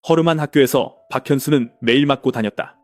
허름한 학교에서 박현수는 매일 맞고 다녔다.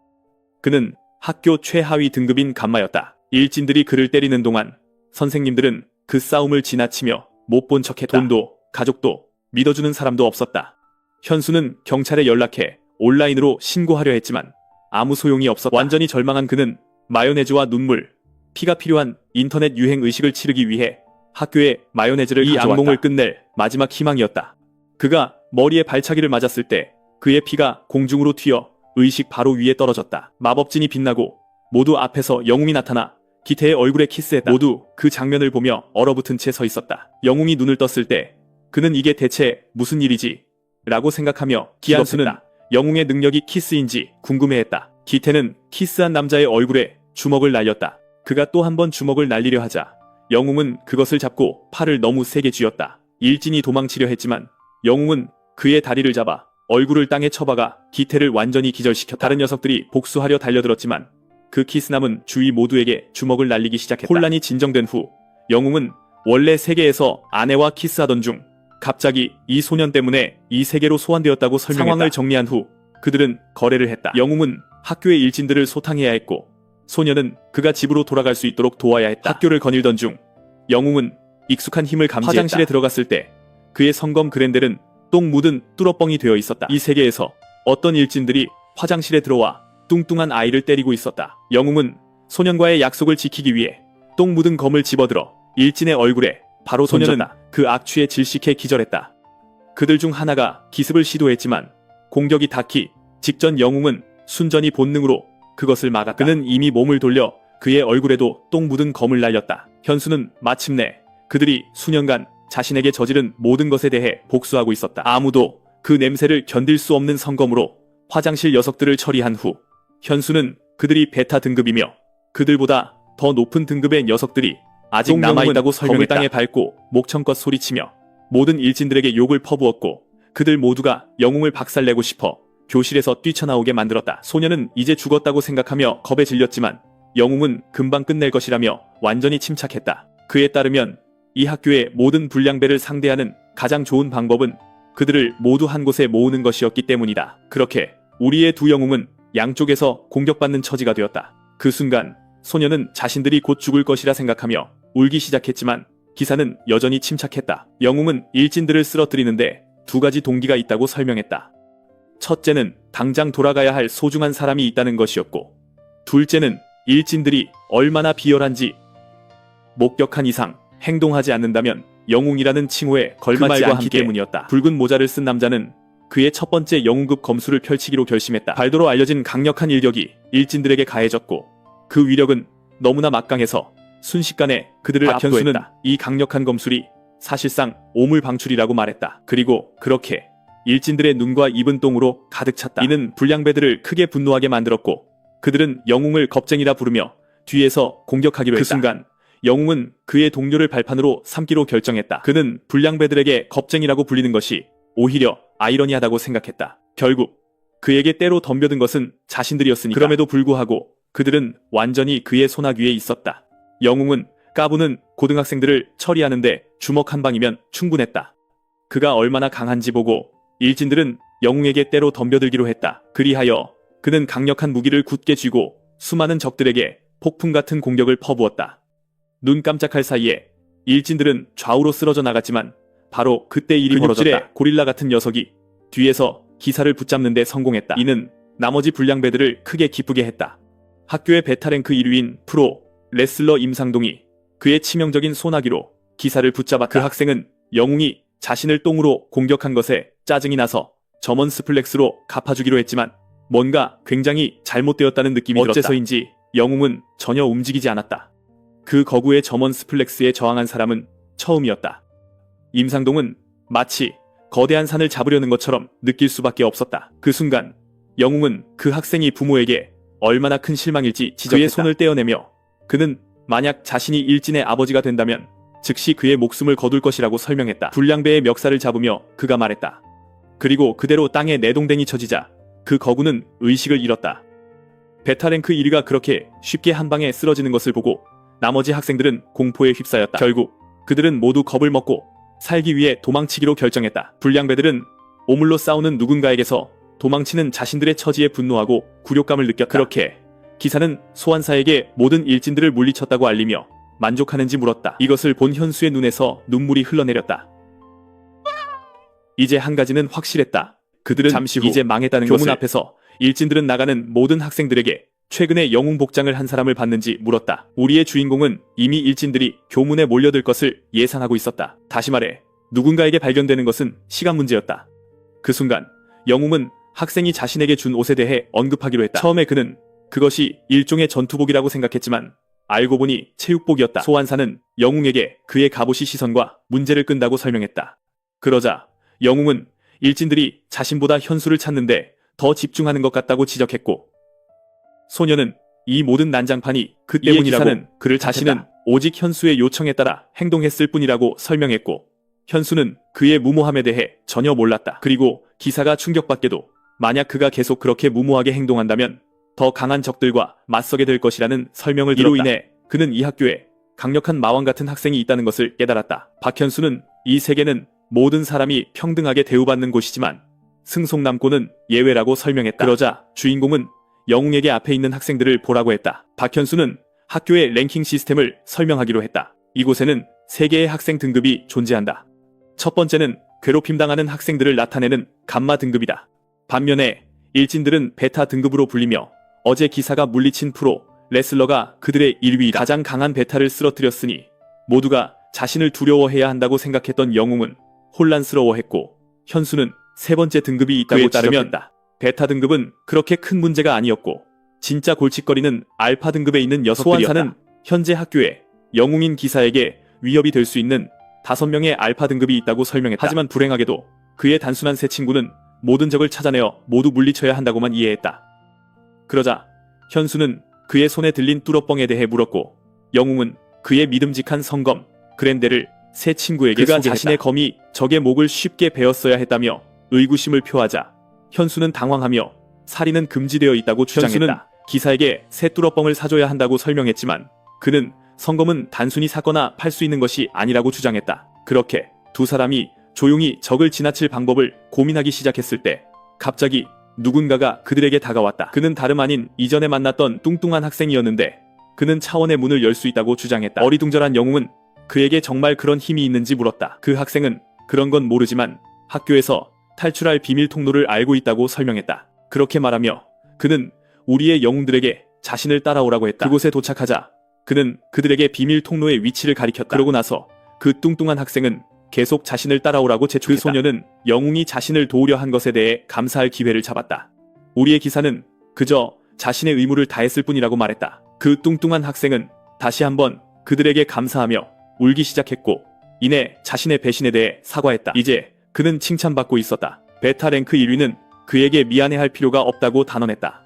그는 학교 최하위 등급인 감마였다. 일진들이 그를 때리는 동안 선생님들은 그 싸움을 지나치며 못 본 척했다. 돈도 가족도 믿어주는 사람도 없었다. 현수는 경찰에 연락해 온라인으로 신고하려 했지만 아무 소용이 없었다. 완전히 절망한 그는 마요네즈와 눈물, 피가 필요한 인터넷 유행 의식을 치르기 위해 학교에 마요네즈를 가져왔다. 이 악몽을 끝낼 마지막 희망이었다. 그가 머리에 발차기를 맞았을 때 그의 피가 공중으로 튀어 의식 바로 위에 떨어졌다. 마법진이 빛나고 모두 앞에서 영웅이 나타나 기태의 얼굴에 키스했다. 모두 그 장면을 보며 얼어붙은 채 서 있었다. 영웅이 눈을 떴을 때 그는 이게 대체 무슨 일이지? 라고 생각하며 기한수는 영웅의 능력이 키스인지 궁금해했다. 기태는 키스한 남자의 얼굴에 주먹을 날렸다. 그가 또 한 번 주먹을 날리려 하자 영웅은 그것을 잡고 팔을 너무 세게 쥐었다. 일진이 도망치려 했지만 영웅은 그의 다리를 잡아 얼굴을 땅에 쳐박아 기태를 완전히 기절시켰다. 다른 녀석들이 복수하려 달려들었지만 그 키스남은 주위 모두에게 주먹을 날리기 시작했다. 혼란이 진정된 후 영웅은 원래 세계에서 아내와 키스하던 중 갑자기 이 소년 때문에 이 세계로 소환되었다고 설명했다. 상황을 정리한 후 그들은 거래를 했다. 영웅은 학교의 일진들을 소탕해야 했고 소년은 그가 집으로 돌아갈 수 있도록 도와야 했다. 학교를 거닐던 중 영웅은 익숙한 힘을 감지했다. 화장실에 들어갔을 때 그의 성검 그랜델은 똥 묻은 뚫어뻥이 되어 있었다. 이 세계에서 어떤 일진들이 화장실에 들어와 뚱뚱한 아이를 때리고 있었다. 영웅은 소년과의 약속을 지키기 위해 똥 묻은 검을 집어들어 일진의 얼굴에 바로 소년은 그 악취에 질식해 기절했다. 그들 중 하나가 기습을 시도했지만 공격이 닿기 직전 영웅은 순전히 본능으로 그것을 막았다. 그는 이미 몸을 돌려 그의 얼굴에도 똥 묻은 검을 날렸다. 현수는 마침내 그들이 수년간 자신에게 저지른 모든 것에 대해 복수하고 있었다. 아무도 그 냄새를 견딜 수 없는 성검으로 화장실 녀석들을 처리한 후 현수는 그들이 베타 등급이며 그들보다 더 높은 등급의 녀석들이 아직 남아있다고 설명했다. 검을 땅에 밟고 목청껏 소리치며 모든 일진들에게 욕을 퍼부었고 그들 모두가 영웅을 박살내고 싶어 교실에서 뛰쳐나오게 만들었다. 소년은 이제 죽었다고 생각하며 겁에 질렸지만 영웅은 금방 끝낼 것이라며 완전히 침착했다. 그에 따르면 이 학교의 모든 불량배를 상대하는 가장 좋은 방법은 그들을 모두 한 곳에 모으는 것이었기 때문이다. 그렇게 우리의 두 영웅은 양쪽에서 공격받는 처지가 되었다. 그 순간 소년은 자신들이 곧 죽을 것이라 생각하며 울기 시작했지만 기사는 여전히 침착했다. 영웅은 일진들을 쓰러뜨리는데 두 가지 동기가 있다고 설명했다. 첫째는 당장 돌아가야 할 소중한 사람이 있다는 것이었고 둘째는 일진들이 얼마나 비열한지 목격한 이상 행동하지 않는다면 영웅이라는 칭호에 걸맞지 않기 때문이었다. 붉은 모자를 쓴 남자는 그의 첫 번째 영웅급 검수를 펼치기로 결심했다. 발도로 알려진 강력한 일격이 일진들에게 가해졌고 그 위력은 너무나 막강해서 순식간에 그들을 압도했다. 이 강력한 검술이 사실상 오물방출이라고 말했다. 그리고 그렇게 일진들의 눈과 입은 똥으로 가득 찼다. 이는 불량배들을 크게 분노하게 만들었고 그들은 영웅을 겁쟁이라 부르며 뒤에서 공격하기로 했다. 그 순간 영웅은 그의 동료를 발판으로 삼기로 결정했다. 그는 불량배들에게 겁쟁이라고 불리는 것이 오히려 아이러니하다고 생각했다. 결국 그에게 때로 덤벼든 것은 자신들이었으니까. 그럼에도 불구하고 그들은 완전히 그의 손아귀 위에 있었다. 영웅은 까부는 고등학생들을 처리하는데 주먹 한 방이면 충분했다. 그가 얼마나 강한지 보고 일진들은 영웅에게 때로 덤벼들기로 했다. 그리하여 그는 강력한 무기를 굳게 쥐고 수많은 적들에게 폭풍 같은 공격을 퍼부었다. 눈 깜짝할 사이에 일진들은 좌우로 쓰러져 나갔지만 바로 그때 일이 벌어졌다. 고릴라 같은 녀석이 뒤에서 기사를 붙잡는 데 성공했다. 이는 나머지 불량배들을 크게 기쁘게 했다. 학교의 베타랭크 1위인 프로 레슬러 임상동이 그의 치명적인 소나기로 기사를 붙잡았다. 그 학생은 영웅이 자신을 똥으로 공격한 것에 짜증이 나서 점원 스플렉스로 갚아주기로 했지만 뭔가 굉장히 잘못되었다는 느낌이 들었다. 어째서인지 영웅은 전혀 움직이지 않았다. 그 거구의 점원 스플렉스에 저항한 사람은 처음이었다. 임상동은 마치 거대한 산을 잡으려는 것처럼 느낄 수밖에 없었다. 그 순간 영웅은 그 학생이 부모에게 얼마나 큰 실망일지 지적했다. 그의 손을 떼어내며 그는 만약 자신이 일진의 아버지가 된다면 즉시 그의 목숨을 거둘 것이라고 설명했다. 불량배의 멱살을 잡으며 그가 말했다. 그리고 그대로 땅에 내동댕이 쳐지자 그 거구는 의식을 잃었다. 베타랭크 1위가 그렇게 쉽게 한 방에 쓰러지는 것을 보고 나머지 학생들은 공포에 휩싸였다. 결국 그들은 모두 겁을 먹고 살기 위해 도망치기로 결정했다. 불량배들은 오물로 싸우는 누군가에게서 도망치는 자신들의 처지에 분노하고 굴욕감을 느꼈다. 그렇게 기사는 소환사에게 모든 일진들을 물리쳤다고 알리며 만족하는지 물었다. 이것을 본 현수의 눈에서 눈물이 흘러내렸다. 이제 한 가지는 확실했다. 그들은 잠시 후 이제 망했다는 교문 앞에서 일진들은 나가는 모든 학생들에게 최근에 영웅 복장을 한 사람을 봤는지 물었다. 우리의 주인공은 이미 일진들이 교문에 몰려들 것을 예상하고 있었다. 다시 말해 누군가에게 발견되는 것은 시간 문제였다. 그 순간 영웅은 학생이 자신에게 준 옷에 대해 언급하기로 했다. 처음에 그는 그것이 일종의 전투복이라고 생각했지만 알고 보니 체육복이었다. 소환사는 영웅에게 그의 갑옷이 시선과 문제를 끈다고 설명했다. 그러자 영웅은 일진들이 자신보다 현수를 찾는데 더 집중하는 것 같다고 지적했고, 소녀는 이 모든 난장판이 그 때문이라고 그를 자신은 오직 현수의 요청에 따라 행동했을 뿐이라고 설명했고, 현수는 그의 무모함에 대해 전혀 몰랐다. 그리고 기사가 충격받게도 만약 그가 계속 그렇게 무모하게 행동한다면 더 강한 적들과 맞서게 될 것이라는 설명을 들었다. 이로 인해 그는 이 학교에 강력한 마왕 같은 학생이 있다는 것을 깨달았다. 박현수는 이 세계는 모든 사람이 평등하게 대우받는 곳이지만 승속남고는 예외라고 설명했다. 그러자 주인공은 영웅에게 앞에 있는 학생들을 보라고 했다. 박현수는 학교의 랭킹 시스템을 설명하기로 했다. 이곳에는 3개의 학생 등급이 존재한다. 첫 번째는 괴롭힘당하는 학생들을 나타내는 감마 등급이다. 반면에 일진들은 베타 등급으로 불리며 어제 기사가 물리친 프로 레슬러가 그들의 1위이다. 가장 강한 베타를 쓰러뜨렸으니 모두가 자신을 두려워해야 한다고 생각했던 영웅은 혼란스러워했고, 현수는 3번째 등급이 있다고 지적했다. 베타 등급은 그렇게 큰 문제가 아니었고 진짜 골칫거리는 알파 등급에 있는 녀석들이었다. 소환사는 현재 학교에 영웅인 기사에게 위협이 될 수 있는 5명의 알파 등급이 있다고 설명했다. 하지만 불행하게도 그의 단순한 새 친구는 모든 적을 찾아내어 모두 물리쳐야 한다고만 이해했다. 그러자 현수는 그의 손에 들린 뚜러뻥에 대해 물었고, 영웅은 그의 믿음직한 성검 그랜데를 새 친구에게 그가 소개했다. 자신의 검이 적의 목을 쉽게 베었어야 했다며 의구심을 표하자 현수는 당황하며 살인은 금지되어 있다고 주장했다. 현수는 기사에게 새 뚜러뻥을 사줘야 한다고 설명했지만 그는 성검은 단순히 사거나 팔 수 있는 것이 아니라고 주장했다. 그렇게 두 사람이 조용히 적을 지나칠 방법을 고민하기 시작했을 때 갑자기 누군가가 그들에게 다가왔다. 그는 다름 아닌 이전에 만났던 뚱뚱한 학생이었는데 그는 차원의 문을 열 수 있다고 주장했다. 어리둥절한 영웅은 그에게 정말 그런 힘이 있는지 물었다. 그 학생은 그런 건 모르지만 학교에서 탈출할 비밀 통로를 알고 있다고 설명했다. 그렇게 말하며 그는 우리의 영웅들에게 자신을 따라오라고 했다. 그곳에 도착하자 그는 그들에게 비밀 통로의 위치를 가리켰다. 그러고 나서 그 뚱뚱한 학생은 계속 자신을 따라오라고 재촉했다. 그 소녀는 영웅이 자신을 도우려 한 것에 대해 감사할 기회를 잡았다. 우리의 기사는 그저 자신의 의무를 다했을 뿐이라고 말했다. 그 뚱뚱한 학생은 다시 한번 그들에게 감사하며 울기 시작했고, 이내 자신의 배신에 대해 사과했다. 이제 그는 칭찬받고 있었다. 베타 랭크 1위는 그에게 미안해할 필요가 없다고 단언했다.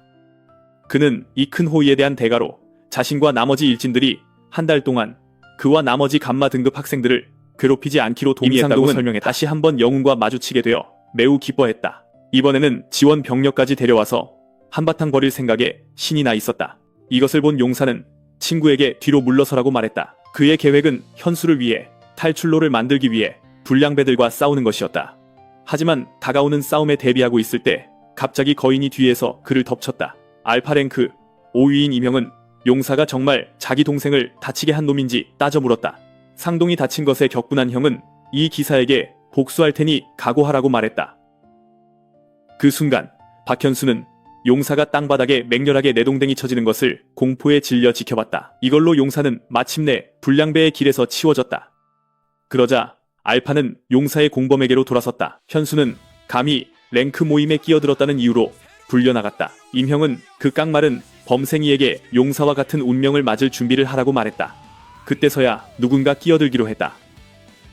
그는 이 큰 호의에 대한 대가로 자신과 나머지 일진들이 한 달 동안 그와 나머지 감마 등급 학생들을 괴롭히지 않기로 동의했다고 설명했다. 다시 한번 영웅과 마주치게 되어 매우 기뻐했다. 이번에는 지원 병력까지 데려와서 한바탕 벌일 생각에 신이 나 있었다. 이것을 본 용사는 친구에게 뒤로 물러서라고 말했다. 그의 계획은 현수를 위해 탈출로를 만들기 위해 불량배들과 싸우는 것이었다. 하지만 다가오는 싸움에 대비하고 있을 때 갑자기 거인이 뒤에서 그를 덮쳤다. 알파랭크 5위인 이명은 용사가 정말 자기 동생을 다치게 한 놈인지 따져 물었다. 상동이 다친 것에 격분한 형은 이 기사에게 복수할 테니 각오하라고 말했다. 그 순간 박현수는 용사가 땅바닥에 맹렬하게 내동댕이 쳐지는 것을 공포에 질려 지켜봤다. 이걸로 용사는 마침내 불량배의 길에서 치워졌다. 그러자 알파는 용사의 공범에게로 돌아섰다. 현수는 감히 랭크 모임에 끼어들었다는 이유로 불려나갔다. 임형은 그 깡마른 범생이에게 용사와 같은 운명을 맞을 준비를 하라고 말했다. 그때서야 누군가 끼어들기로 했다.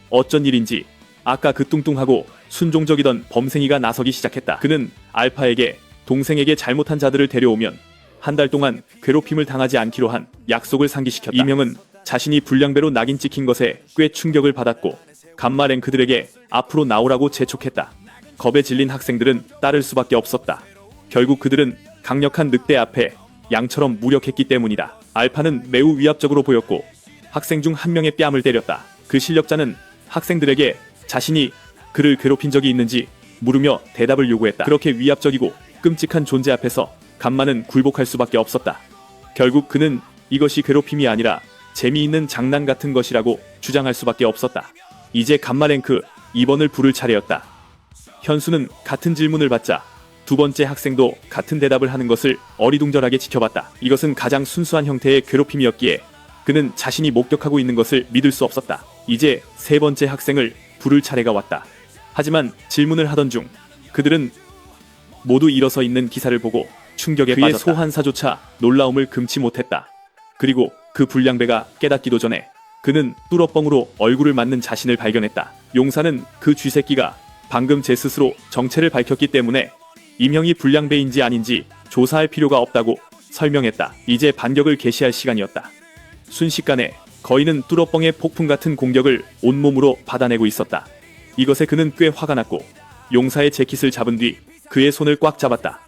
어쩐 일인지 아까 그 뚱뚱하고 순종적이던 범생이가 나서기 시작했다. 그는 알파에게 동생에게 잘못한 자들을 데려오면 한 달 동안 괴롭힘을 당하지 않기로 한 약속을 상기시켰다. 이명은 자신이 불량배로 낙인 찍힌 것에 꽤 충격을 받았고 감마 랭크들에게 앞으로 나오라고 재촉했다. 겁에 질린 학생들은 따를 수밖에 없었다. 결국 그들은 강력한 늑대 앞에 양처럼 무력했기 때문이다. 알파는 매우 위압적으로 보였고 학생 중 한 명의 뺨을 때렸다. 그 실력자는 학생들에게 자신이 그를 괴롭힌 적이 있는지 물으며 대답을 요구했다. 그렇게 위압적이고 끔찍한 존재 앞에서 간마는 굴복할 수밖에 없었다. 결국 그는 이것이 괴롭힘이 아니라 재미있는 장난 같은 것이라고 주장할 수밖에 없었다. 이제 간마 랭크 2번을 부를 차례였다. 현수는 같은 질문을 받자 두 번째 학생도 같은 대답을 하는 것을 어리둥절하게 지켜봤다. 이것은 가장 순수한 형태의 괴롭힘이었기에 그는 자신이 목격하고 있는 것을 믿을 수 없었다. 이제 세 번째 학생을 부를 차례가 왔다. 하지만 질문을 하던 중 그들은 모두 일어서 있는 기사를 보고 충격에 빠졌다. 그의 소환사조차 놀라움을 금치 못했다. 그리고 그 불량배가 깨닫기도 전에 그는 뚫어뻥으로 얼굴을 맞는 자신을 발견했다. 용사는 그 쥐새끼가 방금 제 스스로 정체를 밝혔기 때문에 임형이 불량배인지 아닌지 조사할 필요가 없다고 설명했다. 이제 반격을 개시할 시간이었다. 순식간에 거인은 뚫어뻥의 폭풍 같은 공격을 온몸으로 받아내고 있었다. 이것에 그는 꽤 화가 났고 용사의 재킷을 잡은 뒤 그의 손을 꽉 잡았다.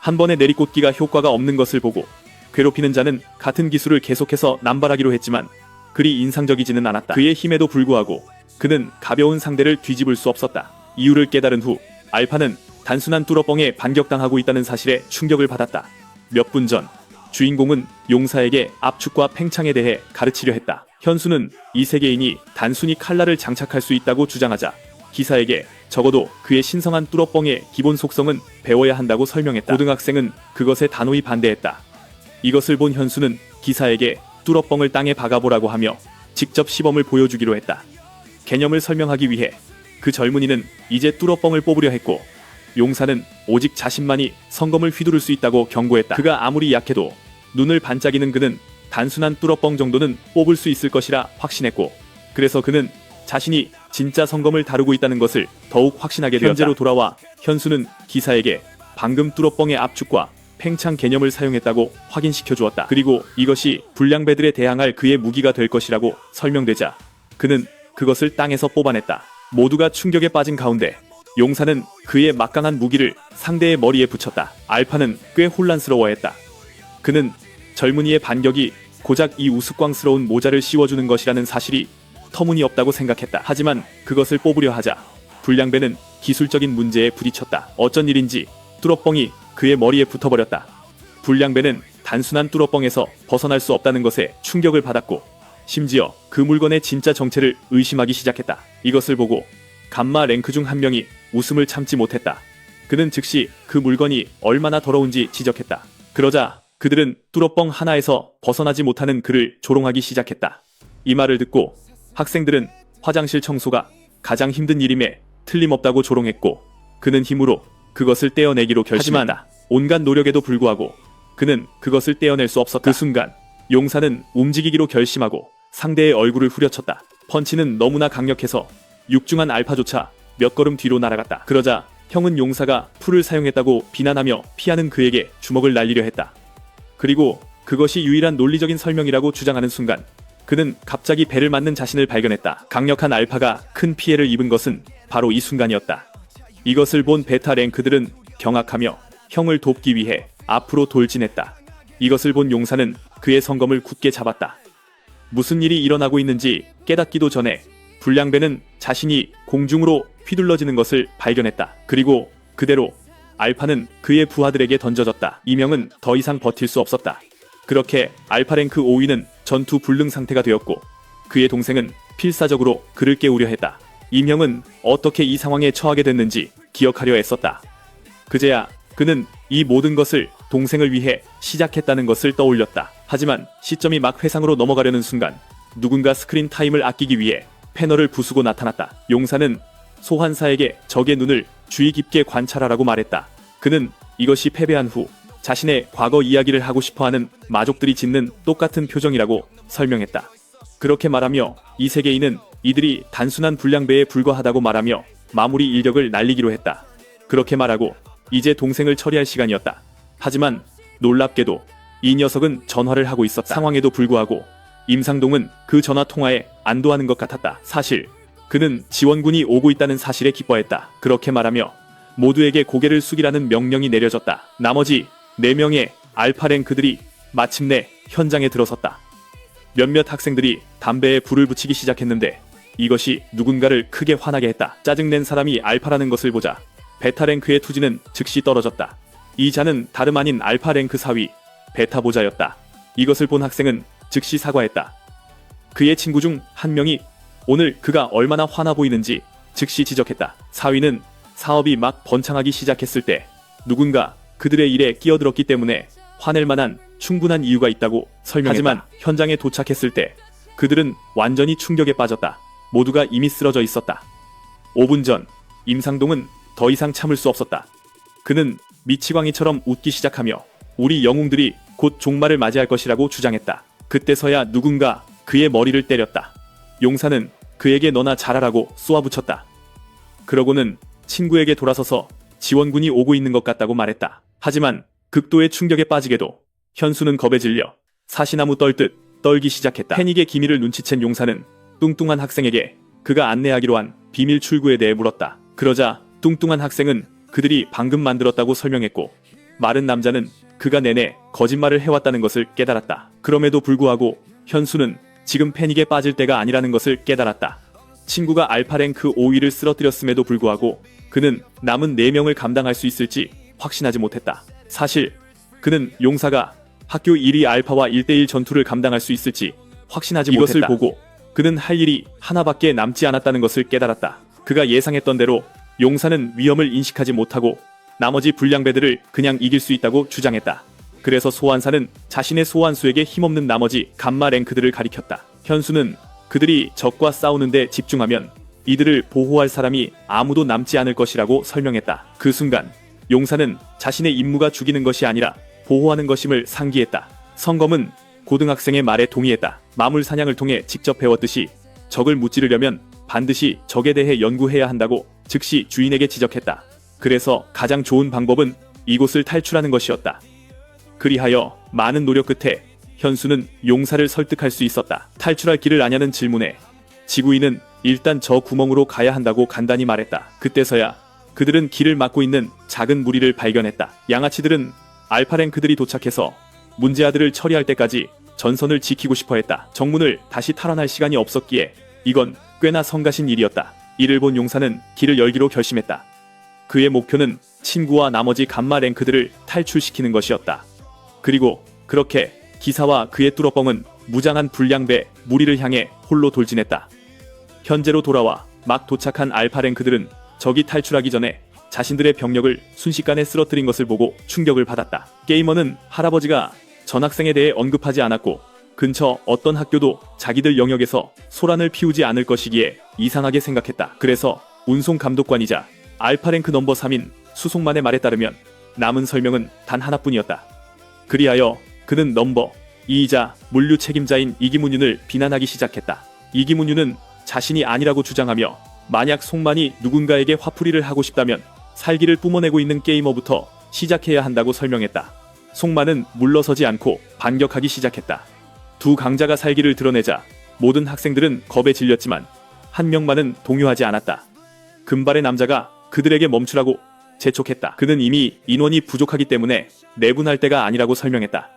한 번의 내리꽂기가 효과가 없는 것을 보고 괴롭히는 자는 같은 기술을 계속해서 남발하기로 했지만 그리 인상적이지는 않았다. 그의 힘에도 불구하고 그는 가벼운 상대를 뒤집을 수 없었다. 이유를 깨달은 후 알파는 단순한 뚫어뻥에 반격당하고 있다는 사실에 충격을 받았다. 몇 분 전 주인공은 용사에게 압축과 팽창에 대해 가르치려 했다. 현수는 이 세계인이 단순히 칼날을 장착할 수 있다고 주장하자 기사에게 적어도 그의 신성한 뚫어뻥의 기본 속성은 배워야 한다고 설명했다. 고등학생은 그것에 단호히 반대했다. 이것을 본 현수는 기사에게 뚫어뻥을 땅에 박아보라고 하며 직접 시범을 보여주기로 했다. 개념을 설명하기 위해 그 젊은이는 이제 뚫어뻥을 뽑으려 했고 용사는 오직 자신만이 성검을 휘두를 수 있다고 경고했다. 그가 아무리 약해도 눈을 반짝이는 그는 단순한 뚫어뻥 정도는 뽑을 수 있을 것이라 확신했고 그래서 그는 자신이 진짜 성검을 다루고 있다는 것을 더욱 확신하게 되었다. 현재로 돌아와 현수는 기사에게 방금 뚫어뻥의 압축과 팽창 개념을 사용했다고 확인시켜 주었다. 그리고 이것이 불량배들에 대항할 그의 무기가 될 것이라고 설명되자 그는 그것을 땅에서 뽑아냈다. 모두가 충격에 빠진 가운데 용사는 그의 막강한 무기를 상대의 머리에 붙였다. 알파는 꽤 혼란스러워했다. 그는 젊은이의 반격이 고작 이 우스꽝스러운 모자를 씌워주는 것이라는 사실이 터무니없다고 생각했다. 하지만 그것을 뽑으려 하자 불량배는 기술적인 문제에 부딪혔다. 어쩐 일인지 뚫어뻥이 그의 머리에 붙어버렸다. 불량배는 단순한 뚫어뻥에서 벗어날 수 없다는 것에 충격을 받았고 심지어 그 물건의 진짜 정체를 의심하기 시작했다. 이것을 보고 감마 랭크 중 한 명이 웃음을 참지 못했다. 그는 즉시 그 물건이 얼마나 더러운지 지적했다. 그러자 그들은 뚫어뻥 하나에서 벗어나지 못하는 그를 조롱하기 시작했다. 이 말을 듣고 학생들은 화장실 청소가 가장 힘든 일임에 틀림없다고 조롱했고 그는 힘으로 그것을 떼어내기로 결심했다. 하지만 온갖 노력에도 불구하고 그는 그것을 떼어낼 수 없었다. 그 순간 용사는 움직이기로 결심하고 상대의 얼굴을 후려쳤다. 펀치는 너무나 강력해서 육중한 알파조차 몇 걸음 뒤로 날아갔다. 그러자 형은 용사가 풀을 사용했다고 비난하며 피하는 그에게 주먹을 날리려 했다. 그리고 그것이 유일한 논리적인 설명이라고 주장하는 순간 그는 갑자기 배를 맞는 자신을 발견했다. 강력한 알파가 큰 피해를 입은 것은 바로 이 순간이었다. 이것을 본 베타 랭크들은 경악하며 형을 돕기 위해 앞으로 돌진했다. 이것을 본 용사는 그의 성검을 굳게 잡았다. 무슨 일이 일어나고 있는지 깨닫기도 전에 불량배는 자신이 공중으로 휘둘러지는 것을 발견했다. 그리고 그대로 알파는 그의 부하들에게 던져졌다. 이명은 더 이상 버틸 수 없었다. 그렇게 알파 랭크 5위는 전투 불능 상태가 되었고 그의 동생은 필사적으로 그를 깨우려 했다. 이명은 어떻게 이 상황에 처하게 됐는지 기억하려 애썼다. 그제야 그는 이 모든 것을 동생을 위해 시작했다는 것을 떠올렸다. 하지만 시점이 막 회상으로 넘어가려는 순간 누군가 스크린 타임을 아끼기 위해 패널을 부수고 나타났다. 용사는 소환사에게 적의 눈을 주의 깊게 관찰하라고 말했다. 그는 이것이 패배한 후 자신의 과거 이야기를 하고 싶어하는 마족들이 짓는 똑같은 표정이라고 설명했다. 그렇게 말하며 이 세계인은 이들이 단순한 불량배에 불과하다고 말하며 마무리 인력을 날리기로 했다. 그렇게 말하고 이제 동생을 처리할 시간이었다. 하지만 놀랍게도 이 녀석은 전화를 하고 있었다. 상황에도 불구하고 임상동은 그 전화 통화에 안도하는 것 같았다. 사실 그는 지원군이 오고 있다는 사실에 기뻐했다. 그렇게 말하며 모두에게 고개를 숙이라는 명령이 내려졌다. 나머지 4명의 알파 랭크들이 마침내 현장에 들어섰다. 몇몇 학생들이 담배에 불을 붙이기 시작했는데 이것이 누군가를 크게 화나게 했다. 짜증낸 사람이 알파라는 것을 보자 베타 랭크의 투지는 즉시 떨어졌다. 이 자는 다름 아닌 알파 랭크 4위 베타 보자였다. 이것을 본 학생은 즉시 사과했다. 그의 친구 중 한 명이 오늘 그가 얼마나 화나 보이는지 즉시 지적했다. 4위는 사업이 막 번창하기 시작했을 때 누군가 그들의 일에 끼어들었기 때문에 화낼 만한 충분한 이유가 있다고 설명했다. 하지만 현장에 도착했을 때 그들은 완전히 충격에 빠졌다. 모두가 이미 쓰러져 있었다. 5분 전 임상동은 더 이상 참을 수 없었다. 그는 미치광이처럼 웃기 시작하며 우리 영웅들이 곧 종말을 맞이할 것이라고 주장했다. 그때서야 누군가 그의 머리를 때렸다. 용사는 그에게 너나 잘하라고 쏘아붙였다. 그러고는 친구에게 돌아서서 지원군이 오고 있는 것 같다고 말했다. 하지만 극도의 충격에 빠지게도 현수는 겁에 질려 사시나무 떨듯 떨기 시작했다. 패닉의 기미를 눈치챈 용사는 뚱뚱한 학생에게 그가 안내하기로 한 비밀 출구에 대해 물었다. 그러자 뚱뚱한 학생은 그들이 방금 만들었다고 설명했고 마른 남자는 그가 내내 거짓말을 해왔다는 것을 깨달았다. 그럼에도 불구하고 현수는 지금 패닉에 빠질 때가 아니라는 것을 깨달았다. 친구가 알파랭크 5위를 쓰러뜨렸음에도 불구하고 그는 남은 4명을 감당할 수 있을지 확신하지 못했다. 사실 그는 용사가 학교 1위 알파와 1대1 전투를 감당할 수 있을지 확신하지 못했다. 이것을 보고 그는 할 일이 하나밖에 남지 않았다는 것을 깨달았다. 그가 예상했던 대로 용사는 위험을 인식하지 못하고 나머지 불량배들을 그냥 이길 수 있다고 주장했다. 그래서 소환사는 자신의 소환수에게 힘없는 나머지 감마 랭크들을 가리켰다. 현수는 그들이 적과 싸우는데 집중하면 이들을 보호할 사람이 아무도 남지 않을 것이라고 설명했다. 그 순간 용사는 자신의 임무가 죽이는 것이 아니라 보호하는 것임을 상기했다. 성검은 고등학생의 말에 동의했다. 마물 사냥을 통해 직접 배웠듯이 적을 무찌르려면 반드시 적에 대해 연구해야 한다고 즉시 주인에게 지적했다. 그래서 가장 좋은 방법은 이곳을 탈출하는 것이었다. 그리하여 많은 노력 끝에 현수는 용사를 설득할 수 있었다. 탈출할 길을 아냐는 질문에 지구인은 일단 저 구멍으로 가야 한다고 간단히 말했다. 그때서야 그들은 길을 막고 있는 작은 무리를 발견했다. 양아치들은 알파랭크들이 도착해서 문제아들을 처리할 때까지 전선을 지키고 싶어 했다. 정문을 다시 탈환할 시간이 없었기에 이건 꽤나 성가신 일이었다. 이를 본 용사는 길을 열기로 결심했다. 그의 목표는 친구와 나머지 감마 랭크들을 탈출시키는 것이었다. 그리고 그렇게 기사와 그의 뚜러뻥은 무장한 불량배 무리를 향해 홀로 돌진했다. 현재로 돌아와 막 도착한 알파 랭크들은 적이 탈출하기 전에 자신들의 병력을 순식간에 쓰러뜨린 것을 보고 충격을 받았다. 게이머는 할아버지가 전학생에 대해 언급하지 않았고 근처 어떤 학교도 자기들 영역에서 소란을 피우지 않을 것이기에 이상하게 생각했다. 그래서 운송 감독관이자 알파랭크 넘버 3인 수송만의 말에 따르면 남은 설명은 단 하나뿐이었다. 그리하여 그는 넘버 2이자 물류 책임자인 이기문윤을 비난하기 시작했다. 이기문윤은 자신이 아니라고 주장하며 만약 송만이 누군가에게 화풀이를 하고 싶다면 살기를 뿜어내고 있는 게이머부터 시작해야 한다고 설명했다. 송만은 물러서지 않고 반격하기 시작했다. 두 강자가 살기를 드러내자 모든 학생들은 겁에 질렸지만 한 명만은 동요하지 않았다. 금발의 남자가 그들에게 멈추라고 재촉했다. 그는 이미 인원이 부족하기 때문에 내분할 때가 아니라고 설명했다.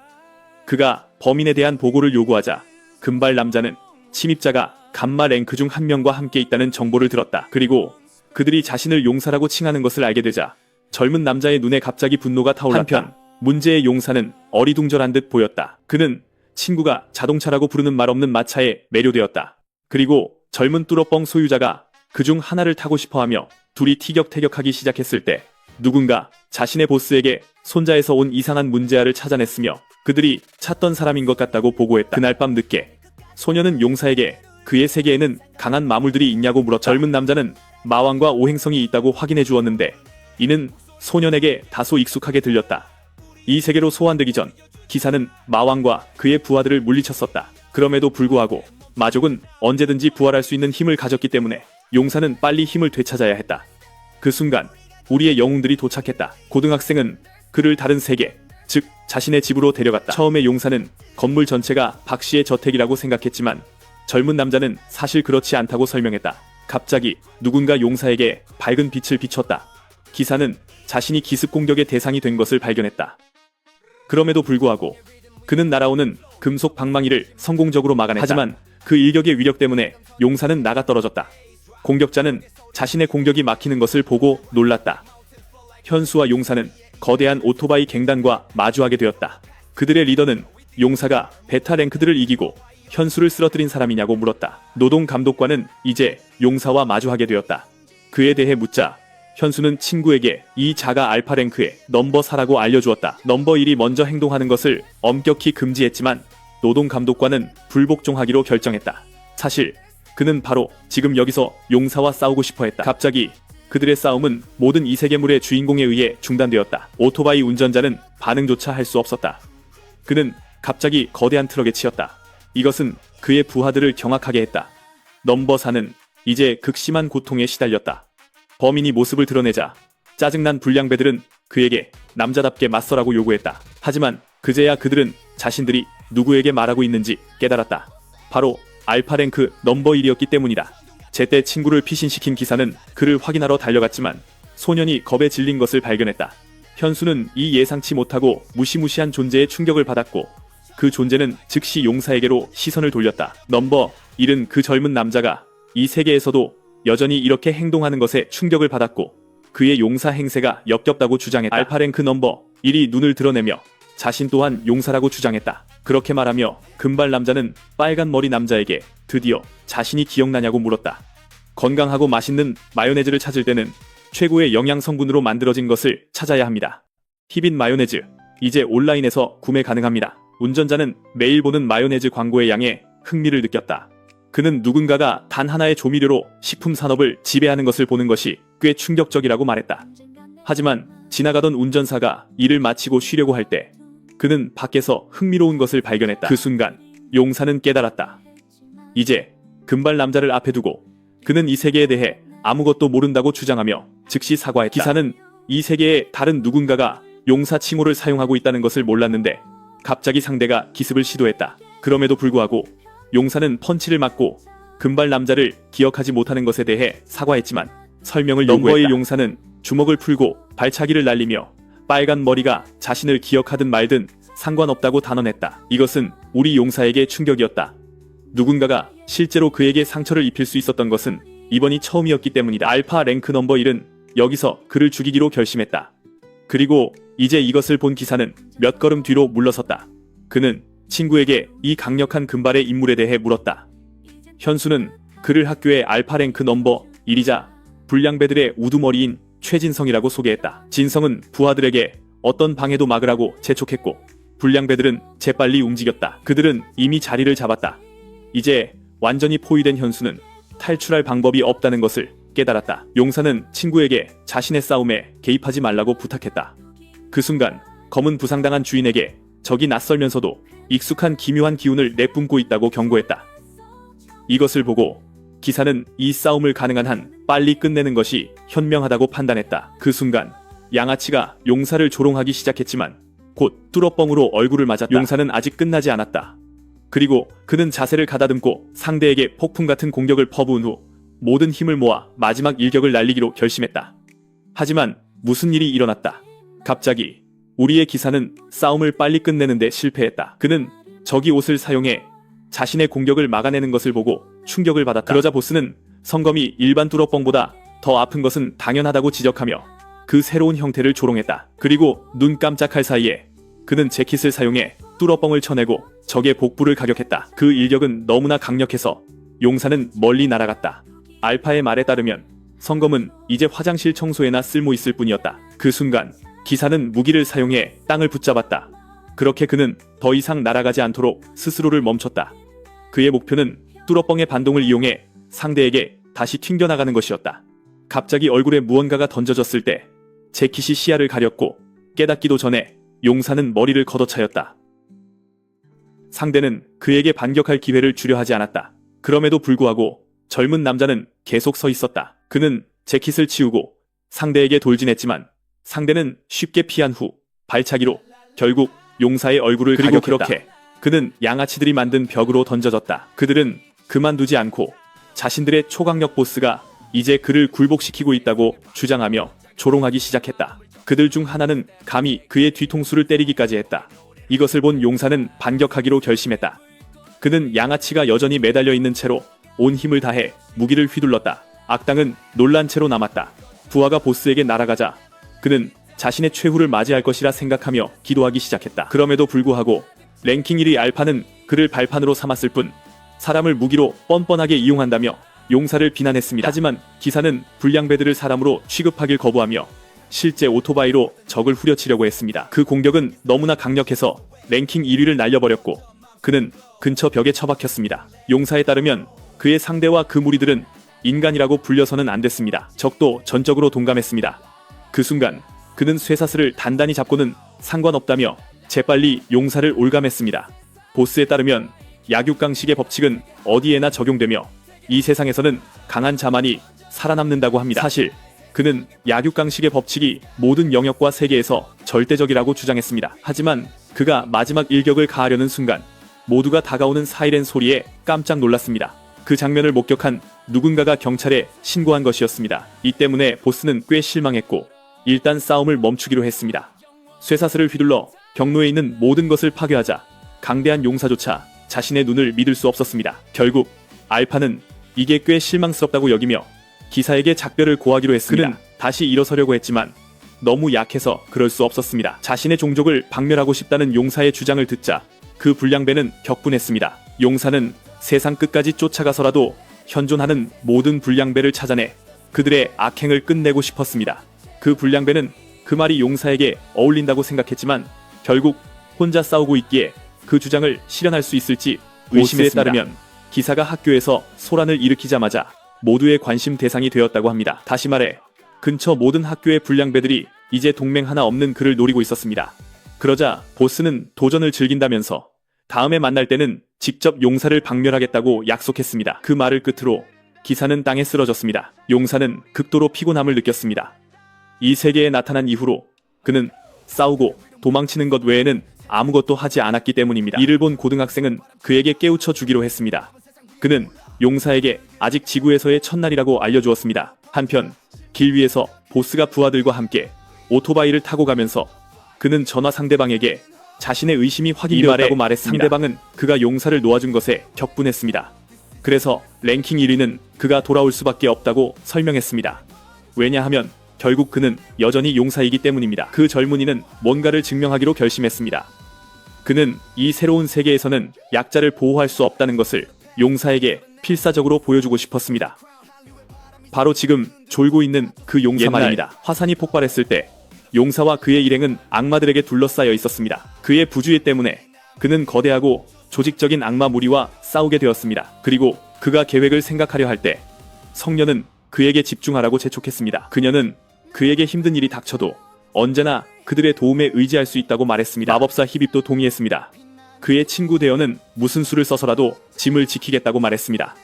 그가 범인에 대한 보고를 요구하자 금발 남자는 침입자가 감마 랭크 중 한 명과 함께 있다는 정보를 들었다. 그리고 그들이 자신을 용사라고 칭하는 것을 알게 되자 젊은 남자의 눈에 갑자기 분노가 타올랐다. 한편 문제의 용사는 어리둥절한 듯 보였다. 그는 친구가 자동차라고 부르는 말 없는 마차에 매료되었다. 그리고 젊은 뚜러뻥 소유자가 그중 하나를 타고 싶어하며 둘이 티격태격하기 시작했을 때 누군가 자신의 보스에게 손자에서 온 이상한 문제아를 찾아냈으며 그들이 찾던 사람인 것 같다고 보고했다. 그날 밤 늦게 소녀는 용사에게 그의 세계에는 강한 마물들이 있냐고 물었다. 젊은 남자는 마왕과 오행성이 있다고 확인해 주었는데 이는 소년에게 다소 익숙하게 들렸다. 이 세계로 소환되기 전 기사는 마왕과 그의 부하들을 물리쳤었다. 그럼에도 불구하고 마족은 언제든지 부활할 수 있는 힘을 가졌기 때문에 용사는 빨리 힘을 되찾아야 했다. 그 순간 우리의 영웅들이 도착했다. 고등학생은 그를 다른 세계, 즉 자신의 집으로 데려갔다. 처음에 용사는 건물 전체가 박 씨의 저택이라고 생각했지만 젊은 남자는 사실 그렇지 않다고 설명했다. 갑자기 누군가 용사에게 밝은 빛을 비췄다. 기사는 자신이 기습 공격의 대상이 된 것을 발견했다. 그럼에도 불구하고 그는 날아오는 금속 방망이를 성공적으로 막아냈다. 하지만 그 일격의 위력 때문에 용사는 나가 떨어졌다. 공격자는 자신의 공격이 막히는 것을 보고 놀랐다. 현수와 용사는 거대한 오토바이 갱단과 마주하게 되었다. 그들의 리더는 용사가 베타 랭크들을 이기고 현수를 쓰러뜨린 사람이냐고 물었다. 노동 감독관은 이제 용사와 마주하게 되었다. 그에 대해 묻자 현수는 친구에게 이 자가 알파 랭크의 넘버 4라고 알려주었다. 넘버 1이 먼저 행동하는 것을 엄격히 금지했지만 노동 감독관은 불복종하기로 결정했다. 사실 그는 바로 지금 여기서 용사와 싸우고 싶어 했다. 갑자기 그들의 싸움은 모든 이세계물의 주인공에 의해 중단되었다. 오토바이 운전자는 반응조차 할 수 없었다. 그는 갑자기 거대한 트럭에 치였다. 이것은 그의 부하들을 경악하게 했다. 넘버 4는 이제 극심한 고통에 시달렸다. 범인이 모습을 드러내자 짜증난 불량배들은 그에게 남자답게 맞서라고 요구했다. 하지만 그제야 그들은 자신들이 누구에게 말하고 있는지 깨달았다. 바로 알파 랭크 넘버 1이었기 때문이다. 제때 친구를 피신시킨 기사는 그를 확인하러 달려갔지만 소년이 겁에 질린 것을 발견했다. 현수는 이 예상치 못하고 무시무시한 존재에 충격을 받았고 그 존재는 즉시 용사에게로 시선을 돌렸다. 넘버 1은 그 젊은 남자가 이 세계에서도 여전히 이렇게 행동하는 것에 충격을 받았고 그의 용사 행세가 역겹다고 주장했다. 알파 랭크 넘버 1이 눈을 드러내며 자신 또한 용사라고 주장했다. 그렇게 말하며 금발 남자는 빨간 머리 남자에게 드디어 자신이 기억나냐고 물었다. 건강하고 맛있는 마요네즈를 찾을 때는 최고의 영양 성분으로 만들어진 것을 찾아야 합니다. 히빈 마요네즈, 이제 온라인에서 구매 가능합니다. 운전자는 매일 보는 마요네즈 광고의 양에 흥미를 느꼈다. 그는 누군가가 단 하나의 조미료로 식품 산업을 지배하는 것을 보는 것이 꽤 충격적이라고 말했다. 하지만 지나가던 운전사가 일을 마치고 쉬려고 할 때 그는 밖에서 흥미로운 것을 발견했다. 그 순간 용사는 깨달았다. 이제 금발 남자를 앞에 두고 그는 이 세계에 대해 아무것도 모른다고 주장하며 즉시 사과했다. 기사는 이 세계에 다른 누군가가 용사 칭호를 사용하고 있다는 것을 몰랐는데 갑자기 상대가 기습을 시도했다. 그럼에도 불구하고 용사는 펀치를 맞고 금발 남자를 기억하지 못하는 것에 대해 사과했지만 설명을 요구했다. 넘버 1 용사는 주먹을 풀고 발차기를 날리며 빨간 머리가 자신을 기억하든 말든 상관없다고 단언했다. 이것은 우리 용사에게 충격이었다. 누군가가 실제로 그에게 상처를 입힐 수 있었던 것은 이번이 처음이었기 때문이다. 알파 랭크 넘버 1은 여기서 그를 죽이기로 결심했다. 그리고 이제 이것을 본 기사는 몇 걸음 뒤로 물러섰다. 그는 친구에게 이 강력한 금발의 인물에 대해 물었다. 현수는 그를 학교의 알파 랭크 넘버 1이자 불량배들의 우두머리인 최진성이라고 소개했다. 진성은 부하들에게 어떤 방해도 막으라고 재촉했고 불량배들은 재빨리 움직였다. 그들은 이미 자리를 잡았다. 이제 완전히 포위된 현수는 탈출할 방법이 없다는 것을 깨달았다. 용사는 친구에게 자신의 싸움에 개입하지 말라고 부탁했다. 그 순간 검은 부상당한 주인에게 적이 낯설면서도 익숙한 기묘한 기운을 내뿜고 있다고 경고했다. 이것을 보고 기사는 이 싸움을 가능한 한 빨리 끝내는 것이 현명하다고 판단했다. 그 순간 양아치가 용사를 조롱하기 시작했지만 곧 뚜러뻥으로 얼굴을 맞았다. 용사는 아직 끝나지 않았다. 그리고 그는 자세를 가다듬고 상대에게 폭풍 같은 공격을 퍼부은 후 모든 힘을 모아 마지막 일격을 날리기로 결심했다. 하지만 무슨 일이 일어났다. 갑자기 우리의 기사는 싸움을 빨리 끝내는데 실패했다. 그는 적이 옷을 사용해 자신의 공격을 막아내는 것을 보고 충격을 받았다. 그러자 보스는 성검이 일반 뚜러뻥보다 더 아픈 것은 당연하다고 지적하며 그 새로운 형태를 조롱했다. 그리고 눈 깜짝할 사이에 그는 재킷을 사용해 뚜러뻥을 쳐내고 적의 복부를 가격했다. 그 일격은 너무나 강력해서 용사는 멀리 날아갔다. 알파의 말에 따르면 성검은 이제 화장실 청소에나 쓸모 있을 뿐이었다. 그 순간 기사는 무기를 사용해 땅을 붙잡았다. 그렇게 그는 더 이상 날아가지 않도록 스스로를 멈췄다. 그의 목표는 뚜러뻥의 반동을 이용해 상대에게 다시 튕겨나가는 것이었다. 갑자기 얼굴에 무언가가 던져졌을 때 재킷이 시야를 가렸고 깨닫기도 전에 용사는 머리를 걷어차였다. 상대는 그에게 반격할 기회를 주려 하지 않았다. 그럼에도 불구하고 젊은 남자는 계속 서 있었다. 그는 재킷을 치우고 상대에게 돌진했지만 상대는 쉽게 피한 후 발차기로 결국 용사의 얼굴을 가격했다. 그렇게 그는 양아치들이 만든 벽으로 던져졌다. 그들은 그만두지 않고 자신들의 초강력 보스가 이제 그를 굴복시키고 있다고 주장하며 조롱하기 시작했다. 그들 중 하나는 감히 그의 뒤통수를 때리기까지 했다. 이것을 본 용사는 반격하기로 결심했다. 그는 양아치가 여전히 매달려 있는 채로 온 힘을 다해 무기를 휘둘렀다. 악당은 놀란 채로 남았다. 부하가 보스에게 날아가자 그는 자신의 최후를 맞이할 것이라 생각하며 기도하기 시작했다. 그럼에도 불구하고 랭킹 1위 알파는 그를 발판으로 삼았을 뿐 사람을 무기로 뻔뻔하게 이용한다며 용사를 비난했습니다. 하지만 기사는 불량배들을 사람으로 취급하길 거부하며 실제 오토바이로 적을 후려치려고 했습니다. 그 공격은 너무나 강력해서 랭킹 1위를 날려버렸고 그는 근처 벽에 처박혔습니다. 용사에 따르면 그의 상대와 그 무리들은 인간이라고 불려서는 안 됐습니다. 적도 전적으로 동감했습니다. 그 순간 그는 쇠사슬을 단단히 잡고는 상관없다며 재빨리 용사를 올감했습니다. 보스에 따르면 약육강식의 법칙은 어디에나 적용되며 이 세상에서는 강한 자만이 살아남는다고 합니다. 사실 그는 약육강식의 법칙이 모든 영역과 세계에서 절대적이라고 주장했습니다. 하지만 그가 마지막 일격을 가하려는 순간 모두가 다가오는 사이렌 소리에 깜짝 놀랐습니다. 그 장면을 목격한 누군가가 경찰에 신고한 것이었습니다. 이 때문에 보스는 꽤 실망했고 일단 싸움을 멈추기로 했습니다. 쇠사슬을 휘둘러 경로에 있는 모든 것을 파괴하자 강대한 용사조차 자신의 눈을 믿을 수 없었습니다. 결국 알파는 이게 꽤 실망스럽다고 여기며 기사에게 작별을 고하기로 했습니다. 그는 다시 일어서려고 했지만 너무 약해서 그럴 수 없었습니다. 자신의 종족을 박멸하고 싶다는 용사의 주장을 듣자 그 불량배는 격분했습니다. 용사는 세상 끝까지 쫓아가서라도 현존하는 모든 불량배를 찾아내 그들의 악행을 끝내고 싶었습니다. 그 불량배는 그 말이 용사에게 어울린다고 생각했지만 결국 혼자 싸우고 있기에 그 주장을 실현할 수 있을지 의심했습니다. 보스에 따르면 기사가 학교에서 소란을 일으키자마자 모두의 관심 대상이 되었다고 합니다. 다시 말해 근처 모든 학교의 불량배들이 이제 동맹 하나 없는 그를 노리고 있었습니다. 그러자 보스는 도전을 즐긴다면서 다음에 만날 때는 직접 용사를 박멸하겠다고 약속했습니다. 그 말을 끝으로 기사는 땅에 쓰러졌습니다. 용사는 극도로 피곤함을 느꼈습니다. 이 세계에 나타난 이후로 그는 싸우고 도망치는 것 외에는 아무것도 하지 않았기 때문입니다. 이를 본 고등학생은 그에게 깨우쳐 주기로 했습니다. 그는 용사에게 아직 지구에서의 첫날이라고 알려주었습니다. 한편 길 위에서 보스가 부하들과 함께 오토바이를 타고 가면서 그는 전화 상대방에게 자신의 의심이 확인되었다고 말했습니다. 상대방은 그가 용사를 놓아준 것에 격분했습니다. 그래서 랭킹 1위는 그가 돌아올 수밖에 없다고 설명했습니다. 왜냐하면 결국 그는 여전히 용사이기 때문입니다. 그 젊은이는 뭔가를 증명하기로 결심했습니다. 그는 이 새로운 세계에서는 약자를 보호할 수 없다는 것을 용사에게 필사적으로 보여주고 싶었습니다. 바로 지금 졸고 있는 그 용사 말입니다. 화산이 폭발했을 때 용사와 그의 일행은 악마들에게 둘러싸여 있었습니다. 그의 부주의 때문에 그는 거대하고 조직적인 악마 무리와 싸우게 되었습니다. 그리고 그가 계획을 생각하려 할 때 성녀는 그에게 집중하라고 재촉했습니다. 그녀는 그에게 힘든 일이 닥쳐도 언제나 그들의 도움에 의지할 수 있다고 말했습니다. 마법사 히빕도 동의했습니다. 그의 친구 데어는 무슨 수를 써서라도 짐을 지키겠다고 말했습니다.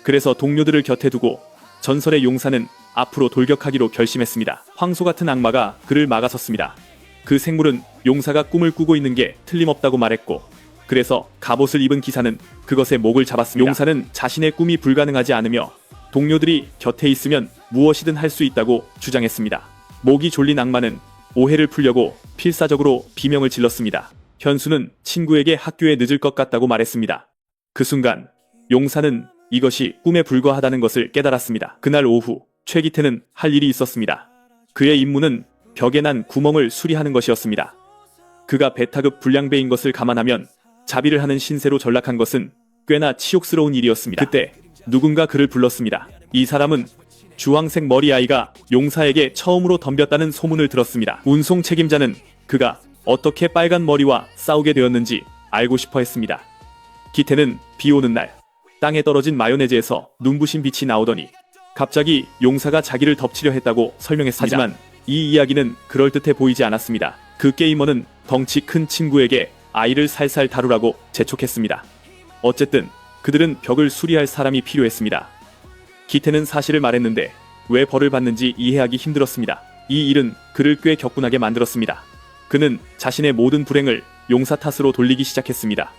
그래서 동료들을 곁에 두고 전설의 용사는 앞으로 돌격하기로 결심했습니다. 황소 같은 악마가 그를 막아섰습니다. 그 생물은 용사가 꿈을 꾸고 있는 게 틀림없다고 말했고 그래서 갑옷을 입은 기사는 그것의 목을 잡았습니다. 용사는 자신의 꿈이 불가능하지 않으며 동료들이 곁에 있으면 무엇이든 할 수 있다고 주장했습니다. 목이 졸린 악마는 오해를 풀려고 필사적으로 비명을 질렀습니다. 현수는 친구에게 학교에 늦을 것 같다고 말했습니다. 그 순간 용사는 이것이 꿈에 불과하다는 것을 깨달았습니다. 그날 오후 최기태는 할 일이 있었습니다. 그의 임무는 벽에 난 구멍을 수리하는 것이었습니다. 그가 베타급 불량배인 것을 감안하면 자비를 하는 신세로 전락한 것은 꽤나 치욕스러운 일이었습니다. 그때 누군가 그를 불렀습니다. 이 사람은 주황색 머리 아이가 용사에게 처음으로 덤볐다는 소문을 들었습니다. 운송 책임자는 그가 어떻게 빨간 머리와 싸우게 되었는지 알고 싶어 했습니다. 기태는 비 오는 날 땅에 떨어진 마요네즈에서 눈부신 빛이 나오더니 갑자기 용사가 자기를 덮치려 했다고 설명했습니다. 하지만 이 이야기는 그럴듯해 보이지 않았습니다. 그 게이머는 덩치 큰 친구에게 아이를 살살 다루라고 재촉했습니다. 어쨌든 그들은 벽을 수리할 사람이 필요했습니다. 기태는 사실을 말했는데 왜 벌을 받는지 이해하기 힘들었습니다. 이 일은 그를 꽤 격분하게 만들었습니다. 그는 자신의 모든 불행을 용사 탓으로 돌리기 시작했습니다.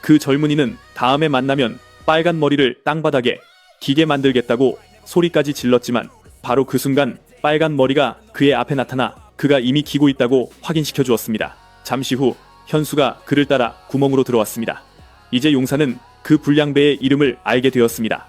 그 젊은이는 다음에 만나면 빨간 머리를 땅바닥에 기게 만들겠다고 소리까지 질렀지만 바로 그 순간 빨간 머리가 그의 앞에 나타나 그가 이미 기고 있다고 확인시켜 주었습니다. 잠시 후 현수가 그를 따라 구멍으로 들어왔습니다. 이제 용사는 그 불량배의 이름을 알게 되었습니다.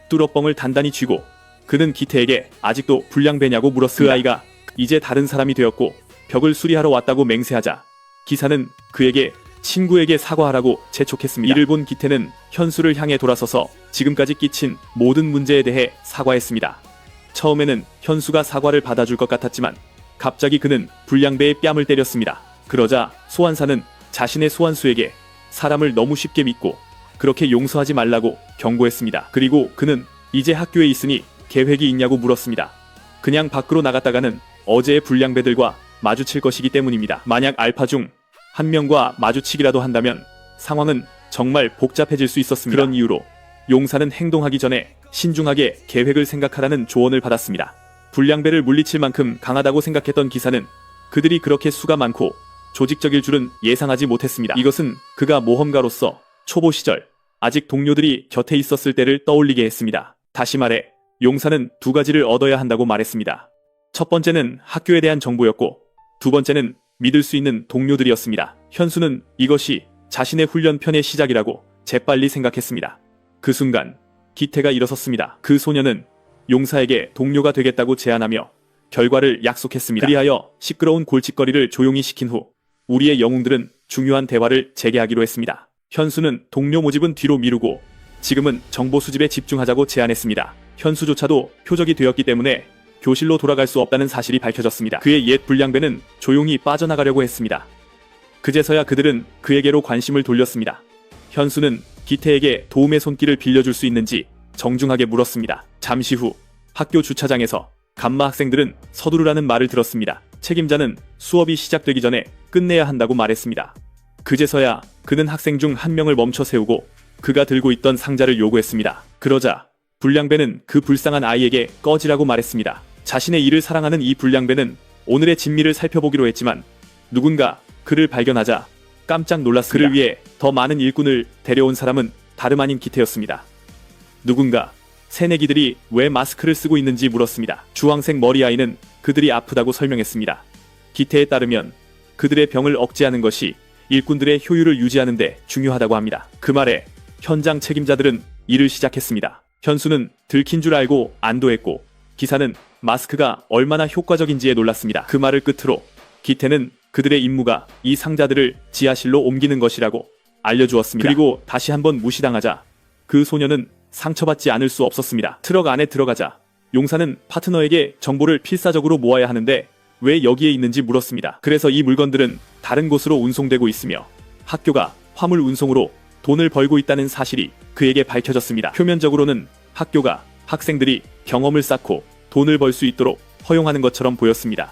뚜러뻥을 단단히 쥐고 그는 기태에게 아직도 불량배냐고 물었습니다. 그 아이가 이제 다른 사람이 되었고 벽을 수리하러 왔다고 맹세하자 기사는 그에게 친구에게 사과하라고 재촉했습니다. 이를 본 기태는 현수를 향해 돌아서서 지금까지 끼친 모든 문제에 대해 사과했습니다. 처음에는 현수가 사과를 받아줄 것 같았지만 갑자기 그는 불량배의 뺨을 때렸습니다. 그러자 소환사는 자신의 소환수에게 사람을 너무 쉽게 믿고 그렇게 용서하지 말라고 경고했습니다. 그리고 그는 이제 학교에 있으니 계획이 있냐고 물었습니다. 그냥 밖으로 나갔다가는 어제의 불량배들과 마주칠 것이기 때문입니다. 만약 알파 중 한 명과 마주치기라도 한다면 상황은 정말 복잡해질 수 있었습니다. 그런 이유로 용사는 행동하기 전에 신중하게 계획을 생각하라는 조언을 받았습니다. 불량배를 물리칠 만큼 강하다고 생각했던 기사는 그들이 그렇게 수가 많고 조직적일 줄은 예상하지 못했습니다. 이것은 그가 모험가로서 초보 시절 아직 동료들이 곁에 있었을 때를 떠올리게 했습니다. 다시 말해 용사는 두 가지를 얻어야 한다고 말했습니다. 첫 번째는 학교에 대한 정보였고 두 번째는 믿을 수 있는 동료들이었습니다. 현수는 이것이 자신의 훈련편의 시작이라고 재빨리 생각했습니다. 그 순간 기태가 일어섰습니다. 그 소녀는 용사에게 동료가 되겠다고 제안하며 결과를 약속했습니다. 그리하여 시끄러운 골칫거리를 조용히 시킨 후 우리의 영웅들은 중요한 대화를 재개하기로 했습니다. 현수는 동료 모집은 뒤로 미루고 지금은 정보 수집에 집중하자고 제안했습니다. 현수조차도 표적이 되었기 때문에 교실로 돌아갈 수 없다는 사실이 밝혀졌습니다. 그의 옛 불량배는 조용히 빠져나가려고 했습니다. 그제서야 그들은 그에게로 관심을 돌렸습니다. 현수는 기태에게 도움의 손길을 빌려줄 수 있는지 정중하게 물었습니다. 잠시 후 학교 주차장에서 감마 학생들은 서두르라는 말을 들었습니다. 책임자는 수업이 시작되기 전에 끝내야 한다고 말했습니다. 그제서야 그는 학생 중 한 명을 멈춰 세우고 그가 들고 있던 상자를 요구했습니다. 그러자 불량배는 그 불쌍한 아이에게 꺼지라고 말했습니다. 자신의 일을 사랑하는 이 불량배는 오늘의 진미를 살펴보기로 했지만 누군가 그를 발견하자 깜짝 놀랐습니다. 그를 위해 더 많은 일꾼을 데려온 사람은 다름 아닌 기태였습니다. 누군가 새내기들이 왜 마스크를 쓰고 있는지 물었습니다. 주황색 머리 아이는 그들이 아프다고 설명했습니다. 기태에 따르면 그들의 병을 억제하는 것이 일꾼들의 효율을 유지하는 데 중요하다고 합니다. 그 말에 현장 책임자들은 일을 시작했습니다. 현수는 들킨 줄 알고 안도했고 기사는 마스크가 얼마나 효과적인지에 놀랐습니다. 그 말을 끝으로 기태는 그들의 임무가 이 상자들을 지하실로 옮기는 것이라고 알려주었습니다. 그리고 다시 한번 무시당하자 그 소녀는 상처받지 않을 수 없었습니다. 트럭 안에 들어가자 용사는 파트너에게 정보를 필사적으로 모아야 하는데 왜 여기에 있는지 물었습니다. 그래서 이 물건들은 다른 곳으로 운송되고 있으며 학교가 화물 운송으로 돈을 벌고 있다는 사실이 그에게 밝혀졌습니다. 표면적으로는 학교가 학생들이 경험을 쌓고 돈을 벌 수 있도록 허용하는 것처럼 보였습니다.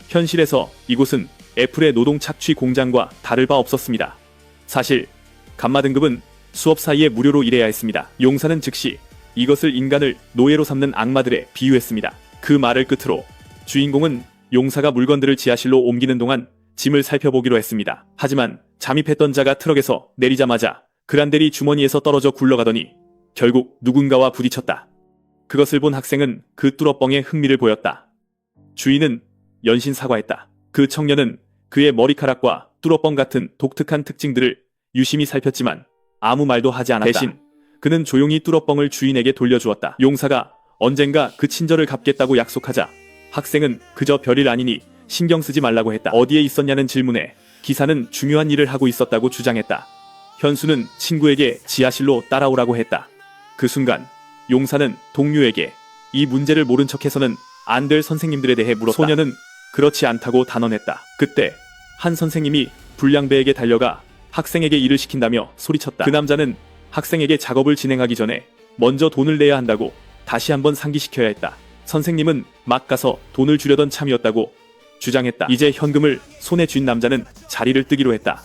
현실에서 이곳은 애플의 노동 착취 공장과 다를 바 없었습니다. 사실 감마 등급은 수업 사이에 무료로 일해야 했습니다. 용사는 즉시 이것을 인간을 노예로 삼는 악마들에 비유했습니다. 그 말을 끝으로 주인공은 용사가 물건들을 지하실로 옮기는 동안 짐을 살펴보기로 했습니다. 하지만 잠입했던 자가 트럭에서 내리자마자 그란델이 주머니에서 떨어져 굴러가더니 결국 누군가와 부딪혔다. 그것을 본 학생은 그 뚜러뻥에 흥미를 보였다. 주인은 연신 사과했다. 그 청년은 그의 머리카락과 뚜러뻥 같은 독특한 특징들을 유심히 살폈지만 아무 말도 하지 않았다. 대신 그는 조용히 뚜러뻥을 주인에게 돌려주었다. 용사가 언젠가 그 친절을 갚겠다고 약속하자 학생은 그저 별일 아니니 신경 쓰지 말라고 했다. 어디에 있었냐는 질문에 기사는 중요한 일을 하고 있었다고 주장했다. 현수는 친구에게 지하실로 따라오라고 했다. 그 순간 용사는 동료에게 이 문제를 모른 척해서는 안 될 선생님들에 대해 물었다. 소녀는 그렇지 않다고 단언했다. 그때 한 선생님이 불량배에게 달려가 학생에게 일을 시킨다며 소리쳤다. 그 남자는 학생에게 작업을 진행하기 전에 먼저 돈을 내야 한다고 다시 한번 상기시켜야 했다. 선생님은 막 가서 돈을 주려던 참이었다고 주장했다. 이제 현금을 손에 쥔 남자는 자리를 뜨기로 했다.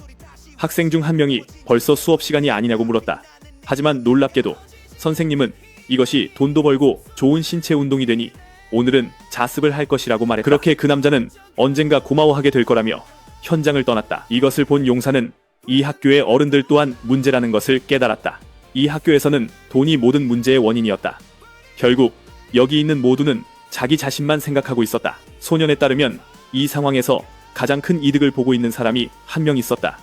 학생 중 한 명이 벌써 수업 시간이 아니냐고 물었다. 하지만 놀랍게도 선생님은 이것이 돈도 벌고 좋은 신체 운동이 되니 오늘은 자습을 할 것이라고 말했다. 그렇게 그 남자는 언젠가 고마워하게 될 거라며 현장을 떠났다. 이것을 본 용사는 이 학교의 어른들 또한 문제라는 것을 깨달았다. 이 학교에서는 돈이 모든 문제의 원인이었다. 결국 여기 있는 모두는 자기 자신만 생각하고 있었다. 소년에 따르면 이 상황에서 가장 큰 이득을 보고 있는 사람이 한 명 있었다.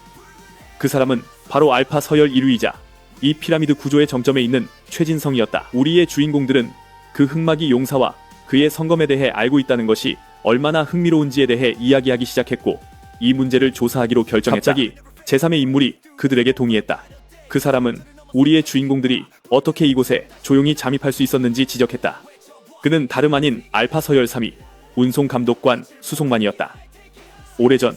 그 사람은 바로 알파 서열 1위이자 이 피라미드 구조의 정점에 있는 최진성이었다. 우리의 주인공들은 그 흑마기 용사와 그의 성검에 대해 알고 있다는 것이 얼마나 흥미로운지에 대해 이야기하기 시작했고, 이 문제를 조사하기로 결정했다. 갑자기 제3의 인물이 그들에게 동의했다. 그 사람은 우리의 주인공들이 어떻게 이곳에 조용히 잠입할 수 있었는지 지적했다. 그는 다름 아닌 알파 서열 3위 운송감독관 수송만이었다. 오래전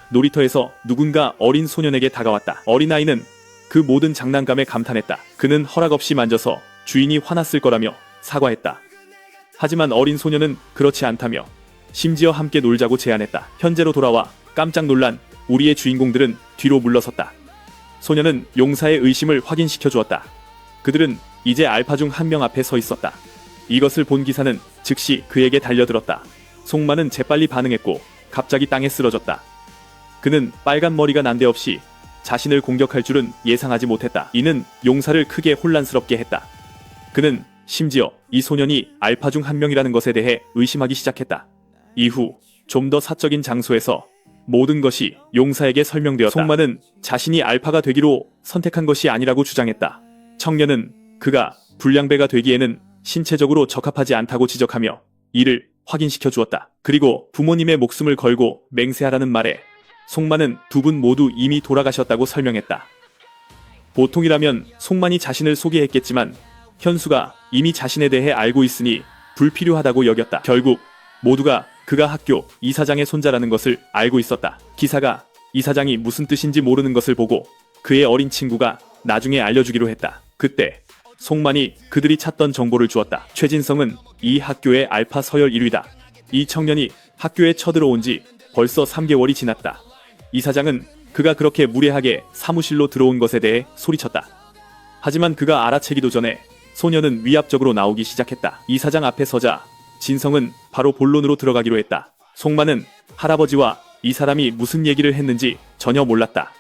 놀이터에서 누군가 어린 소년에게 다가왔다. 어린아이는 그 모든 장난감에 감탄했다. 그는 허락 없이 만져서 주인이 화났을 거라며 사과했다. 하지만 어린 소년은 그렇지 않다며 심지어 함께 놀자고 제안했다. 현재로 돌아와 깜짝 놀란 우리의 주인공들은 뒤로 물러섰다. 소년은 용사의 의심을 확인시켜 주었다. 그들은 이제 알파 중 한 명 앞에 서 있었다. 이것을 본 기사는 즉시 그에게 달려들었다. 송만은 재빨리 반응했고 갑자기 땅에 쓰러졌다. 그는 빨간 머리가 난데없이 자신을 공격할 줄은 예상하지 못했다. 이는 용사를 크게 혼란스럽게 했다. 그는 심지어 이 소년이 알파 중 한 명이라는 것에 대해 의심하기 시작했다. 이후 좀 더 사적인 장소에서 모든 것이 용사에게 설명되었다. 송만은 자신이 알파가 되기로 선택한 것이 아니라고 주장했다. 청년은 그가 불량배가 되기에는 신체적으로 적합하지 않다고 지적하며 이를 확인시켜 주었다. 그리고 부모님의 목숨을 걸고 맹세하라는 말에 송만은 두 분 모두 이미 돌아가셨다고 설명했다. 보통이라면 송만이 자신을 소개했겠지만 현수가 이미 자신에 대해 알고 있으니 불필요하다고 여겼다. 결국 모두가 그가 학교 이사장의 손자라는 것을 알고 있었다. 기사가 이사장이 무슨 뜻인지 모르는 것을 보고 그의 어린 친구가 나중에 알려주기로 했다. 그때 송만이 그들이 찾던 정보를 주었다. 최진성은 이 학교의 알파 서열 1위다. 이 청년이 학교에 쳐들어온 지 벌써 3개월이 지났다. 이사장은 그가 그렇게 무례하게 사무실로 들어온 것에 대해 소리쳤다. 하지만 그가 알아채기도 전에 소년은 위압적으로 나오기 시작했다. 이사장 앞에 서자 진성은 바로 본론으로 들어가기로 했다. 송만은 할아버지와 이 사람이 무슨 얘기를 했는지 전혀 몰랐다.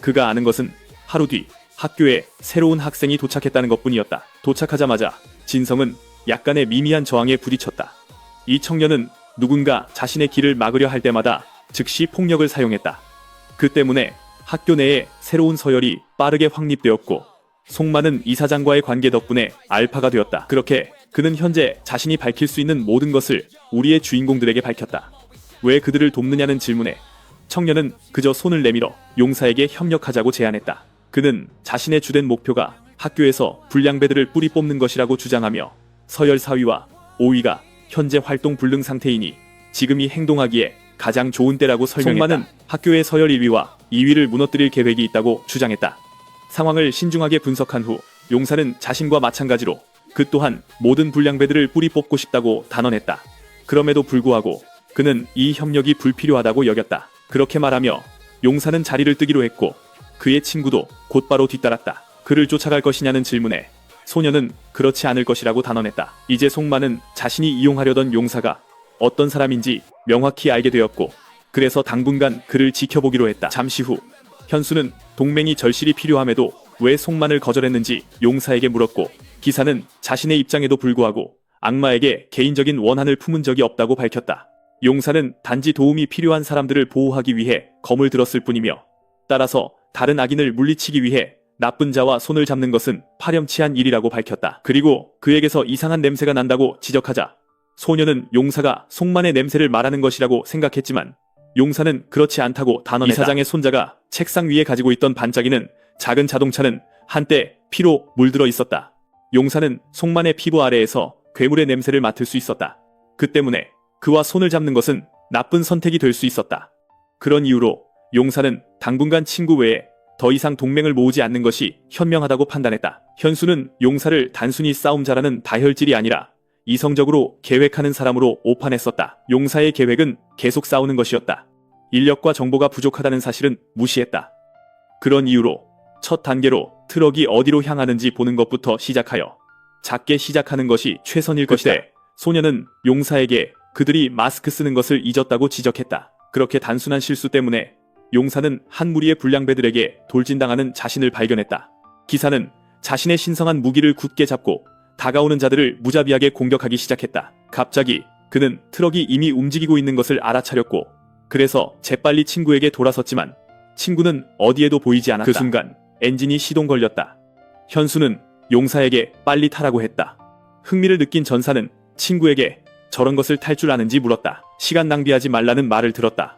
그가 아는 것은 하루 뒤 학교에 새로운 학생이 도착했다는 것뿐이었다. 도착하자마자 진성은 약간의 미미한 저항에 부딪혔다. 이 청년은 누군가 자신의 길을 막으려 할 때마다 즉시 폭력을 사용했다. 그 때문에 학교 내에 새로운 서열이 빠르게 확립되었고 송만은 이사장과의 관계 덕분에 알파가 되었다. 그렇게 그는 현재 자신이 밝힐 수 있는 모든 것을 우리의 주인공들에게 밝혔다. 왜 그들을 돕느냐는 질문에 청년은 그저 손을 내밀어 용사에게 협력하자고 제안했다. 그는 자신의 주된 목표가 학교에서 불량배들을 뿌리 뽑는 것이라고 주장하며 서열 4위와 5위가 현재 활동 불능 상태이니 지금이 행동하기에 가장 좋은 때라고 설명했다. 송만은 학교의 서열 1위와 2위를 무너뜨릴 계획이 있다고 주장했다. 상황을 신중하게 분석한 후 용사는 자신과 마찬가지로 그 또한 모든 불량배들을 뿌리 뽑고 싶다고 단언했다. 그럼에도 불구하고 그는 이 협력이 불필요하다고 여겼다. 그렇게 말하며 용사는 자리를 뜨기로 했고 그의 친구도 곧바로 뒤따랐다. 그를 쫓아갈 것이냐는 질문에 소녀는 그렇지 않을 것이라고 단언했다. 이제 송만은 자신이 이용하려던 용사가 어떤 사람인지 명확히 알게 되었고 그래서 당분간 그를 지켜보기로 했다. 잠시 후 현수는 동맹이 절실히 필요함에도 왜 송만을 거절했는지 용사에게 물었고 기사는 자신의 입장에도 불구하고 악마에게 개인적인 원한을 품은 적이 없다고 밝혔다. 용사는 단지 도움이 필요한 사람들을 보호하기 위해 검을 들었을 뿐이며 따라서 다른 악인을 물리치기 위해 나쁜 자와 손을 잡는 것은 파렴치한 일이라고 밝혔다. 그리고 그에게서 이상한 냄새가 난다고 지적하자 소녀는 용사가 송만의 냄새를 말하는 것이라고 생각했지만 용사는 그렇지 않다고 단언했다. 이사장의 손자가 책상 위에 가지고 있던 반짝이는 작은 자동차는 한때 피로 물들어 있었다. 용사는 송만의 피부 아래에서 괴물의 냄새를 맡을 수 있었다. 그 때문에 그와 손을 잡는 것은 나쁜 선택이 될 수 있었다. 그런 이유로 용사는 당분간 친구 외에 더 이상 동맹을 모으지 않는 것이 현명하다고 판단했다. 현수는 용사를 단순히 싸움자라는 다혈질이 아니라 이성적으로 계획하는 사람으로 오판했었다. 용사의 계획은 계속 싸우는 것이었다. 인력과 정보가 부족하다는 사실은 무시했다. 그런 이유로 첫 단계로 트럭이 어디로 향하는지 보는 것부터 시작하여 작게 시작하는 것이 최선일 것이다. 소녀는 용사에게 그들이 마스크 쓰는 것을 잊었다고 지적했다. 그렇게 단순한 실수 때문에 용사는 한 무리의 불량배들에게 돌진당하는 자신을 발견했다. 기사는 자신의 신성한 무기를 굳게 잡고 다가오는 자들을 무자비하게 공격하기 시작했다. 갑자기 그는 트럭이 이미 움직이고 있는 것을 알아차렸고 그래서 재빨리 친구에게 돌아섰지만 친구는 어디에도 보이지 않았다. 그 순간 엔진이 시동 걸렸다. 현수는 용사에게 빨리 타라고 했다. 흥미를 느낀 전사는 친구에게 저런 것을 탈 줄 아는지 물었다. 시간 낭비하지 말라는 말을 들었다.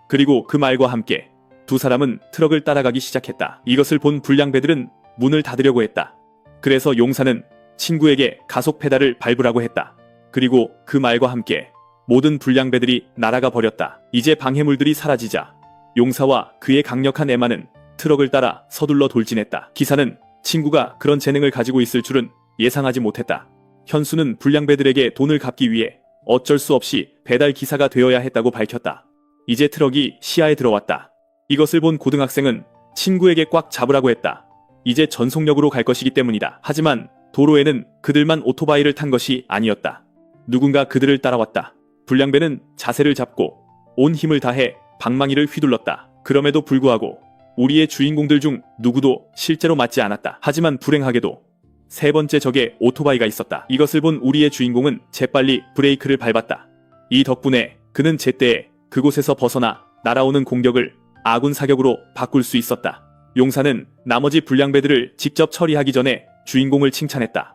그리고 그 말과 함께 두 사람은 트럭을 따라가기 시작했다. 이것을 본 불량배들은 문을 닫으려고 했다. 그래서 용사는 친구에게 가속 페달을 밟으라고 했다. 그리고 그 말과 함께 모든 불량배들이 날아가 버렸다. 이제 방해물들이 사라지자 용사와 그의 강력한 에마는 트럭을 따라 서둘러 돌진했다. 기사는 친구가 그런 재능을 가지고 있을 줄은 예상하지 못했다. 현수는 불량배들에게 돈을 갚기 위해 어쩔 수 없이 배달 기사가 되어야 했다고 밝혔다. 이제 트럭이 시야에 들어왔다. 이것을 본 고등학생은 친구에게 꽉 잡으라고 했다. 이제 전속력으로 갈 것이기 때문이다. 하지만 도로에는 그들만 오토바이를 탄 것이 아니었다. 누군가 그들을 따라왔다. 불량배는 자세를 잡고 온 힘을 다해 방망이를 휘둘렀다. 그럼에도 불구하고 우리의 주인공들 중 누구도 실제로 맞지 않았다. 하지만 불행하게도 세 번째 적에 오토바이가 있었다. 이것을 본 우리의 주인공은 재빨리 브레이크를 밟았다. 이 덕분에 그는 제때에 그곳에서 벗어나 날아오는 공격을 아군 사격으로 바꿀 수 있었다. 용사는 나머지 불량배들을 직접 처리하기 전에 주인공을 칭찬했다.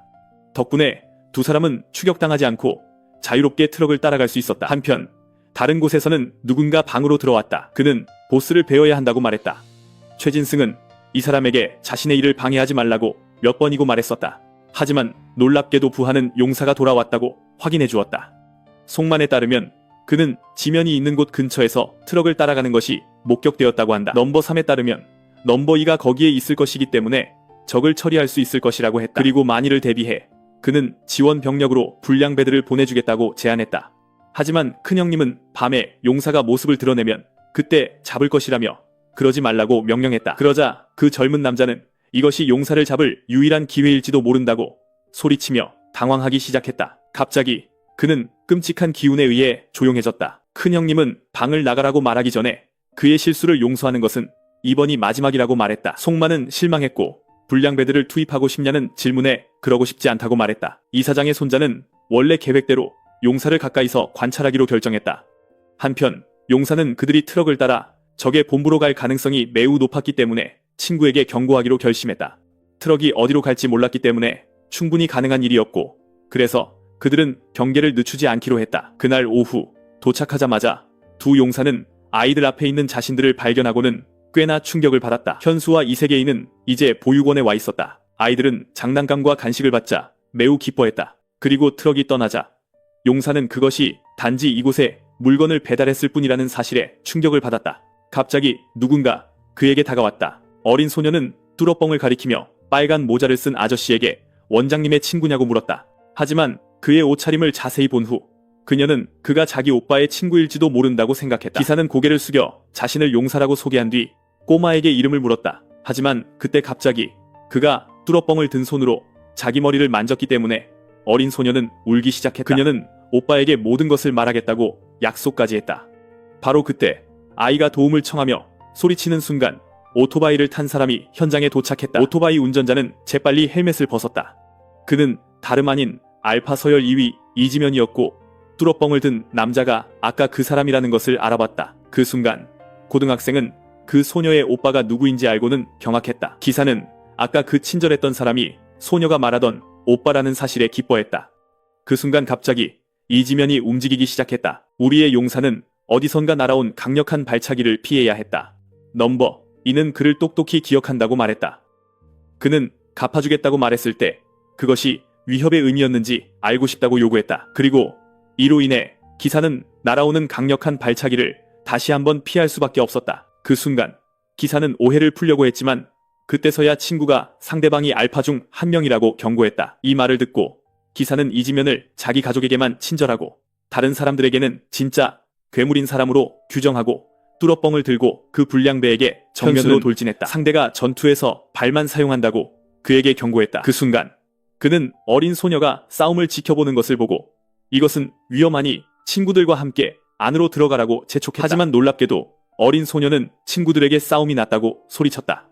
덕분에 두 사람은 추격당하지 않고 자유롭게 트럭을 따라갈 수 있었다. 한편 다른 곳에서는 누군가 방으로 들어왔다. 그는 보스를 베어야 한다고 말했다. 최진승은 이 사람에게 자신의 일을 방해하지 말라고 몇 번이고 말했었다. 하지만 놀랍게도 부하는 용사가 돌아왔다고 확인해 주었다. 송만에 따르면 그는 지면이 있는 곳 근처에서 트럭을 따라가는 것이 목격되었다고 한다. 넘버 3에 따르면 넘버 2가 거기에 있을 것이기 때문에 적을 처리할 수 있을 것이라고 했다. 그리고 만일을 대비해 그는 지원 병력으로 불량배들을 보내주겠다고 제안했다. 하지만 큰형님은 밤에 용사가 모습을 드러내면 그때 잡을 것이라며 그러지 말라고 명령했다. 그러자 그 젊은 남자는 이것이 용사를 잡을 유일한 기회일지도 모른다고 소리치며 당황하기 시작했다. 갑자기 그는 끔찍한 기운에 의해 조용해졌다. 큰형님은 방을 나가라고 말하기 전에 그의 실수를 용서하는 것은 이번이 마지막이라고 말했다. 송만은 실망했고 불량배들을 투입하고 싶냐는 질문에 그러고 싶지 않다고 말했다. 이사장의 손자는 원래 계획대로 용사를 가까이서 관찰하기로 결정했다. 한편 용사는 그들이 트럭을 따라 적의 본부로 갈 가능성이 매우 높았기 때문에 친구에게 경고하기로 결심했다. 트럭이 어디로 갈지 몰랐기 때문에 충분히 가능한 일이었고 그래서 그들은 경계를 늦추지 않기로 했다. 그날 오후 도착하자마자 두 용사는 아이들 앞에 있는 자신들을 발견하고는 꽤나 충격을 받았다. 현수와 이세계인은 이제 보육원에 와 있었다. 아이들은 장난감과 간식을 받자 매우 기뻐했다. 그리고 트럭이 떠나자 용사는 그것이 단지 이곳에 물건을 배달했을 뿐이라는 사실에 충격을 받았다. 갑자기 누군가 그에게 다가왔다. 어린 소녀는 뚜러뻥을 가리키며 빨간 모자를 쓴 아저씨에게 원장님의 친구냐고 물었다. 하지만 그의 옷차림을 자세히 본 후 그녀는 그가 자기 오빠의 친구일지도 모른다고 생각했다. 기사는 고개를 숙여 자신을 용사라고 소개한 뒤 꼬마에게 이름을 물었다. 하지만 그때 갑자기 그가 뚜러뻥을 든 손으로 자기 머리를 만졌기 때문에 어린 소녀는 울기 시작했다. 그녀는 오빠에게 모든 것을 말하겠다고 약속까지 했다. 바로 그때 아이가 도움을 청하며 소리치는 순간 오토바이를 탄 사람이 현장에 도착했다. 오토바이 운전자는 재빨리 헬멧을 벗었다. 그는 다름 아닌 알파 서열 2위 이지면이었고 뚜러뻥을 든 남자가 아까 그 사람이라는 것을 알아봤다. 그 순간 고등학생은 그 소녀의 오빠가 누구인지 알고는 경악했다. 기사는 아까 그 친절했던 사람이 소녀가 말하던 오빠라는 사실에 기뻐했다. 그 순간 갑자기 이지면이 움직이기 시작했다. 우리의 용사는 어디선가 날아온 강력한 발차기를 피해야 했다. 넘버 2는 그를 똑똑히 기억한다고 말했다. 그는 갚아주겠다고 말했을 때 그것이 위협의 의미였는지 알고 싶다고 요구했다. 그리고 이로 인해 기사는 날아오는 강력한 발차기를 다시 한번 피할 수밖에 없었다. 그 순간 기사는 오해를 풀려고 했지만 그때서야 친구가 상대방이 알파 중 한 명이라고 경고했다. 이 말을 듣고 기사는 이지면을 자기 가족에게만 친절하고 다른 사람들에게는 진짜 괴물인 사람으로 규정하고 뚜러뻥을 들고 그 불량배에게 정면으로 돌진했다. 상대가 전투에서 발만 사용한다고 그에게 경고했다. 그 순간 그는 어린 소녀가 싸움을 지켜보는 것을 보고 이것은 위험하니 친구들과 함께 안으로 들어가라고 재촉했다. 하지만 놀랍게도 어린 소녀는 친구들에게 싸움이 났다고 소리쳤다.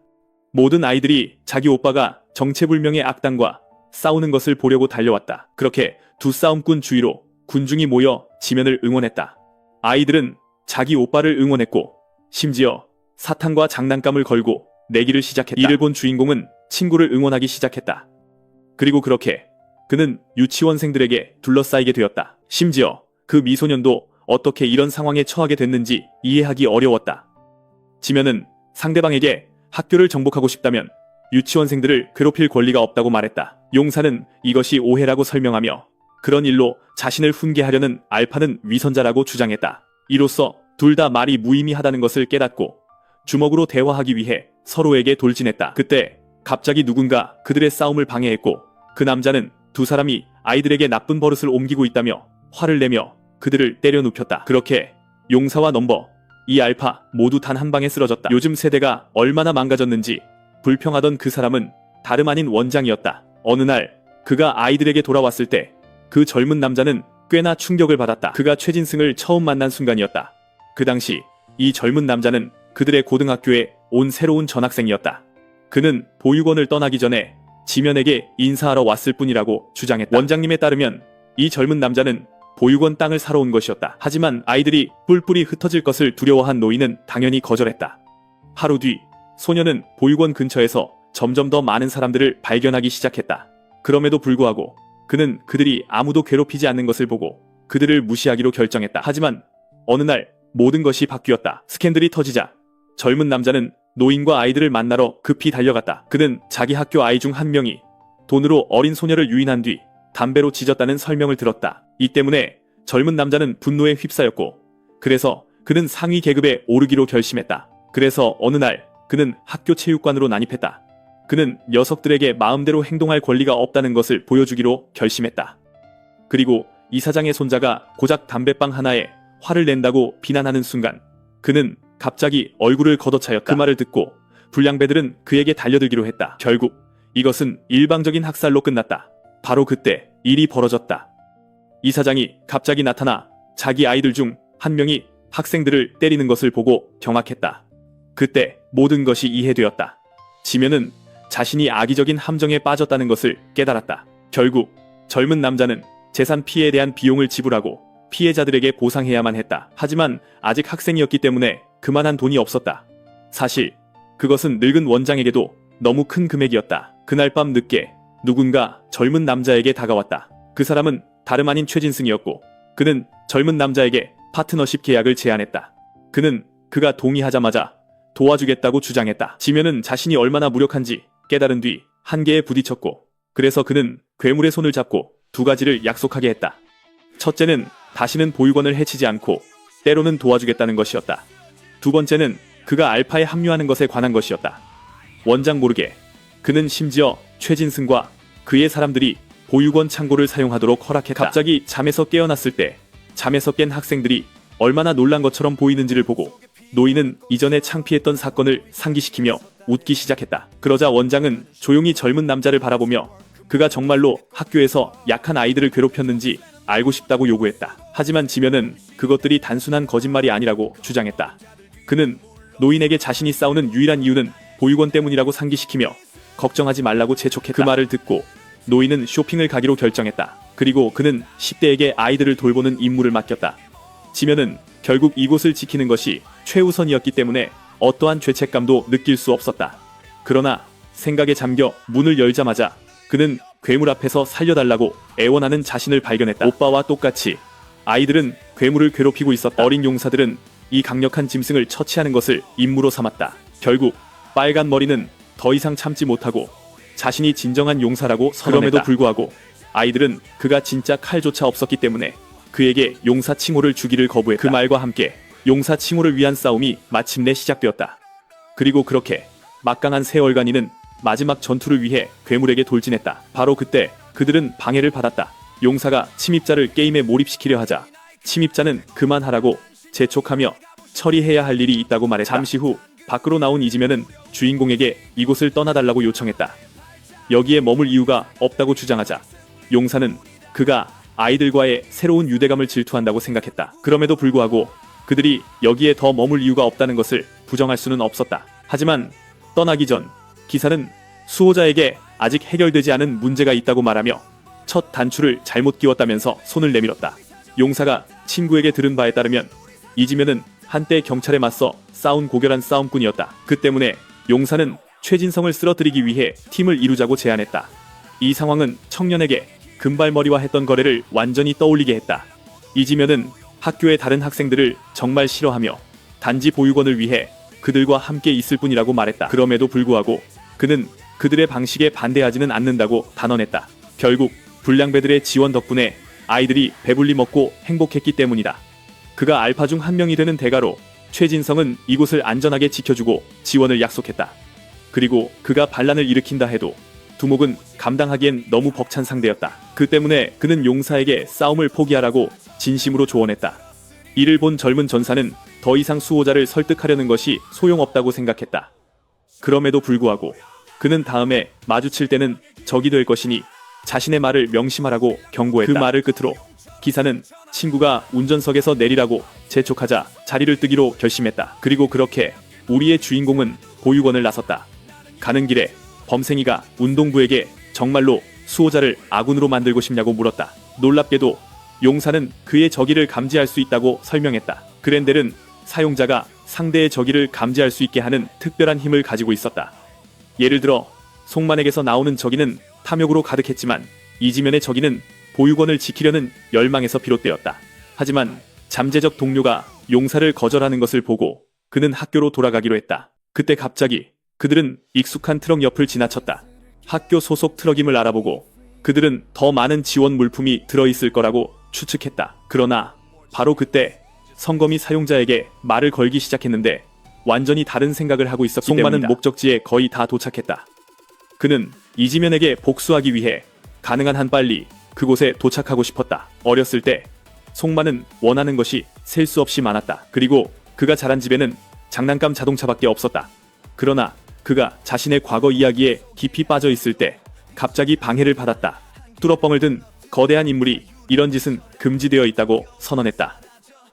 모든 아이들이 자기 오빠가 정체불명의 악당과 싸우는 것을 보려고 달려왔다. 그렇게 두 싸움꾼 주위로 군중이 모여 지면을 응원했다. 아이들은 자기 오빠를 응원했고 심지어 사탕과 장난감을 걸고 내기를 시작했다. 이를 본 주인공은 친구를 응원하기 시작했다. 그리고 그렇게 그는 유치원생들에게 둘러싸이게 되었다. 심지어 그 미소년도 어떻게 이런 상황에 처하게 됐는지 이해하기 어려웠다. 지면은 상대방에게 학교를 정복하고 싶다면 유치원생들을 괴롭힐 권리가 없다고 말했다. 용사는 이것이 오해라고 설명하며 그런 일로 자신을 훈계하려는 알파는 위선자라고 주장했다. 이로써 둘 다 말이 무의미하다는 것을 깨닫고 주먹으로 대화하기 위해 서로에게 돌진했다. 그때 갑자기 누군가 그들의 싸움을 방해했고 그 남자는 두 사람이 아이들에게 나쁜 버릇을 옮기고 있다며 화를 내며 그들을 때려 눕혔다. 그렇게 용사와 넘버, 이 알파 모두 단 한 방에 쓰러졌다. 요즘 세대가 얼마나 망가졌는지 불평하던 그 사람은 다름 아닌 원장이었다. 어느 날 그가 아이들에게 돌아왔을 때 그 젊은 남자는 꽤나 충격을 받았다. 그가 최진승을 처음 만난 순간이었다. 그 당시 이 젊은 남자는 그들의 고등학교에 온 새로운 전학생이었다. 그는 보육원을 떠나기 전에 지면에게 인사하러 왔을 뿐이라고 주장했다. 원장님에 따르면 이 젊은 남자는 보육원 땅을 사러 온 것이었다. 하지만 아이들이 뿔뿔이 흩어질 것을 두려워한 노인은 당연히 거절했다. 하루 뒤 소녀는 보육원 근처에서 점점 더 많은 사람들을 발견하기 시작했다. 그럼에도 불구하고 그는 그들이 아무도 괴롭히지 않는 것을 보고 그들을 무시하기로 결정했다. 하지만 어느 날 모든 것이 바뀌었다. 스캔들이 터지자 젊은 남자는 노인과 아이들을 만나러 급히 달려갔다. 그는 자기 학교 아이 중 한 명이 돈으로 어린 소녀를 유인한 뒤 담배로 지졌다는 설명을 들었다. 이 때문에 젊은 남자는 분노에 휩싸였고 그래서 그는 상위 계급에 오르기로 결심했다. 그래서 어느 날 그는 학교 체육관으로 난입했다. 그는 녀석들에게 마음대로 행동할 권리가 없다는 것을 보여주기로 결심했다. 그리고 이사장의 손자가 고작 담배빵 하나에 화를 낸다고 비난하는 순간 그는 갑자기 얼굴을 걷어차였다. 그 말을 듣고 불량배들은 그에게 달려들기로 했다. 결국 이것은 일방적인 학살로 끝났다. 바로 그때 일이 벌어졌다. 이사장이 갑자기 나타나 자기 아이들 중 한 명이 학생들을 때리는 것을 보고 경악했다. 그때 모든 것이 이해되었다. 지면은 자신이 악의적인 함정에 빠졌다는 것을 깨달았다. 결국 젊은 남자는 재산 피해에 대한 비용을 지불하고 피해자들에게 보상해야만 했다. 하지만 아직 학생이었기 때문에 그만한 돈이 없었다. 사실 그것은 늙은 원장에게도 너무 큰 금액이었다. 그날 밤 늦게 누군가 젊은 남자에게 다가왔다. 그 사람은 다름 아닌 최진승이었고 그는 젊은 남자에게 파트너십 계약을 제안했다. 그는 그가 동의하자마자 도와주겠다고 주장했다. 지면은 자신이 얼마나 무력한지 깨달은 뒤 한계에 부딪혔고 그래서 그는 괴물의 손을 잡고 두 가지를 약속하게 했다. 첫째는 다시는 보육원을 해치지 않고 때로는 도와주겠다는 것이었다. 두 번째는 그가 알파에 합류하는 것에 관한 것이었다. 원장 모르게 그는 심지어 최진승과 그의 사람들이 보육원 창고를 사용하도록 허락했다. 갑자기 잠에서 깨어났을 때 잠에서 깬 학생들이 얼마나 놀란 것처럼 보이는지를 보고 노인은 이전에 창피했던 사건을 상기시키며 웃기 시작했다. 그러자 원장은 조용히 젊은 남자를 바라보며 그가 정말로 학교에서 약한 아이들을 괴롭혔는지 알고 싶다고 요구했다. 하지만 지면은 그것들이 단순한 거짓말이 아니라고 주장했다. 그는 노인에게 자신이 싸우는 유일한 이유는 보육원 때문이라고 상기시키며 걱정하지 말라고 재촉했다. 그 말을 듣고 노인은 쇼핑을 가기로 결정했다. 그리고 그는 10대에게 아이들을 돌보는 임무를 맡겼다. 지면은 결국 이곳을 지키는 것이 최우선이었기 때문에 어떠한 죄책감도 느낄 수 없었다. 그러나 생각에 잠겨 문을 열자마자 그는 괴물 앞에서 살려달라고 애원하는 자신을 발견했다. 오빠와 똑같이 아이들은 괴물을 괴롭히고 있었다. 어린 용사들은 이 강력한 짐승을 처치하는 것을 임무로 삼았다. 결국 빨간 머리는 더 이상 참지 못하고 자신이 진정한 용사라고 선언했다. 그럼에도 불구하고 아이들은 그가 진짜 칼조차 없었기 때문에 그에게 용사 칭호를 주기를 거부했다. 그 말과 함께 용사 칭호를 위한 싸움이 마침내 시작되었다. 그리고 그렇게 막강한 세월간이는 마지막 전투를 위해 괴물에게 돌진했다. 바로 그때 그들은 방해를 받았다. 용사가 침입자를 게임에 몰입시키려 하자 침입자는 그만하라고 재촉하며 처리해야 할 일이 있다고 말했다. 잠시 후 밖으로 나온 이지면은 주인공에게 이곳을 떠나달라고 요청했다. 여기에 머물 이유가 없다고 주장하자 용사는 그가 아이들과의 새로운 유대감을 질투한다고 생각했다. 그럼에도 불구하고 그들이 여기에 더 머물 이유가 없다는 것을 부정할 수는 없었다. 하지만 떠나기 전 기사는 수호자에게 아직 해결되지 않은 문제가 있다고 말하며 첫 단추를 잘못 끼웠다면서 손을 내밀었다. 용사가 친구에게 들은 바에 따르면 이지면은 한때 경찰에 맞서 싸운 고결한 싸움꾼이었다. 그 때문에 용사는 최진성을 쓰러뜨리기 위해 팀을 이루자고 제안했다. 이 상황은 청년에게 금발머리와 했던 거래를 완전히 떠올리게 했다. 이지면은 학교의 다른 학생들을 정말 싫어하며 단지 보육원을 위해 그들과 함께 있을 뿐이라고 말했다. 그럼에도 불구하고 그는 그들의 방식에 반대하지는 않는다고 단언했다. 결국 불량배들의 지원 덕분에 아이들이 배불리 먹고 행복했기 때문이다. 그가 알파 중 한 명이 되는 대가로 최진성은 이곳을 안전하게 지켜주고 지원을 약속했다. 그리고 그가 반란을 일으킨다 해도 두목은 감당하기엔 너무 벅찬 상대였다. 그 때문에 그는 용사에게 싸움을 포기하라고 진심으로 조언했다. 이를 본 젊은 전사는 더 이상 수호자를 설득하려는 것이 소용없다고 생각했다. 그럼에도 불구하고 그는 다음에 마주칠 때는 적이 될 것이니 자신의 말을 명심하라고 경고했다. 그 말을 끝으로 기사는 친구가 운전석에서 내리라고 재촉하자 자리를 뜨기로 결심했다. 그리고 그렇게 우리의 주인공은 보육원을 나섰다. 가는 길에 범생이가 운동부에게 정말로 수호자를 아군으로 만들고 싶냐고 물었다. 놀랍게도 용사는 그의 적의를 감지할 수 있다고 설명했다. 그랜델은 사용자가 상대의 적의를 감지할 수 있게 하는 특별한 힘을 가지고 있었다. 예를 들어 송만에게서 나오는 적의는 탐욕으로 가득했지만 이지면의 적의는 보육원을 지키려는 열망에서 비롯되었다. 하지만 잠재적 동료가 용사를 거절하는 것을 보고 그는 학교로 돌아가기로 했다. 그때 갑자기 그들은 익숙한 트럭 옆을 지나쳤다. 학교 소속 트럭임을 알아보고 그들은 더 많은 지원 물품이 들어있을 거라고 추측했다. 그러나 바로 그때 성검이 사용자에게 말을 걸기 시작했는데 완전히 다른 생각을 하고 있었기 때문이다. 송만은 목적지에 거의 다 도착했다. 그는 이지면에게 복수하기 위해 가능한 한 빨리 그곳에 도착하고 싶었다. 어렸을 때 송만은 원하는 것이 셀 수 없이 많았다. 그리고 그가 자란 집에는 장난감 자동차밖에 없었다. 그러나 그가 자신의 과거 이야기에 깊이 빠져 있을 때 갑자기 방해를 받았다. 뚜러뻥을 든 거대한 인물이 이런 짓은 금지되어 있다고 선언했다.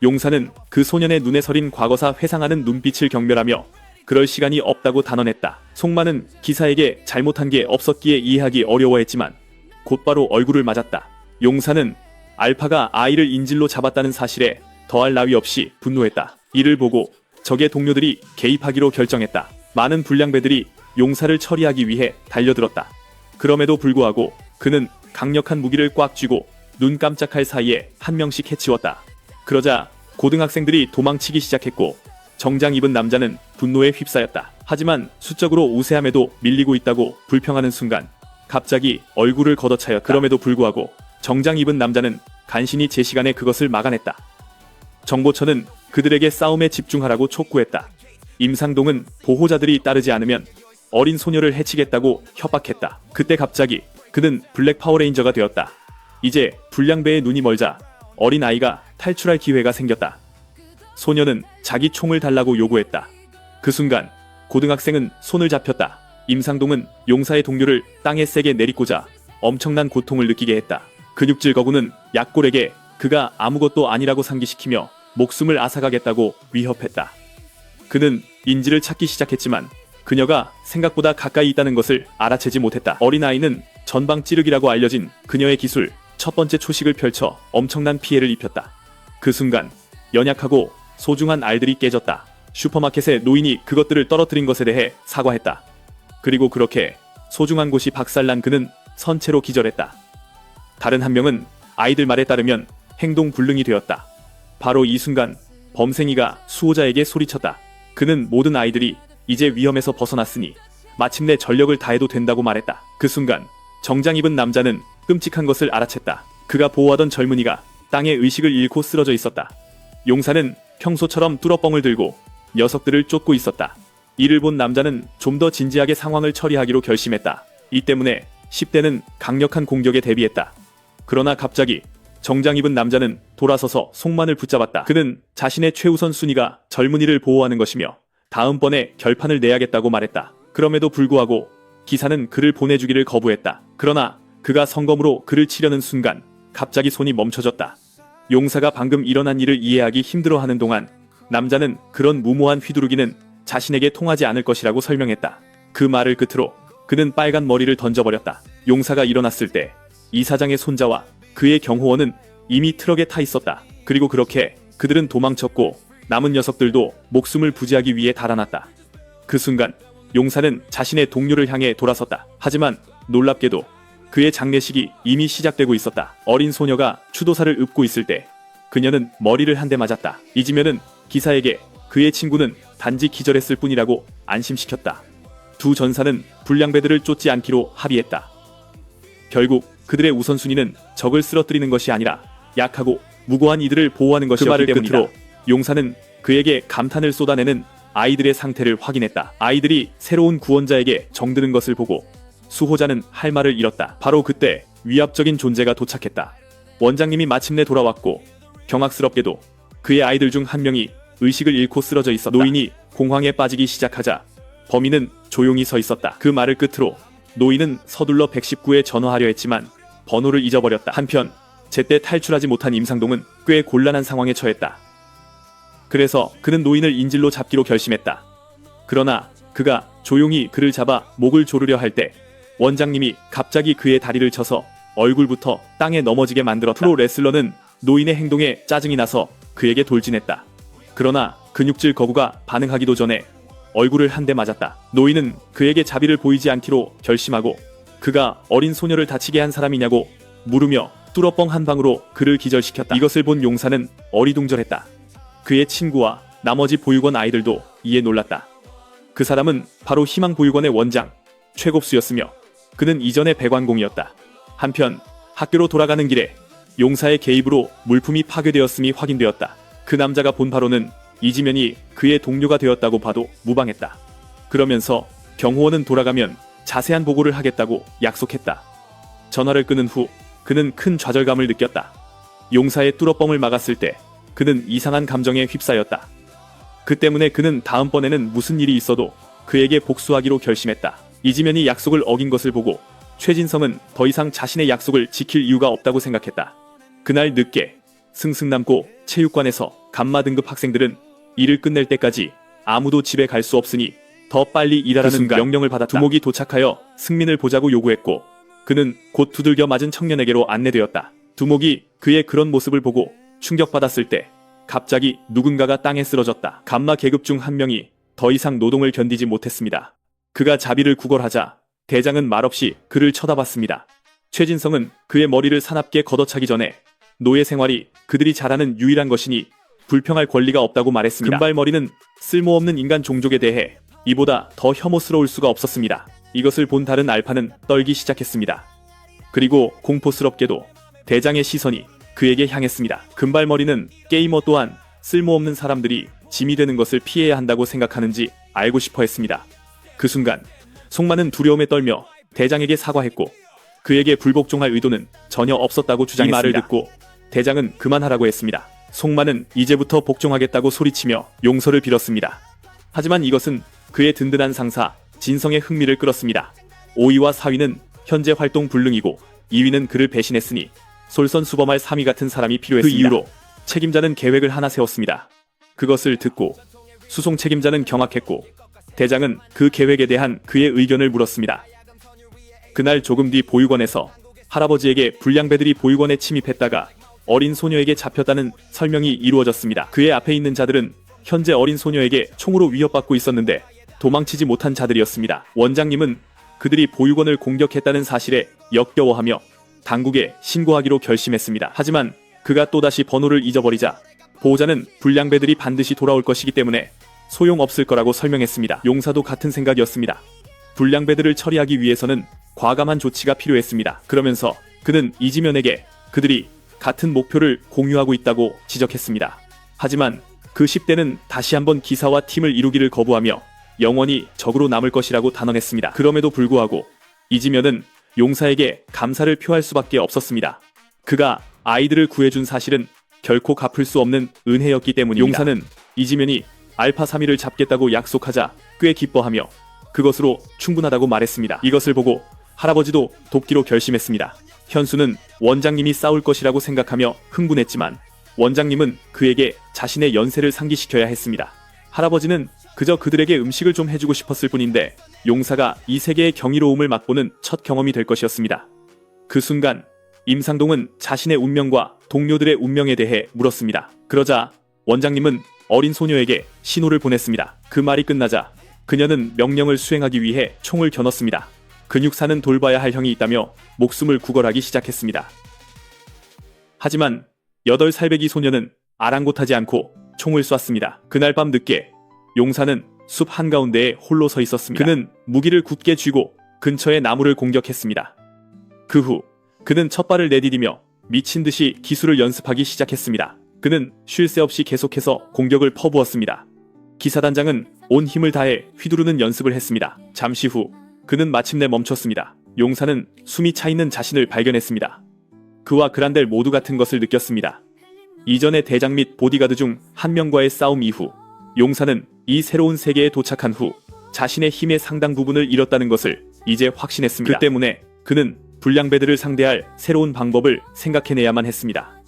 용사는 그 소년의 눈에 서린 과거사 회상하는 눈빛을 경멸하며 그럴 시간이 없다고 단언했다. 송만은 기사에게 잘못한 게 없었기에 이해하기 어려워했지만 곧바로 얼굴을 맞았다. 용사는 알파가 아이를 인질로 잡았다는 사실에 더할 나위 없이 분노했다. 이를 보고 적의 동료들이 개입하기로 결정했다. 많은 불량배들이 용사를 처리하기 위해 달려들었다. 그럼에도 불구하고 그는 강력한 무기를 꽉 쥐고 눈 깜짝할 사이에 한 명씩 해치웠다. 그러자 고등학생들이 도망치기 시작했고 정장 입은 남자는 분노에 휩싸였다. 하지만 수적으로 우세함에도 밀리고 있다고 불평하는 순간 갑자기 얼굴을 걷어차였다. 그럼에도 불구하고 정장 입은 남자는 간신히 제 시간에 그것을 막아냈다. 정보처는 그들에게 싸움에 집중하라고 촉구했다. 임상동은 보호자들이 따르지 않으면 어린 소녀를 해치겠다고 협박했다. 그때 갑자기 그는 블랙 파워레인저가 되었다. 이제 불량배의 눈이 멀자 어린 아이가 탈출할 기회가 생겼다. 소녀는 자기 총을 달라고 요구했다. 그 순간 고등학생은 손을 잡혔다. 임상동은 용사의 동료를 땅에 세게 내리꽂아 엄청난 고통을 느끼게 했다. 근육질 거구는 약골에게 그가 아무것도 아니라고 상기시키며 목숨을 앗아가겠다고 위협했다. 그는 인지를 찾기 시작했지만 그녀가 생각보다 가까이 있다는 것을 알아채지 못했다. 어린아이는 전방 찌르기라고 알려진 그녀의 기술 첫 번째 초식을 펼쳐 엄청난 피해를 입혔다. 그 순간 연약하고 소중한 알들이 깨졌다. 슈퍼마켓의 노인이 그것들을 떨어뜨린 것에 대해 사과했다. 그리고 그렇게 소중한 곳이 박살난 그는 선체로 기절했다. 다른 한 명은 아이들 말에 따르면 행동 불능이 되었다. 바로 이 순간 범생이가 수호자에게 소리쳤다. 그는 모든 아이들이 이제 위험에서 벗어났으니 마침내 전력을 다해도 된다고 말했다. 그 순간 정장 입은 남자는 끔찍한 것을 알아챘다. 그가 보호하던 젊은이가 땅에 의식을 잃고 쓰러져 있었다. 용사는 평소처럼 뚜러뻥을 들고 녀석들을 쫓고 있었다. 이를 본 남자는 좀 더 진지하게 상황을 처리하기로 결심했다. 이 때문에 10대는 강력한 공격에 대비했다. 그러나 갑자기 정장 입은 남자는 돌아서서 송만을 붙잡았다. 그는 자신의 최우선 순위가 젊은이를 보호하는 것이며 다음번에 결판을 내야겠다고 말했다. 그럼에도 불구하고 기사는 그를 보내주기를 거부했다. 그러나 그가 성검으로 그를 치려는 순간 갑자기 손이 멈춰졌다. 용사가 방금 일어난 일을 이해하기 힘들어하는 동안 남자는 그런 무모한 휘두르기는 자신에게 통하지 않을 것이라고 설명했다. 그 말을 끝으로 그는 빨간 머리를 던져버렸다. 용사가 일어났을 때 이사장의 손자와 그의 경호원은 이미 트럭에 타 있었다. 그리고 그렇게 그들은 도망쳤고 남은 녀석들도 목숨을 부지하기 위해 달아났다. 그 순간 용사는 자신의 동료를 향해 돌아섰다. 하지만 놀랍게도 그의 장례식이 이미 시작되고 있었다. 어린 소녀가 추도사를 읊고 있을 때 그녀는 머리를 한 대 맞았다. 이지면은 기사에게 그의 친구는 단지 기절했을 뿐이라고 안심시켰다. 두 전사는 불량배들을 쫓지 않기로 합의했다. 결국 그들의 우선순위는 적을 쓰러뜨리는 것이 아니라 약하고 무고한 이들을 보호하는 것이었기 때문이다. 그 말을 끝으로 용사는 그에게 감탄을 쏟아내는 아이들의 상태를 확인했다. 아이들이 새로운 구원자에게 정드는 것을 보고 수호자는 할 말을 잃었다. 바로 그때 위압적인 존재가 도착했다. 원장님이 마침내 돌아왔고 경악스럽게도 그의 아이들 중 한 명이 의식을 잃고 쓰러져 있었다. 노인이 공황에 빠지기 시작하자 범인은 조용히 서 있었다. 그 말을 끝으로 노인은 서둘러 119에 전화하려 했지만 번호를 잊어버렸다. 한편 제때 탈출하지 못한 임상동은 꽤 곤란한 상황에 처했다. 그래서 그는 노인을 인질로 잡기로 결심했다. 그러나 그가 조용히 그를 잡아 목을 조르려 할 때 원장님이 갑자기 그의 다리를 쳐서 얼굴부터 땅에 넘어지게 만들었다. 프로 레슬러는 노인의 행동에 짜증이 나서 그에게 돌진했다. 그러나 근육질 거구가 반응하기도 전에 얼굴을 한 대 맞았다. 노인은 그에게 자비를 보이지 않기로 결심하고 그가 어린 소녀를 다치게 한 사람이냐고 물으며 뚫어뻥 한 방으로 그를 기절시켰다. 이것을 본 용사는 어리둥절했다. 그의 친구와 나머지 보육원 아이들도 이에 놀랐다. 그 사람은 바로 희망보육원의 원장 최곱수였으며 그는 이전의 배관공이었다. 한편 학교로 돌아가는 길에 용사의 개입으로 물품이 파괴되었음이 확인되었다. 그 남자가 본 바로는 이지면이 그의 동료가 되었다고 봐도 무방했다. 그러면서 경호원은 돌아가면 자세한 보고를 하겠다고 약속했다. 전화를 끊은 후 그는 큰 좌절감을 느꼈다. 용사의 뚫어뻥을 막았을 때 그는 이상한 감정에 휩싸였다. 그 때문에 그는 다음번에는 무슨 일이 있어도 그에게 복수하기로 결심했다. 이지면이 약속을 어긴 것을 보고 최진성은 더 이상 자신의 약속을 지킬 이유가 없다고 생각했다. 그날 늦게 승승남고 체육관에서 감마 등급 학생들은 일을 끝낼 때까지 아무도 집에 갈 수 없으니 더 빨리 일하라는 명령을 받았다. 두목이 도착하여 승민을 보자고 요구했고 그는 곧 두들겨 맞은 청년에게로 안내되었다. 두목이 그의 그런 모습을 보고 충격받았을 때 갑자기 누군가가 땅에 쓰러졌다. 감마 계급 중 한 명이 더 이상 노동을 견디지 못했습니다. 그가 자비를 구걸하자 대장은 말없이 그를 쳐다봤습니다. 최진성은 그의 머리를 사납게 걷어차기 전에 노예 생활이 그들이 잘하는 유일한 것이니 불평할 권리가 없다고 말했습니다. 금발머리는 쓸모없는 인간 종족에 대해 이보다 더 혐오스러울 수가 없었습니다. 이것을 본 다른 알파는 떨기 시작했습니다. 그리고 공포스럽게도 대장의 시선이 그에게 향했습니다. 금발머리는 게이머 또한 쓸모없는 사람들이 짐이 되는 것을 피해야 한다고 생각하는지 알고 싶어 했습니다. 그 순간 송마는 두려움에 떨며 대장에게 사과했고 그에게 불복종할 의도는 전혀 없었다고 주장했습니다. 이 말을 듣고 대장은 그만하라고 했습니다. 송마는 이제부터 복종하겠다고 소리치며 용서를 빌었습니다. 하지만 이것은 그의 든든한 상사 진성의 흥미를 끌었습니다. 5위와 4위는 현재 활동 불능이고 2위는 그를 배신했으니 솔선수범할 3위 같은 사람이 필요했습니다. 그 이후로 책임자는 계획을 하나 세웠습니다. 그것을 듣고 수송 책임자는 경악했고 대장은 그 계획에 대한 그의 의견을 물었습니다. 그날 조금 뒤 보육원에서 할아버지에게 불량배들이 보육원에 침입했다가 어린 소녀에게 잡혔다는 설명이 이루어졌습니다. 그의 앞에 있는 자들은 현재 어린 소녀에게 총으로 위협받고 있었는데 도망치지 못한 자들이었습니다. 원장님은 그들이 보육원을 공격했다는 사실에 역겨워하며 당국에 신고하기로 결심했습니다. 하지만 그가 또다시 번호를 잊어버리자 보호자는 불량배들이 반드시 돌아올 것이기 때문에 소용없을 거라고 설명했습니다. 용사도 같은 생각이었습니다. 불량배들을 처리하기 위해서는 과감한 조치가 필요했습니다. 그러면서 그는 이지면에게 그들이 같은 목표를 공유하고 있다고 지적했습니다. 하지만 그 10대는 다시 한번 기사와 팀을 이루기를 거부하며 영원히 적으로 남을 것이라고 단언했습니다. 그럼에도 불구하고 이지면은 용사에게 감사를 표할 수밖에 없었습니다. 그가 아이들을 구해준 사실은 결코 갚을 수 없는 은혜였기 때문입니다. 용사는 이지면이 알파 3위를 잡겠다고 약속하자 꽤 기뻐하며 그것으로 충분하다고 말했습니다. 이것을 보고 할아버지도 돕기로 결심했습니다. 현수는 원장님이 싸울 것이라고 생각하며 흥분했지만 원장님은 그에게 자신의 연세를 상기시켜야 했습니다. 할아버지는 그저 그들에게 음식을 좀 해주고 싶었을 뿐인데 용사가 이 세계의 경이로움을 맛보는 첫 경험이 될 것이었습니다. 그 순간 임상동은 자신의 운명과 동료들의 운명에 대해 물었습니다. 그러자 원장님은 어린 소녀에게 신호를 보냈습니다. 그 말이 끝나자 그녀는 명령을 수행하기 위해 총을 겨눴습니다. 근육사는 돌봐야 할 형이 있다며 목숨을 구걸하기 시작했습니다. 하지만 8살배기 소녀는 아랑곳하지 않고 총을 쐈습니다. 그날 밤 늦게 용사는 숲 한가운데에 홀로 서 있었습니다. 그는 무기를 굳게 쥐고 근처의 나무를 공격했습니다. 그 후 그는 첫 발을 내디디며 미친 듯이 기술을 연습하기 시작했습니다. 그는 쉴 새 없이 계속해서 공격을 퍼부었습니다. 기사단장은 온 힘을 다해 휘두르는 연습을 했습니다. 잠시 후 그는 마침내 멈췄습니다. 용사는 숨이 차있는 자신을 발견했습니다. 그와 그란델 모두 같은 것을 느꼈습니다. 이전의 대장 및 보디가드 중 한 명과의 싸움 이후 용사는 이 새로운 세계에 도착한 후 자신의 힘의 상당 부분을 잃었다는 것을 이제 확신했습니다. 그 때문에 그는 불량배들을 상대할 새로운 방법을 생각해내야만 했습니다.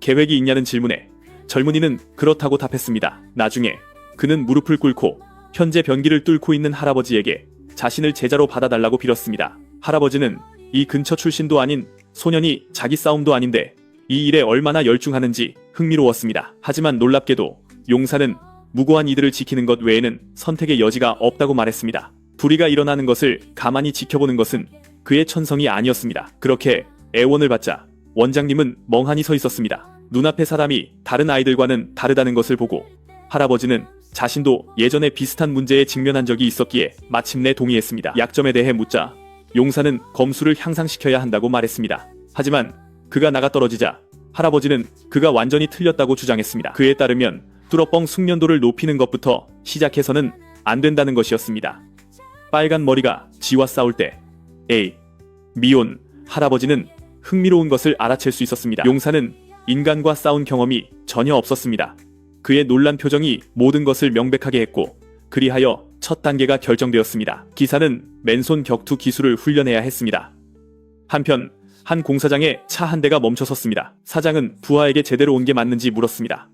계획이 있냐는 질문에 젊은이는 그렇다고 답했습니다. 나중에 그는 무릎을 꿇고 현재 변기를 뚫고 있는 할아버지에게 자신을 제자로 받아달라고 빌었습니다. 할아버지는 이 근처 출신도 아닌 소년이 자기 싸움도 아닌데 이 일에 얼마나 열중하는지 흥미로웠습니다. 하지만 놀랍게도 용사는 무고한 이들을 지키는 것 외에는 선택의 여지가 없다고 말했습니다. 불의가 일어나는 것을 가만히 지켜보는 것은 그의 천성이 아니었습니다. 그렇게 애원을 받자 원장님은 멍하니 서 있었습니다. 눈앞의 사람이 다른 아이들과는 다르다는 것을 보고 할아버지는 자신도 예전에 비슷한 문제에 직면한 적이 있었기에 마침내 동의했습니다. 약점에 대해 묻자 용사는 검수를 향상시켜야 한다고 말했습니다. 하지만 그가 나가떨어지자 할아버지는 그가 완전히 틀렸다고 주장했습니다. 그에 따르면 뚫어뻥 숙련도를 높이는 것부터 시작해서는 안 된다는 것이었습니다. 빨간 머리가 쥐와 싸울 때 미온 할아버지는 흥미로운 것을 알아챌 수 있었습니다. 용사는 인간과 싸운 경험이 전혀 없었습니다. 그의 놀란 표정이 모든 것을 명백하게 했고 그리하여 첫 단계가 결정되었습니다. 기사는 맨손 격투 기술을 훈련해야 했습니다. 한편 한 공사장에 차 한 대가 멈춰섰습니다. 사장은 부하에게 제대로 온 게 맞는지 물었습니다.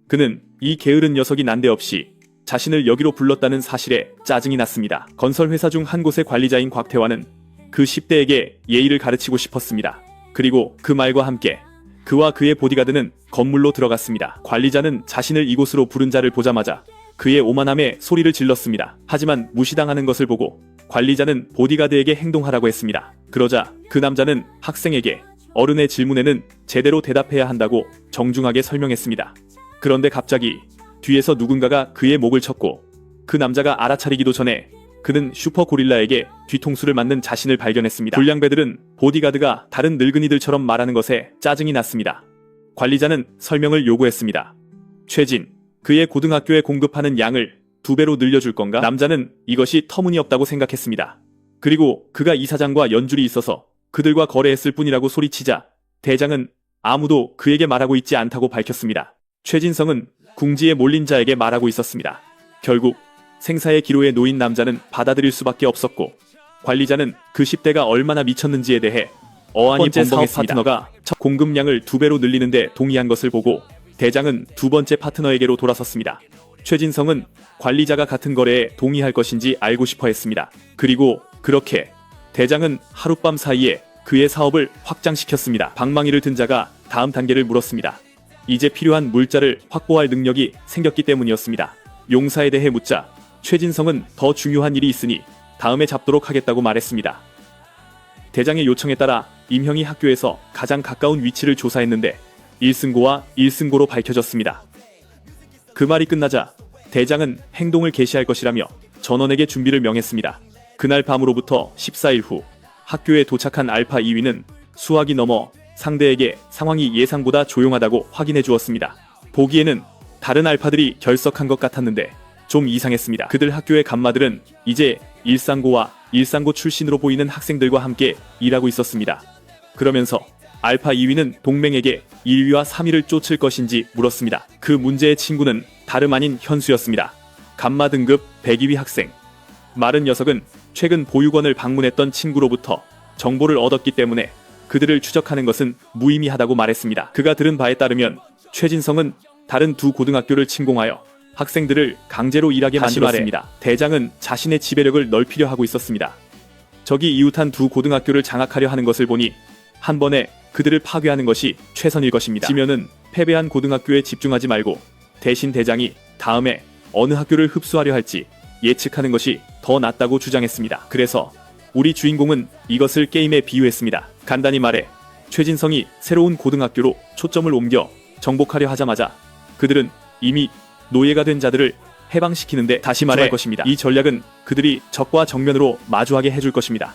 그는 이 게으른 녀석이 난데없이 자신을 여기로 불렀다는 사실에 짜증이 났습니다. 건설회사 중 한 곳의 관리자인 곽태환은 그 10대에게 예의를 가르치고 싶었습니다. 그리고 그 말과 함께 그와 그의 보디가드는 건물로 들어갔습니다. 관리자는 자신을 이곳으로 부른 자를 보자마자 그의 오만함에 소리를 질렀습니다. 하지만 무시당하는 것을 보고 관리자는 보디가드에게 행동하라고 했습니다. 그러자 그 남자는 학생에게 어른의 질문에는 제대로 대답해야 한다고 정중하게 설명했습니다. 그런데 갑자기 뒤에서 누군가가 그의 목을 쳤고 그 남자가 알아차리기도 전에 그는 슈퍼고릴라에게 뒤통수를 맞는 자신을 발견했습니다. 불량배들은 보디가드가 다른 늙은이들처럼 말하는 것에 짜증이 났습니다. 관리자는 설명을 요구했습니다. 최진, 그의 고등학교에 공급하는 양을 2배로 늘려줄 건가? 남자는 이것이 터무니없다고 생각했습니다. 그리고 그가 이사장과 연줄이 있어서 그들과 거래했을 뿐이라고 소리치자 대장은 아무도 그에게 말하고 있지 않다고 밝혔습니다. 최진성은 궁지에 몰린 자에게 말하고 있었습니다. 결국 생사의 기로에 놓인 남자는 받아들일 수밖에 없었고 관리자는 그 10대가 얼마나 미쳤는지에 대해 어안이 벙벙했습니다. 파트너가 첫 공급량을 2배로 늘리는데 동의한 것을 보고 대장은 두 번째 파트너에게로 돌아섰습니다. 최진성은 관리자가 같은 거래에 동의할 것인지 알고 싶어 했습니다. 그리고 그렇게 대장은 하룻밤 사이에 그의 사업을 확장시켰습니다. 방망이를 든 자가 다음 단계를 물었습니다. 이제 필요한 물자를 확보할 능력이 생겼기 때문이었습니다. 용사에 대해 묻자 최진성은 더 중요한 일이 있으니 다음에 잡도록 하겠다고 말했습니다. 대장의 요청에 따라 임형이 학교에서 가장 가까운 위치를 조사했는데 1승고와 1승고로 밝혀졌습니다. 그 말이 끝나자 대장은 행동을 개시할 것이라며 전원에게 준비를 명했습니다. 그날 밤으로부터 14일 후 학교에 도착한 알파 2위는 수학이 넘어 상대에게 상황이 예상보다 조용하다고 확인해 주었습니다. 보기에는 다른 알파들이 결석한 것 같았는데 좀 이상했습니다. 그들 학교의 간마들은 이제 1상고와 1상고 출신으로 보이는 학생들과 함께 일하고 있었습니다. 그러면서 알파 2위는 동맹에게 1위와 3위를 쫓을 것인지 물었습니다. 그 문제의 친구는 다름 아닌 현수였습니다. 간마 등급 102위 학생. 마른 녀석은 최근 보육원을 방문했던 친구로부터 정보를 얻었기 때문에 그들을 추적하는 것은 무의미하다고 말했습니다. 그가 들은 바에 따르면 최진성은 다른 두 고등학교를 침공하여 학생들을 강제로 일하게 만들었습니다. 대장은 자신의 지배력을 넓히려 하고 있었습니다. 적이 이웃한 두 고등학교를 장악하려 하는 것을 보니 한 번에 그들을 파괴하는 것이 최선일 것입니다. 지면은 패배한 고등학교에 집중하지 말고 대신 대장이 다음에 어느 학교를 흡수하려 할지 예측하는 것이 더 낫다고 주장했습니다. 그래서 우리 주인공은 이것을 게임에 비유했습니다. 간단히 말해 최진성이 새로운 고등학교로 초점을 옮겨 정복하려 하자마자 그들은 이미 노예가 된 자들을 해방시키는데 다시 말해 것입니다. 이 전략은 그들이 적과 정면으로 마주하게 해줄 것입니다.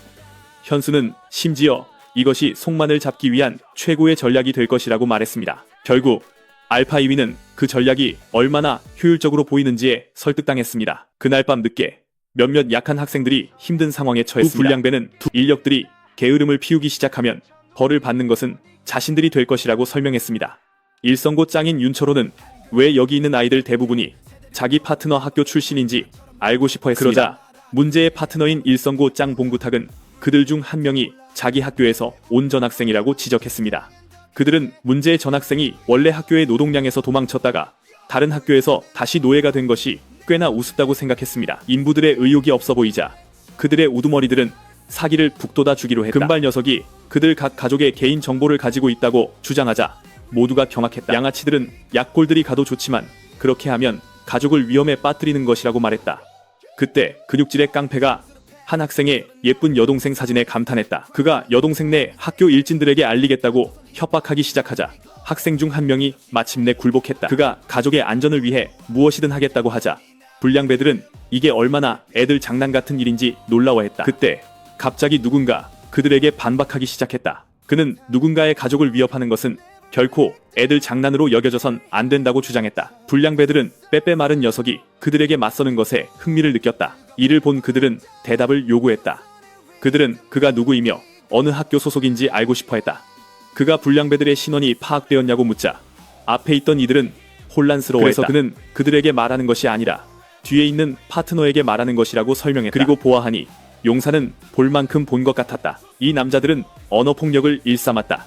현수는 심지어 이것이 송만을 잡기 위한 최고의 전략이 될 것이라고 말했습니다. 결국 알파 2위는 그 전략이 얼마나 효율적으로 보이는지에 설득당했습니다. 그날 밤 늦게 몇몇 약한 학생들이 힘든 상황에 처했습니다. 두 불량배는 두 인력들이 게으름을 피우기 시작하면 벌을 받는 것은 자신들이 될 것이라고 설명했습니다. 일성고 짱인 윤철호는 왜 여기 있는 아이들 대부분이 자기 파트너 학교 출신인지 알고 싶어 했습니다. 그러자 문제의 파트너인 일성고 짱 봉구탁은 그들 중 한 명이 자기 학교에서 온 전학생이라고 지적했습니다. 그들은 문제의 전학생이 원래 학교의 노동량에서 도망쳤다가 다른 학교에서 다시 노예가 된 것이 꽤나 우습다고 생각했습니다. 인부들의 의욕이 없어 보이자 그들의 우두머리들은 사기를 북돋아 주기로 했다. 금발 녀석이 그들 각 가족의 개인 정보를 가지고 있다고 주장하자 모두가 경악했다. 양아치들은 약골들이 가도 좋지만 그렇게 하면 가족을 위험에 빠뜨리는 것이라고 말했다. 그때 근육질의 깡패가 한 학생의 예쁜 여동생 사진에 감탄했다. 그가 여동생 내 학교 일진들에게 알리겠다고 협박하기 시작하자 학생 중 한 명이 마침내 굴복했다. 그가 가족의 안전을 위해 무엇이든 하겠다고 하자 불량배들은 이게 얼마나 애들 장난 같은 일인지 놀라워했다. 그때 갑자기 누군가 그들에게 반박하기 시작했다. 그는 누군가의 가족을 위협하는 것은 결코 애들 장난으로 여겨져선 안 된다고 주장했다. 불량배들은 빼빼 마른 녀석이 그들에게 맞서는 것에 흥미를 느꼈다. 이를 본 그들은 대답을 요구했다. 그들은 그가 누구이며 어느 학교 소속인지 알고 싶어 했다. 그가 불량배들의 신원이 파악되었냐고 묻자 앞에 있던 이들은 혼란스러워했다. 그래서 그는 그들에게 말하는 것이 아니라 뒤에 있는 파트너에게 말하는 것이라고 설명했다. 그리고 보아하니 용사는 볼 만큼 본 것 같았다. 이 남자들은 언어폭력을 일삼았다.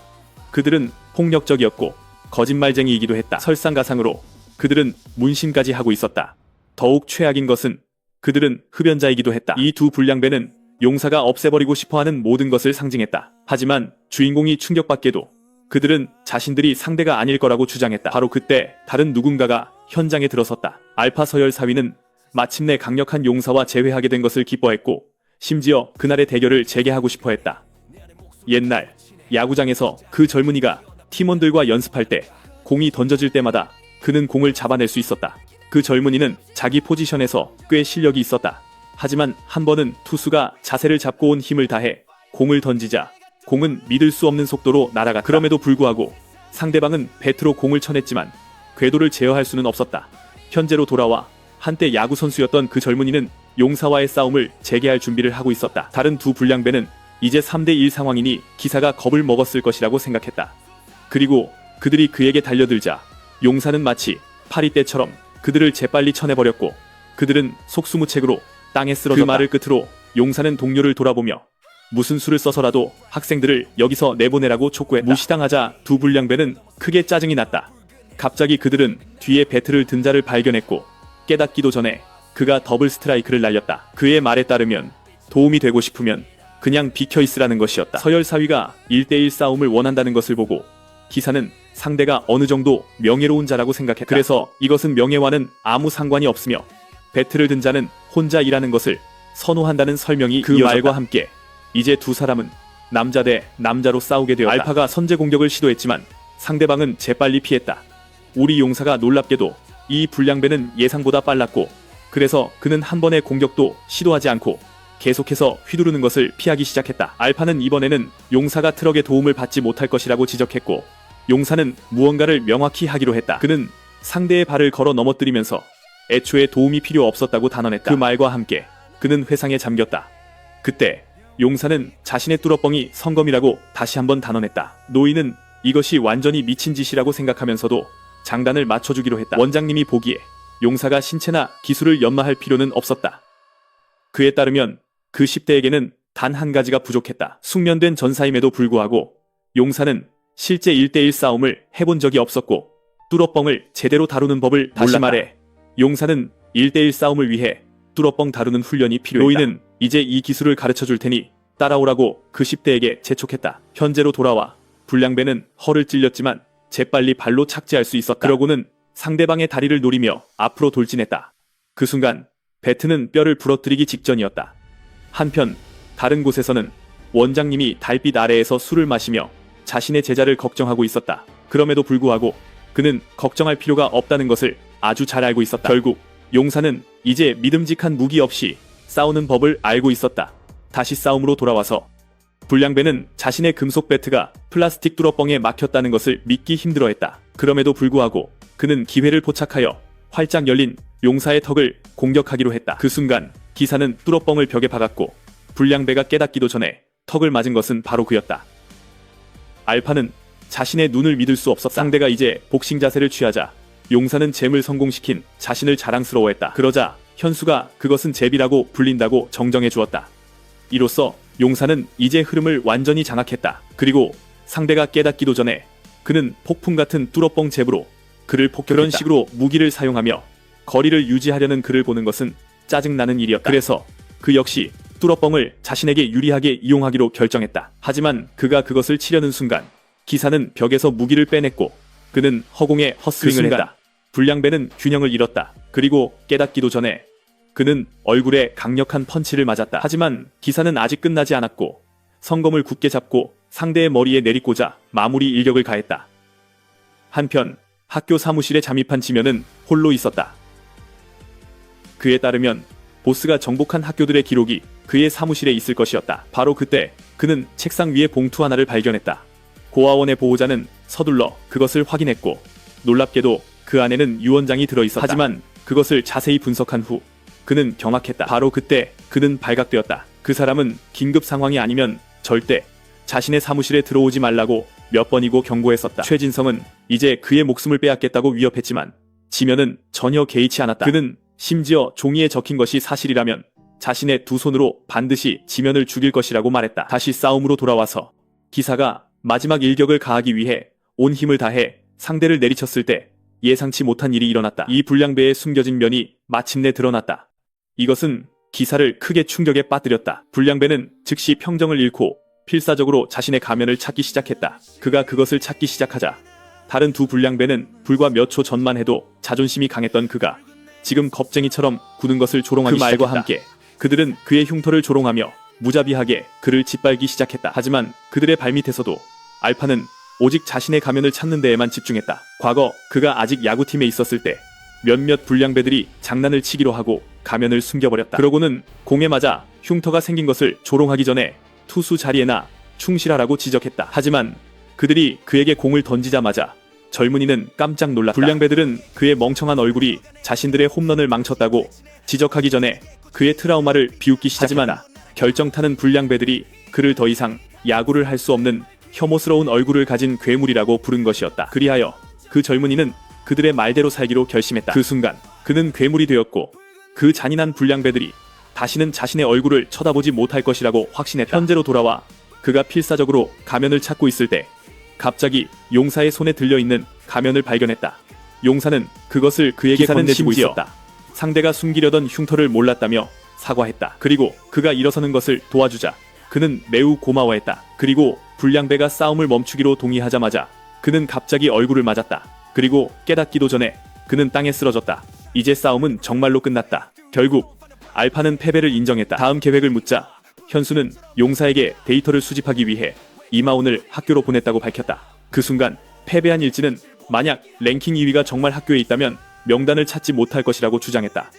그들은 폭력적이었고 거짓말쟁이이기도 했다. 설상가상으로 그들은 문신까지 하고 있었다. 더욱 최악인 것은 그들은 흡연자이기도 했다. 이 두 불량배는 용사가 없애버리고 싶어하는 모든 것을 상징했다. 하지만 주인공이 충격받게도 그들은 자신들이 상대가 아닐 거라고 주장했다. 바로 그때 다른 누군가가 현장에 들어섰다. 알파 서열 사위는 마침내 강력한 용사와 재회하게 된 것을 기뻐했고 심지어 그날의 대결을 재개하고 싶어했다. 옛날 야구장에서 그 젊은이가 팀원들과 연습할 때 공이 던져질 때마다 그는 공을 잡아낼 수 있었다. 그 젊은이는 자기 포지션에서 꽤 실력이 있었다. 하지만 한 번은 투수가 자세를 잡고 온 힘을 다해 공을 던지자 공은 믿을 수 없는 속도로 날아갔다. 그럼에도 불구하고 상대방은 배트로 공을 쳐냈지만 궤도를 제어할 수는 없었다. 현재로 돌아와 한때 야구 선수였던 그 젊은이는 용사와의 싸움을 재개할 준비를 하고 있었다. 다른 두 불량배는 이제 3대1 상황이니 기사가 겁을 먹었을 것이라고 생각했다. 그리고 그들이 그에게 달려들자 용사는 마치 파리떼처럼 그들을 재빨리 쳐내버렸고 그들은 속수무책으로 땅에 쓰러졌다. 그 말을 끝으로 용사는 동료를 돌아보며 무슨 수를 써서라도 학생들을 여기서 내보내라고 촉구했다. 무시당하자 두 불량배는 크게 짜증이 났다. 갑자기 그들은 뒤에 배트를 든 자를 발견했고 깨닫기도 전에 그가 더블 스트라이크를 날렸다. 그의 말에 따르면 도움이 되고 싶으면 그냥 비켜있으라는 것이었다. 서열 사위가 1대1 싸움을 원한다는 것을 보고 기사는 상대가 어느 정도 명예로운 자라고 생각했다. 그래서 이것은 명예와는 아무 상관이 없으며 배트를 든 자는 혼자 일하는 것을 선호한다는 설명이 그 이어졌다. 말과 함께 이제 두 사람은 남자 대 남자로 싸우게 되었다. 알파가 선제 공격을 시도했지만 상대방은 재빨리 피했다. 우리 용사가 놀랍게도 이 불량배는 예상보다 빨랐고 그래서 그는 한 번의 공격도 시도하지 않고 계속해서 휘두르는 것을 피하기 시작했다. 알파는 이번에는 용사가 트럭의 도움을 받지 못할 것이라고 지적했고 용사는 무언가를 명확히 하기로 했다. 그는 상대의 발을 걸어 넘어뜨리면서 애초에 도움이 필요 없었다고 단언했다. 그 말과 함께 그는 회상에 잠겼다. 그때 용사는 자신의 뚜러뻥이 성검이라고 다시 한번 단언했다. 노인은 이것이 완전히 미친 짓이라고 생각하면서도 장단을 맞춰주기로 했다. 원장님이 보기에 용사가 신체나 기술을 연마할 필요는 없었다. 그에 따르면 그 10대에게는 단 한 가지가 부족했다. 숙련된 전사임에도 불구하고 용사는 실제 1대1 싸움을 해본 적이 없었고 뚜러뻥을 제대로 다루는 법을 다시 말해 용사는 1대1 싸움을 위해 뚜러뻥 다루는 훈련이 필요했다. 노인은 이제 이 기술을 가르쳐줄 테니 따라오라고 그 10대에게 재촉했다. 현재로 돌아와 불량배는 허를 찔렸지만 재빨리 발로 착지할 수 있었다. 그러고는 상대방의 다리를 노리며 앞으로 돌진했다. 그 순간 배트는 뼈를 부러뜨리기 직전이었다. 한편 다른 곳에서는 원장님이 달빛 아래에서 술을 마시며 자신의 제자를 걱정하고 있었다. 그럼에도 불구하고 그는 걱정할 필요가 없다는 것을 아주 잘 알고 있었다. 결국 용사는 이제 믿음직한 무기 없이 싸우는 법을 알고 있었다. 다시 싸움으로 돌아와서 불량배는 자신의 금속 배트가 플라스틱 뚜러뻥에 막혔다는 것을 믿기 힘들어했다. 그럼에도 불구하고 그는 기회를 포착하여 활짝 열린 용사의 턱을 공격하기로 했다. 그 순간 기사는 뚜러뻥을 벽에 박았고 불량배가 깨닫기도 전에 턱을 맞은 것은 바로 그였다. 알파는 자신의 눈을 믿을 수 없었다. 상대가 이제 복싱 자세를 취하자 용사는 잼을 성공시킨 자신을 자랑스러워했다. 그러자 현수가 그것은 제비라고 불린다고 정정해 주었다. 이로써 용사는 이제 흐름을 완전히 장악했다. 그리고 상대가 깨닫기도 전에 그는 폭풍 같은 뚜러뻥 잽으로 그를 폭격했다. 그런 식으로 무기를 사용하며 거리를 유지하려는 그를 보는 것은 짜증나는 일이었다. 그래서 그 역시 뚜러뻥을 자신에게 유리하게 이용하기로 결정했다. 하지만 그가 그것을 치려는 순간 기사는 벽에서 무기를 빼냈고 그는 허공에 헛스윙을 했다. 불량배는 균형을 잃었다. 그리고 깨닫기도 전에 그는 얼굴에 강력한 펀치를 맞았다. 하지만 기사는 아직 끝나지 않았고 성검을 굳게 잡고 상대의 머리에 내리꽂아 마무리 일격을 가했다. 한편 학교 사무실에 잠입한 지면은 홀로 있었다. 그에 따르면 보스가 정복한 학교들의 기록이 그의 사무실에 있을 것이었다. 바로 그때 그는 책상 위에 봉투 하나를 발견했다. 고아원의 보호자는 서둘러 그것을 확인했고 놀랍게도 그 안에는 유언장이 들어있었다. 하지만 그것을 자세히 분석한 후 그는 경악했다. 바로 그때 그는 발각되었다. 그 사람은 긴급 상황이 아니면 절대 자신의 사무실에 들어오지 말라고 몇 번이고 경고했었다. 최진성은 이제 그의 목숨을 빼앗겠다고 위협했지만 지면은 전혀 개의치 않았다. 그는 심지어 종이에 적힌 것이 사실이라면 자신의 두 손으로 반드시 지면을 죽일 것이라고 말했다. 다시 싸움으로 돌아와서 기사가 마지막 일격을 가하기 위해 온 힘을 다해 상대를 내리쳤을 때 예상치 못한 일이 일어났다. 이 불량배의 숨겨진 면이 마침내 드러났다. 이것은 기사를 크게 충격에 빠뜨렸다. 불량배는 즉시 평정을 잃고 필사적으로 자신의 가면을 찾기 시작했다. 그가 그것을 찾기 시작하자 다른 두 불량배는 불과 몇 초 전만 해도 자존심이 강했던 그가 지금 겁쟁이처럼 굳은 것을 조롱하기 시작했다. 그 말과 함께 그들은 그의 흉터를 조롱하며 무자비하게 그를 짓밟기 시작했다. 하지만 그들의 발밑에서도 알파는 오직 자신의 가면을 찾는 데에만 집중했다. 과거 그가 아직 야구팀에 있었을 때 몇몇 불량배들이 장난을 치기로 하고 가면을 숨겨버렸다. 그러고는 공에 맞아 흉터가 생긴 것을 조롱하기 전에 투수 자리에나 충실하라고 지적했다. 하지만 그들이 그에게 공을 던지자마자 젊은이는 깜짝 놀랐다. 불량배들은 그의 멍청한 얼굴이 자신들의 홈런을 망쳤다고 지적하기 전에 그의 트라우마를 비웃기 시작했다. 하지만 결정타는 불량배들이 그를 더 이상 야구를 할 수 없는 혐오스러운 얼굴을 가진 괴물이라고 부른 것이었다. 그리하여 그 젊은이는 그들의 말대로 살기로 결심했다. 그 순간 그는 괴물이 되었고 그 잔인한 불량배들이 다시는 자신의 얼굴을 쳐다보지 못할 것이라고 확신했다. 현재로 돌아와 그가 필사적으로 가면을 찾고 있을 때 갑자기 용사의 손에 들려있는 가면을 발견했다. 용사는 그것을 그에게 건네주고 있었다. 상대가 숨기려던 흉터를 몰랐다며 사과했다. 그리고 그가 일어서는 것을 도와주자 그는 매우 고마워했다. 그리고 불량배가 싸움을 멈추기로 동의하자마자 그는 갑자기 얼굴을 맞았다. 그리고 깨닫기도 전에 그는 땅에 쓰러졌다. 이제 싸움은 정말로 끝났다. 결국 알파는 패배를 인정했다. 다음 계획을 묻자 현수는 용사에게 데이터를 수집하기 위해 이마온을 학교로 보냈다고 밝혔다. 그 순간 패배한 일진은 만약 랭킹 2위가 정말 학교에 있다면 명단을 찾지 못할 것이라고 주장했다.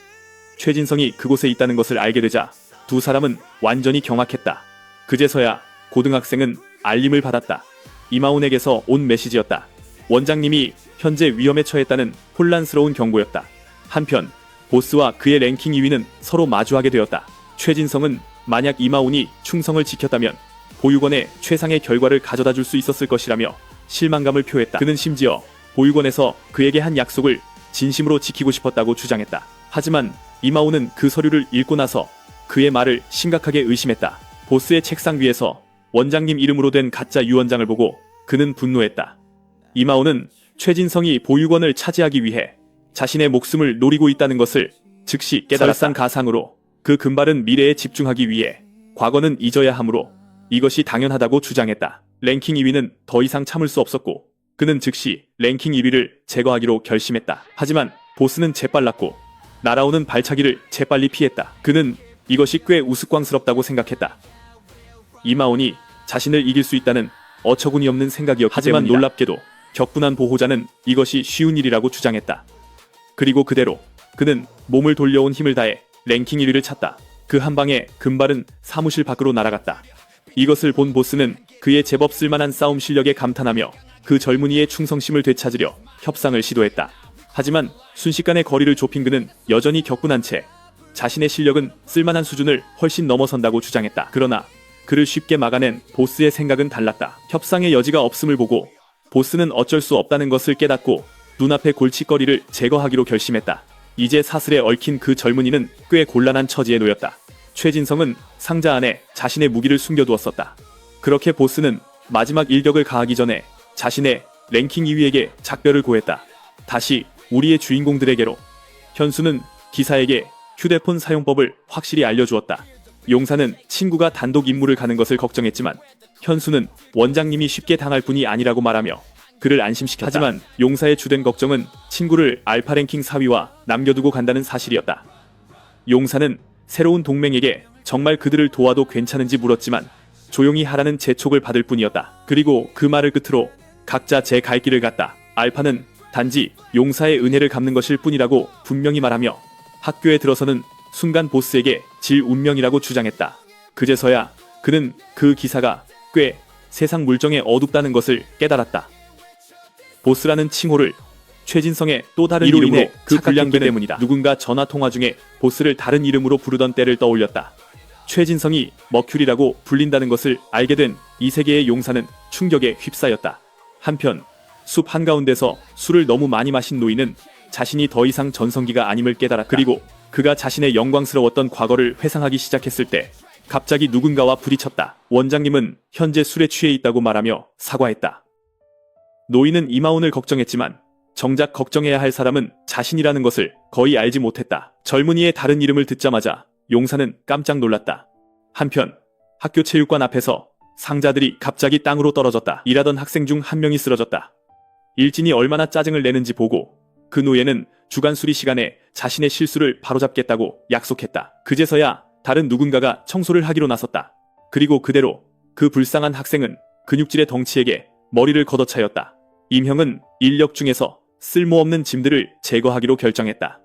최진성이 그곳에 있다는 것을 알게 되자 두 사람은 완전히 경악했다. 그제서야 고등학생은 알림을 받았다. 이마온에게서 온 메시지였다. 원장님이 현재 위험에 처했다는 혼란스러운 경고였다. 한편 보스와 그의 랭킹 2위는 서로 마주하게 되었다. 최진성은 만약 이마온이 충성을 지켰다면 보육원에 최상의 결과를 가져다 줄 수 있었을 것이라며 실망감을 표했다. 그는 심지어 보육원에서 그에게 한 약속을 진심으로 지키고 싶었다고 주장했다. 하지만 이마온은 그 서류를 읽고 나서 그의 말을 심각하게 의심했다. 보스의 책상 위에서 원장님 이름으로 된 가짜 유언장을 보고 그는 분노했다. 이마온은 최진성이 보육원을 차지하기 위해 자신의 목숨을 노리고 있다는 것을 즉시 깨달았다. 설상가상으로 그 금발은 미래에 집중하기 위해 과거는 잊어야 하므로 이것이 당연하다고 주장했다. 랭킹 2위는 더 이상 참을 수 없었고 그는 즉시 랭킹 1위를 제거하기로 결심했다. 하지만 보스는 재빨랐고 날아오는 발차기를 재빨리 피했다. 그는 이것이 꽤 우스꽝스럽다고 생각했다. 이마온이 자신을 이길 수 있다는 어처구니 없는 생각이었기 하지만 때문이다. 놀랍게도 격분한 보호자는 이것이 쉬운 일이라고 주장했다. 그리고 그대로 그는 몸을 돌려온 힘을 다해 랭킹 1위를 찼다. 그 한 방에 금발은 사무실 밖으로 날아갔다. 이것을 본 보스는 그의 제법 쓸만한 싸움 실력에 감탄하며 그 젊은이의 충성심을 되찾으려 협상을 시도했다. 하지만 순식간에 거리를 좁힌 그는 여전히 격분한 채 자신의 실력은 쓸만한 수준을 훨씬 넘어선다고 주장했다. 그러나 그를 쉽게 막아낸 보스의 생각은 달랐다. 협상의 여지가 없음을 보고 보스는 어쩔 수 없다는 것을 깨닫고 눈앞의 골칫거리를 제거하기로 결심했다. 이제 사슬에 얽힌 그 젊은이는 꽤 곤란한 처지에 놓였다. 최진성은 상자 안에 자신의 무기를 숨겨두었었다. 그렇게 보스는 마지막 일격을 가하기 전에 자신의 랭킹 2위에게 작별을 고했다. 다시 우리의 주인공들에게로. 현수는 기사에게 휴대폰 사용법을 확실히 알려주었다. 용사는 친구가 단독 임무를 가는 것을 걱정했지만 현수는 원장님이 쉽게 당할 뿐이 아니라고 말하며 그를 안심시켰다. 하지만 용사의 주된 걱정은 친구를 알파 랭킹 4위와 남겨두고 간다는 사실이었다. 용사는 새로운 동맹에게 정말 그들을 도와도 괜찮은지 물었지만 조용히 하라는 재촉을 받을 뿐이었다. 그리고 그 말을 끝으로 각자 제 갈 길을 갔다. 알파는 단지 용사의 은혜를 갚는 것일 뿐이라고 분명히 말하며 학교에 들어서는 순간 보스에게 질 운명이라고 주장했다. 그제서야 그는 그 기사가 꽤 세상 물정에 어둡다는 것을 깨달았다. 보스라는 칭호를 최진성의 또 다른 이름으로 그 불량기 때문이다. 누군가 전화통화 중에 보스를 다른 이름으로 부르던 때를 떠올렸다. 최진성이 머큐리라고 불린다는 것을 알게 된 이 세계의 용사는 충격에 휩싸였다. 한편 숲 한가운데서 술을 너무 많이 마신 노인은 자신이 더 이상 전성기가 아님을 깨달았다. 그리고 그가 자신의 영광스러웠던 과거를 회상하기 시작했을 때 갑자기 누군가와 부딪혔다. 원장님은 현재 술에 취해 있다고 말하며 사과했다. 노인은 이마온을 걱정했지만 정작 걱정해야 할 사람은 자신이라는 것을 거의 알지 못했다. 젊은이의 다른 이름을 듣자마자 용사는 깜짝 놀랐다. 한편 학교 체육관 앞에서 상자들이 갑자기 땅으로 떨어졌다. 일하던 학생 중 한 명이 쓰러졌다. 일진이 얼마나 짜증을 내는지 보고 그 노예는 주간 수리 시간에 자신의 실수를 바로잡겠다고 약속했다. 그제서야 다른 누군가가 청소를 하기로 나섰다. 그리고 그대로 그 불쌍한 학생은 근육질의 덩치에게 머리를 걷어차였다. 임형은 인력 중에서 쓸모없는 짐들을 제거하기로 결정했다.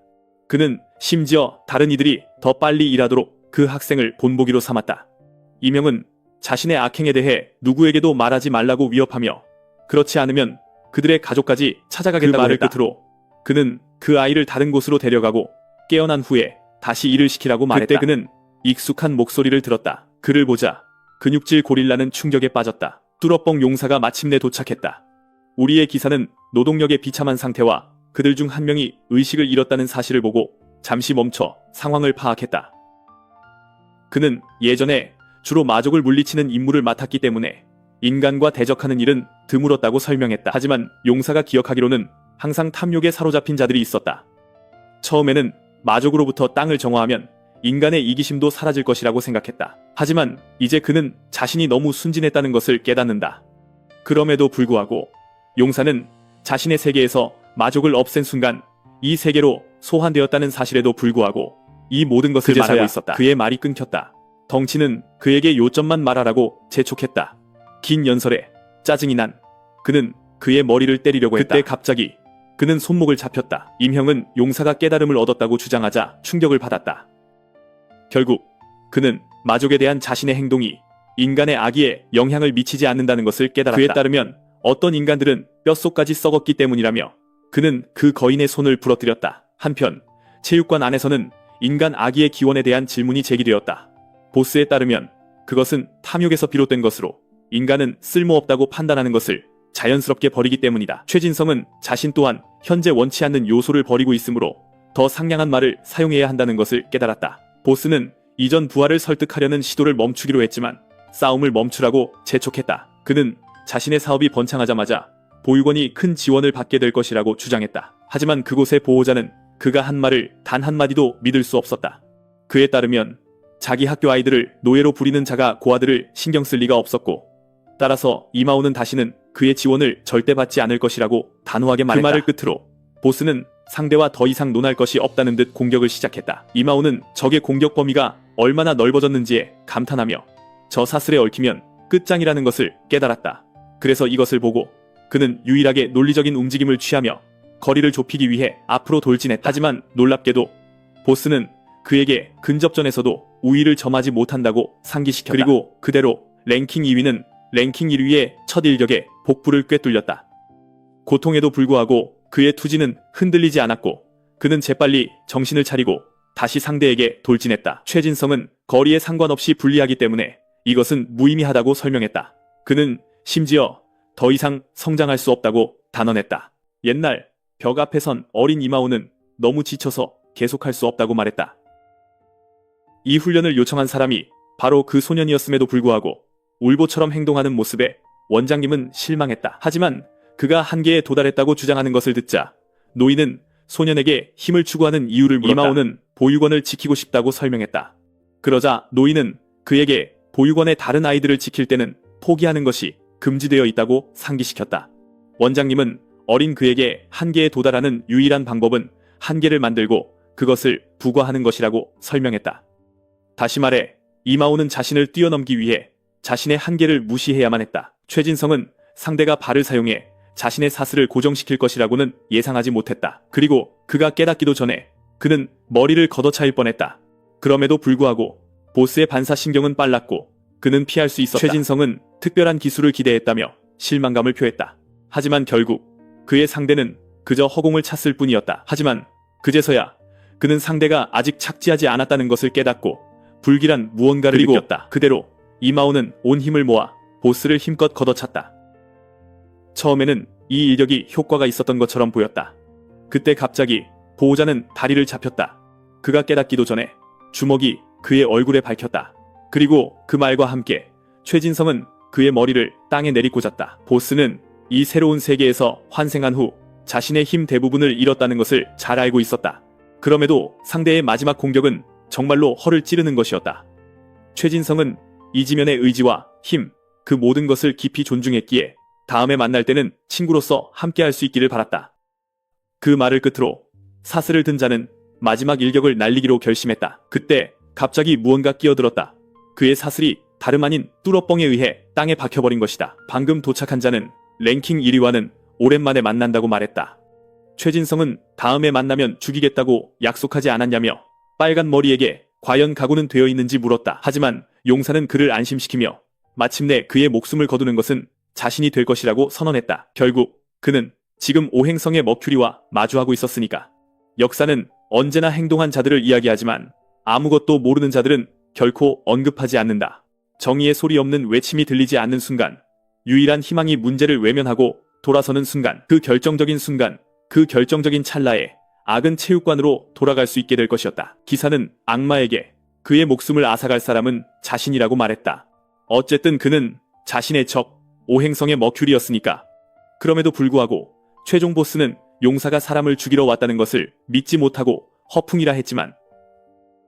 그는 심지어 다른 이들이 더 빨리 일하도록 그 학생을 본보기로 삼았다. 임형은 자신의 악행에 대해 누구에게도 말하지 말라고 위협하며 그렇지 않으면 그들의 가족까지 찾아가겠다고 말을 했다. 끝으로 그는 그 아이를 다른 곳으로 데려가고 깨어난 후에 다시 일을 시키라고 말했다. 그때 그는 익숙한 목소리를 들었다. 그를 보자 근육질 고릴라는 충격에 빠졌다. 뚜러뻥 용사가 마침내 도착했다. 우리의 기사는 노동력의 비참한 상태와 그들 중 한 명이 의식을 잃었다는 사실을 보고 잠시 멈춰 상황을 파악했다. 그는 예전에 주로 마족을 물리치는 임무를 맡았기 때문에 인간과 대적하는 일은 드물었다고 설명했다. 하지만 용사가 기억하기로는 항상 탐욕에 사로잡힌 자들이 있었다. 처음에는 마족으로부터 땅을 정화하면 인간의 이기심도 사라질 것이라고 생각했다. 하지만 이제 그는 자신이 너무 순진했다는 것을 깨닫는다. 그럼에도 불구하고 용사는 자신의 세계에서 마족을 없앤 순간 이 세계로 소환되었다는 사실에도 불구하고 이 모든 것을 말하고 있었다. 그의 말이 끊겼다. 덩치는 그에게 요점만 말하라고 재촉했다. 긴 연설에 짜증이 난 그는 그의 머리를 때리려고 했다. 그때 갑자기 그는 손목을 잡혔다. 임형은 용사가 깨달음을 얻었다고 주장하자 충격을 받았다. 결국 그는 마족에 대한 자신의 행동이 인간의 악의에 영향을 미치지 않는다는 것을 깨달았다. 그에 따르면 어떤 인간들은 뼛속까지 썩었기 때문이라며 그는 그 거인의 손을 부러뜨렸다. 한편 체육관 안에서는 인간 악의의 기원에 대한 질문이 제기되었다. 보스에 따르면 그것은 탐욕에서 비롯된 것으로 인간은 쓸모없다고 판단하는 것을 자연스럽게 버리기 때문이다. 최진성은 자신 또한 현재 원치 않는 요소를 버리고 있으므로 더 상냥한 말을 사용해야 한다는 것을 깨달았다. 보스는 이전 부하를 설득하려는 시도를 멈추기로 했지만 싸움을 멈추라고 재촉했다. 그는 자신의 사업이 번창하자마자 보육원이 큰 지원을 받게 될 것이라고 주장했다. 하지만 그곳의 보호자는 그가 한 말을 단 한마디도 믿을 수 없었다. 그에 따르면 자기 학교 아이들을 노예로 부리는 자가 고아들을 신경 쓸 리가 없었고 따라서 이마오는 다시는 그의 지원을 절대 받지 않을 것이라고 단호하게 말했다. 그 말을 끝으로 보스는 상대와 더 이상 논할 것이 없다는 듯 공격을 시작했다. 이마오는 적의 공격 범위가 얼마나 넓어졌는지에 감탄하며 저 사슬에 얽히면 끝장이라는 것을 깨달았다. 그래서 이것을 보고 그는 유일하게 논리적인 움직임을 취하며 거리를 좁히기 위해 앞으로 돌진했다. 하지만 놀랍게도 보스는 그에게 근접전에서도 우위를 점하지 못한다고 상기시켰다. 그리고 그대로 랭킹 2위는 랭킹 1위의 첫 일격에 복부를 꿰뚫렸다. 고통에도 불구하고 그의 투지는 흔들리지 않았고 그는 재빨리 정신을 차리고 다시 상대에게 돌진했다. 최진성은 거리에 상관없이 불리하기 때문에 이것은 무의미하다고 설명했다. 그는 심지어 더 이상 성장할 수 없다고 단언했다. 옛날 벽 앞에 선 어린 이마오는 너무 지쳐서 계속할 수 없다고 말했다. 이 훈련을 요청한 사람이 바로 그 소년이었음에도 불구하고 울보처럼 행동하는 모습에 원장님은 실망했다. 하지만 그가 한계에 도달했다고 주장하는 것을 듣자 노인은 소년에게 힘을 추구하는 이유를 물었다. 이마오는 보육원을 지키고 싶다고 설명했다. 그러자 노인은 그에게 보육원의 다른 아이들을 지킬 때는 포기하는 것이 금지되어 있다고 상기시켰다. 원장님은 어린 그에게 한계에 도달하는 유일한 방법은 한계를 만들고 그것을 부과하는 것이라고 설명했다. 다시 말해 이마오는 자신을 뛰어넘기 위해 자신의 한계를 무시해야만 했다. 최진성은 상대가 발을 사용해 자신의 사슬을 고정시킬 것이라고는 예상하지 못했다. 그리고 그가 깨닫기도 전에 그는 머리를 걷어차일 뻔했다. 그럼에도 불구하고 보스의 반사신경은 빨랐고 그는 피할 수 있었다. 최진성은 특별한 기술을 기대했다며 실망감을 표했다. 하지만 결국 그의 상대는 그저 허공을 찼을 뿐이었다. 하지만 그제서야 그는 상대가 아직 착지하지 않았다는 것을 깨닫고 불길한 무언가를 느꼈다. 그대로 이마오는 온 힘을 모아 보스를 힘껏 걷어찼다. 처음에는 이 일격이 효과가 있었던 것처럼 보였다. 그때 갑자기 보호자는 다리를 잡혔다. 그가 깨닫기도 전에 주먹이 그의 얼굴에 밝혔다. 그리고 그 말과 함께 최진성은 그의 머리를 땅에 내리꽂았다. 보스는 이 새로운 세계에서 환생한 후 자신의 힘 대부분을 잃었다는 것을 잘 알고 있었다. 그럼에도 상대의 마지막 공격은 정말로 허를 찌르는 것이었다. 최진성은 이지면의 의지와 힘, 그 모든 것을 깊이 존중했기에 다음에 만날 때는 친구로서 함께할 수 있기를 바랐다. 그 말을 끝으로 사슬을 든 자는 마지막 일격을 날리기로 결심했다. 그때 갑자기 무언가 끼어들었다. 그의 사슬이 다름 아닌 뚫어뻥에 의해 땅에 박혀버린 것이다. 방금 도착한 자는 랭킹 1위와는 오랜만에 만난다고 말했다. 최진성은 다음에 만나면 죽이겠다고 약속하지 않았냐며 빨간 머리에게 과연 각오는 되어 있는지 물었다. 하지만 용사는 그를 안심시키며 마침내 그의 목숨을 거두는 것은 자신이 될 것이라고 선언했다. 결국 그는 지금 오행성의 머큐리와 마주하고 있었으니까. 역사는 언제나 행동한 자들을 이야기하지만 아무것도 모르는 자들은 결코 언급하지 않는다. 정의의 소리 없는 외침이 들리지 않는 순간, 유일한 희망이 문제를 외면하고 돌아서는 순간, 그 결정적인 순간, 그 결정적인 찰나에 악은 체육관으로 돌아갈 수 있게 될 것이었다. 기사는 악마에게 그의 목숨을 앗아갈 사람은 자신이라고 말했다. 어쨌든 그는 자신의 적, 오행성의 머큐리였으니까. 그럼에도 불구하고 최종 보스는 용사가 사람을 죽이러 왔다는 것을 믿지 못하고 허풍이라 했지만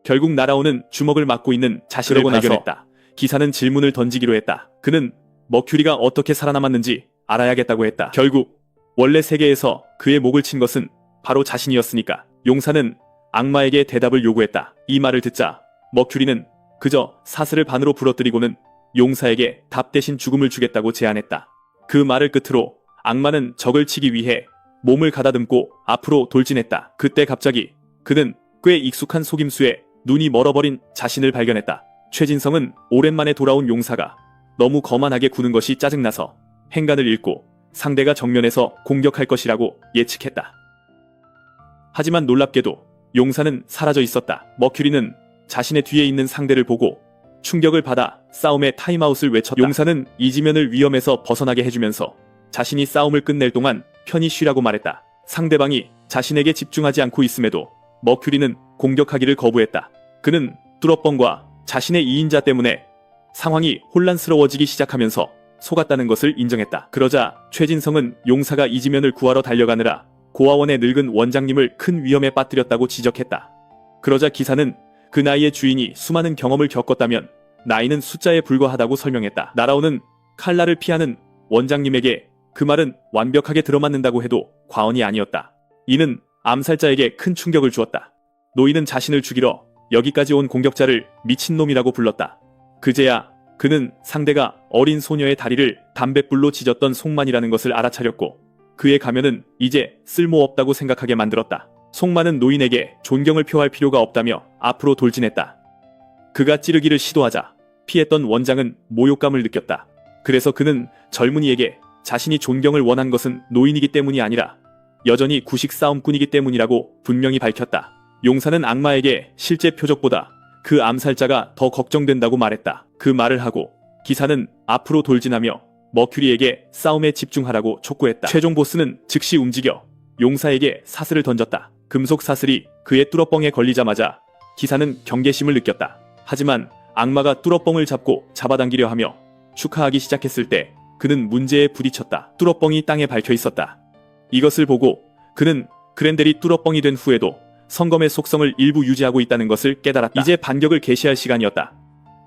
결국 날아오는 주먹을 맞고 있는 자신을 발견했다. 기사는 질문을 던지기로 했다. 그는 머큐리가 어떻게 살아남았는지 알아야겠다고 했다. 결국 원래 세계에서 그의 목을 친 것은 바로 자신이었으니까. 용사는 악마에게 대답을 요구했다. 이 말을 듣자 머큐리는 그저 사슬을 반으로 부러뜨리고는 용사에게 답 대신 죽음을 주겠다고 제안했다. 그 말을 끝으로 악마는 적을 치기 위해 몸을 가다듬고 앞으로 돌진했다. 그때 갑자기 그는 꽤 익숙한 속임수에 눈이 멀어버린 자신을 발견했다. 최진성은 오랜만에 돌아온 용사가 너무 거만하게 구는 것이 짜증나서 행간을 잃고 상대가 정면에서 공격할 것이라고 예측했다. 하지만 놀랍게도 용사는 사라져 있었다. 머큐리는 자신의 뒤에 있는 상대를 보고 충격을 받아 싸움의 타임아웃을 외쳤다. 용사는 이지면을 위험에서 벗어나게 해주면서 자신이 싸움을 끝낼 동안 편히 쉬라고 말했다. 상대방이 자신에게 집중하지 않고 있음에도 머큐리는 공격하기를 거부했다. 그는 뚫어뻥과 자신의 2인자 때문에 상황이 혼란스러워지기 시작하면서 속았다는 것을 인정했다. 그러자 최진성은 용사가 이지면을 구하러 달려가느라 고아원의 늙은 원장님을 큰 위험에 빠뜨렸다고 지적했다. 그러자 기사는 그 나이의 주인이 수많은 경험을 겪었다면 나이는 숫자에 불과하다고 설명했다. 날아오는 칼날을 피하는 원장님에게 그 말은 완벽하게 들어맞는다고 해도 과언이 아니었다. 이는 암살자에게 큰 충격을 주었다. 노인은 자신을 죽이러 여기까지 온 공격자를 미친놈이라고 불렀다. 그제야 그는 상대가 어린 소녀의 다리를 담뱃불로 찢었던 송만이라는 것을 알아차렸고 그의 가면은 이제 쓸모없다고 생각하게 만들었다. 송만은 노인에게 존경을 표할 필요가 없다며 앞으로 돌진했다. 그가 찌르기를 시도하자 피했던 원장은 모욕감을 느꼈다. 그래서 그는 젊은이에게 자신이 존경을 원한 것은 노인이기 때문이 아니라 여전히 구식 싸움꾼이기 때문이라고 분명히 밝혔다. 용사는 악마에게 실제 표적보다 그 암살자가 더 걱정된다고 말했다. 그 말을 하고 기사는 앞으로 돌진하며 머큐리에게 싸움에 집중하라고 촉구했다. 최종 보스는 즉시 움직여 용사에게 사슬을 던졌다. 금속 사슬이 그의 뚫어뻥에 걸리자마자 기사는 경계심을 느꼈다. 하지만 악마가 뚫어뻥을 잡고 잡아당기려 하며 축하하기 시작했을 때 그는 문제에 부딪혔다. 뚫어뻥이 땅에 박혀 있었다. 이것을 보고 그는 그랜델이 뚫어뻥이 된 후에도 성검의 속성을 일부 유지하고 있다는 것을 깨달았다. 이제 반격을 개시할 시간이었다.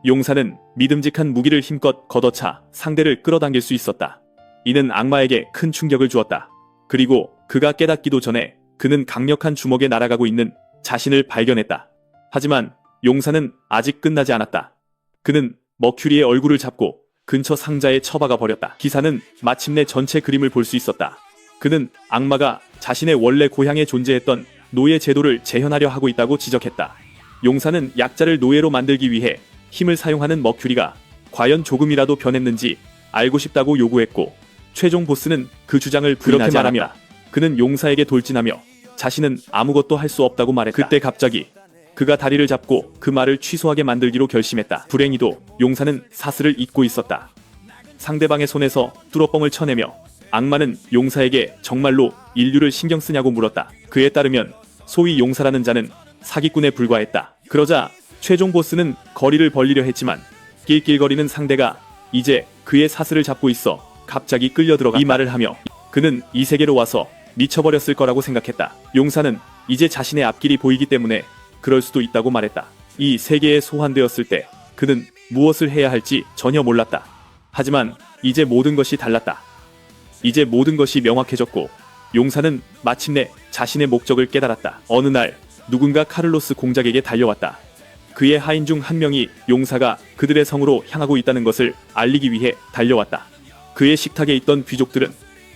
용사는 믿음직한 무기를 힘껏 걷어차 상대를 끌어당길 수 있었다. 이는 악마에게 큰 충격을 주었다. 그리고 그가 깨닫기도 전에 그는 강력한 주먹에 날아가고 있는 자신을 발견했다. 하지만 용사는 아직 끝나지 않았다. 그는 머큐리의 얼굴을 잡고 근처 상자에 처박아 버렸다. 기사는 마침내 전체 그림을 볼 수 있었다. 그는 악마가 자신의 원래 고향에 존재했던 노예 제도를 재현하려 하고 있다고 지적했다. 용사는 약자를 노예로 만들기 위해 힘을 사용하는 머큐리가 과연 조금이라도 변했는지 알고 싶다고 요구했고 최종 보스는 그 주장을 부인하지 않았다. 그는 용사에게 돌진하며 자신은 아무것도 할 수 없다고 말했다. 그때 갑자기 그가 다리를 잡고 그 말을 취소하게 만들기로 결심했다. 불행히도 용사는 사슬을 잊고 있었다. 상대방의 손에서 뚫어뻥을 쳐내며 악마는 용사에게 정말로 인류를 신경 쓰냐고 물었다. 그에 따르면 소위 용사라는 자는 사기꾼에 불과했다. 그러자 최종 보스는 거리를 벌리려 했지만 낄낄거리는 상대가 이제 그의 사슬을 잡고 있어 갑자기 끌려들어갔다. 이 말을 하며 그는 이 세계로 와서 미쳐버렸을 거라고 생각했다. 용사는 이제 자신의 앞길이 보이기 때문에 그럴 수도 있다고 말했다. 이 세계에 소환되었을 때 그는 무엇을 해야 할지 전혀 몰랐다. 하지만 이제 모든 것이 달랐다. 이제 모든 것이 명확해졌고 용사는 마침내 자신의 목적을 깨달았다. 어느 날 누군가 카를로스 공작에게 달려왔다. 그의 하인 중 한 명이 용사가 그들의 성으로 향하고 있다는 것을 알리기 위해 달려왔다. 그의 식탁에 있던 귀족들은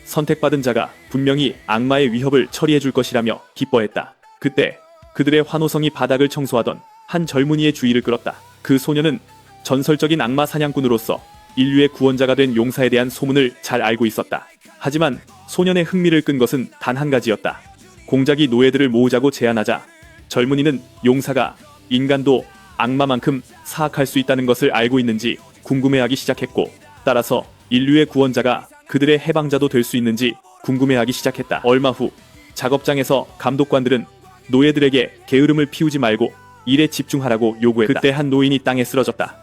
선택받은 자가 분명히 악마의 위협을 처리해줄 것이라며 기뻐했다. 그때 그들의 환호성이 바닥을 청소하던 한 젊은이의 주의를 끌었다. 그 소녀는 전설적인 악마 사냥꾼으로서 인류의 구원자가 된 용사에 대한 소문을 잘 알고 있었다. 하지만 소년의 흥미를 끈 것은 단 한 가지였다. 공작이 노예들을 모으자고 제안하자 젊은이는 용사가 인간도 악마만큼 사악할 수 있다는 것을 알고 있는지 궁금해하기 시작했고 따라서 인류의 구원자가 그들의 해방자도 될 수 있는지 궁금해하기 시작했다. 얼마 후 작업장에서 감독관들은 노예들에게 게으름을 피우지 말고 일에 집중하라고 요구했다. 그때 한 노인이 땅에 쓰러졌다.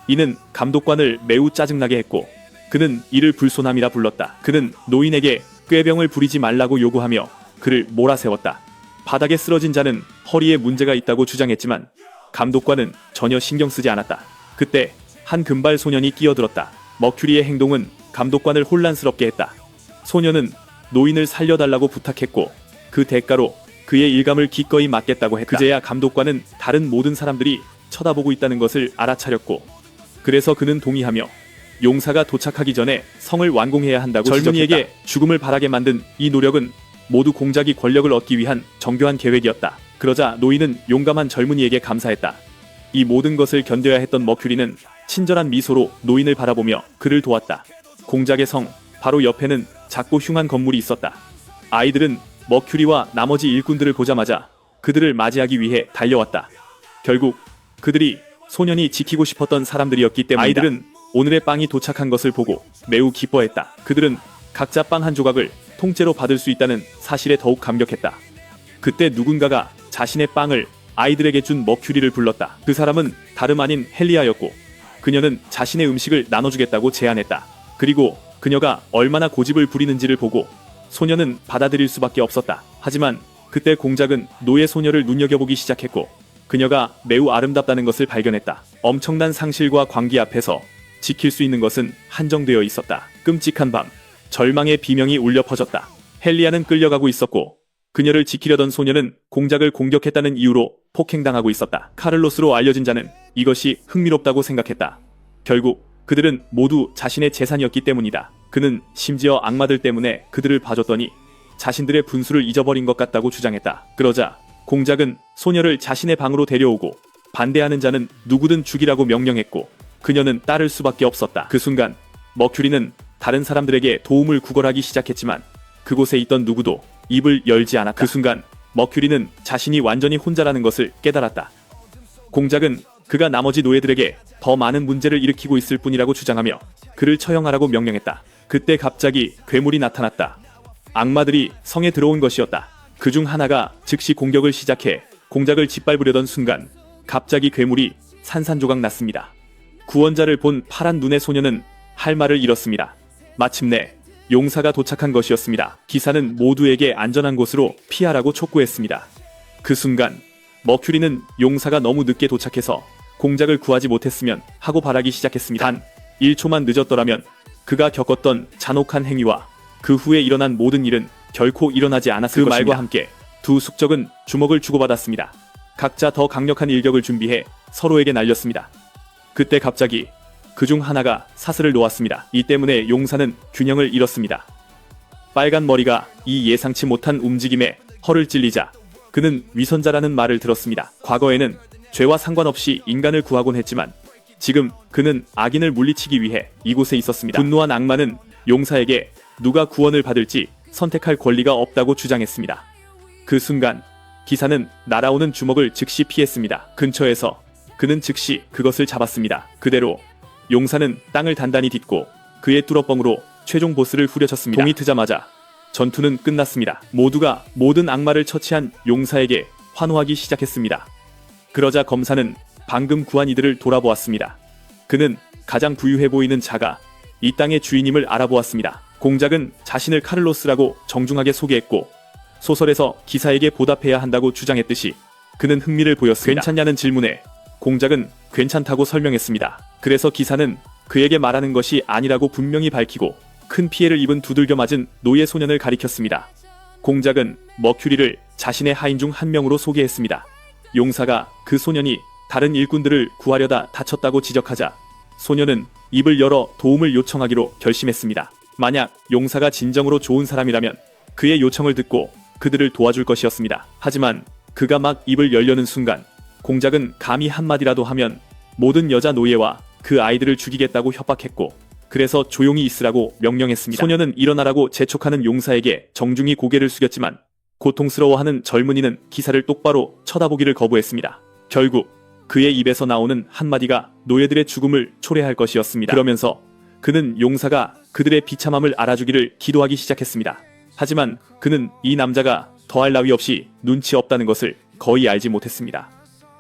이는 감독관을 매우 짜증나게 했고 그는 이를 불손함이라 불렀다. 그는 노인에게 꾀병을 부리지 말라고 요구하며 그를 몰아세웠다. 바닥에 쓰러진 자는 허리에 문제가 있다고 주장했지만 감독관은 전혀 신경 쓰지 않았다. 그때 한 금발 소년이 끼어들었다. 머큐리의 행동은 감독관을 혼란스럽게 했다. 소년은 노인을 살려달라고 부탁했고 그 대가로 그의 일감을 기꺼이 맡겠다고 했다. 그제야 감독관은 다른 모든 사람들이 쳐다보고 있다는 것을 알아차렸고 그래서 그는 동의하며 용사가 도착하기 전에 성을 완공해야 한다고 젊은이에게 지적했다. 죽음을 바라게 만든 이 노력은 모두 공작이 권력을 얻기 위한 정교한 계획이었다. 그러자 노인은 용감한 젊은이에게 감사했다. 이 모든 것을 견뎌야 했던 머큐리는 친절한 미소로 노인을 바라보며 그를 도왔다. 공작의 성 바로 옆에는 작고 흉한 건물이 있었다. 아이들은 머큐리와 나머지 일꾼들을 보자마자 그들을 맞이하기 위해 달려왔다. 결국 그들이 소년이 지키고 싶었던 사람들이었기 때문이다. 아이들은 오늘의 빵이 도착한 것을 보고 매우 기뻐했다. 그들은 각자 빵 한 조각을 통째로 받을 수 있다는 사실에 더욱 감격했다. 그때 누군가가 자신의 빵을 아이들에게 준 머큐리를 불렀다. 그 사람은 다름 아닌 헬리아였고 그녀는 자신의 음식을 나눠주겠다고 제안했다. 그리고 그녀가 얼마나 고집을 부리는지를 보고 소녀는 받아들일 수밖에 없었다. 하지만 그때 공작은 노예 소녀를 눈여겨보기 시작했고 그녀가 매우 아름답다는 것을 발견했다. 엄청난 상실과 광기 앞에서 지킬 수 있는 것은 한정되어 있었다. 끔찍한 밤, 절망의 비명이 울려 퍼졌다. 헬리아는 끌려가고 있었고 그녀를 지키려던 소녀는 공작을 공격했다는 이유로 폭행당하고 있었다. 카를로스로 알려진 자는 이것이 흥미롭다고 생각했다. 결국 그들은 모두 자신의 재산이었기 때문이다. 그는 심지어 악마들 때문에 그들을 봐줬더니 자신들의 분수를 잊어버린 것 같다고 주장했다. 그러자 공작은 소녀를 자신의 방으로 데려오고 반대하는 자는 누구든 죽이라고 명령했고 그녀는 따를 수밖에 없었다. 그 순간 머큐리는 다른 사람들에게 도움을 구걸하기 시작했지만 그곳에 있던 누구도 입을 열지 않았다. 그 순간 머큐리는 자신이 완전히 혼자라는 것을 깨달았다. 공작은 그가 나머지 노예들에게 더 많은 문제를 일으키고 있을 뿐이라고 주장하며 그를 처형하라고 명령했다. 그때 갑자기 괴물이 나타났다. 악마들이 성에 들어온 것이었다. 그중 하나가 즉시 공격을 시작해 공작을 짓밟으려던 순간 갑자기 괴물이 산산조각 났습니다. 구원자를 본 파란 눈의 소녀는 할 말을 잃었습니다. 마침내 용사가 도착한 것이었습니다. 기사는 모두에게 안전한 곳으로 피하라고 촉구했습니다. 그 순간 머큐리는 용사가 너무 늦게 도착해서 공작을 구하지 못했으면 하고 바라기 시작했습니다. 단 1초만 늦었더라면 그가 겪었던 잔혹한 행위와 그 후에 일어난 모든 일은 결코 일어나지 않았을 것입니다. 그 말과 함께 두 숙적은 주먹을 주고받았습니다. 각자 더 강력한 일격을 준비해 서로에게 날렸습니다. 그때 갑자기 그중 하나가 사슬을 놓았습니다. 이 때문에 용사는 균형을 잃었습니다. 빨간 머리가 이 예상치 못한 움직임에 허를 찔리자 그는 위선자라는 말을 들었습니다. 과거에는 죄와 상관없이 인간을 구하곤 했지만 지금 그는 악인을 물리치기 위해 이곳에 있었습니다. 분노한 악마는 용사에게 누가 구원을 받을지 선택할 권리가 없다고 주장했습니다. 그 순간 기사는 날아오는 주먹을 즉시 피했습니다. 근처에서 그는 즉시 그것을 잡았습니다. 그대로 용사는 땅을 단단히 딛고 그의 뚫어뻥으로 최종 보스를 후려쳤습니다. 동이 트자마자 전투는 끝났습니다. 모두가 모든 악마를 처치한 용사에게 환호하기 시작했습니다. 그러자 검사는 방금 구한 이들을 돌아보았습니다. 그는 가장 부유해 보이는 자가 이 땅의 주인임을 알아보았습니다. 공작은 자신을 카를로스라고 정중하게 소개했고 소설에서 기사에게 보답해야 한다고 주장했듯이 그는 흥미를 보였습니다. 괜찮냐는 질문에 공작은 괜찮다고 설명했습니다. 그래서 기사는 그에게 말하는 것이 아니라고 분명히 밝히고 큰 피해를 입은 두들겨 맞은 노예 소년을 가리켰습니다. 공작은 머큐리를 자신의 하인 중 한 명으로 소개했습니다. 용사가 그 소년이 다른 일꾼들을 구하려다 다쳤다고 지적하자 소년은 입을 열어 도움을 요청하기로 결심했습니다. 만약 용사가 진정으로 좋은 사람이라면 그의 요청을 듣고 그들을 도와줄 것이었습니다. 하지만 그가 막 입을 열려는 순간 공작은 감히 한마디라도 하면 모든 여자 노예와 그 아이들을 죽이겠다고 협박했고 그래서 조용히 있으라고 명령했습니다. 소년은 일어나라고 재촉하는 용사에게 정중히 고개를 숙였지만 고통스러워하는 젊은이는 기사를 똑바로 쳐다보기를 거부했습니다. 결국 그의 입에서 나오는 한마디가 노예들의 죽음을 초래할 것이었습니다. 그러면서 그는 용사가 그들의 비참함을 알아주기를 기도하기 시작했습니다. 하지만 그는 이 남자가 더할 나위 없이 눈치 없다는 것을 거의 알지 못했습니다.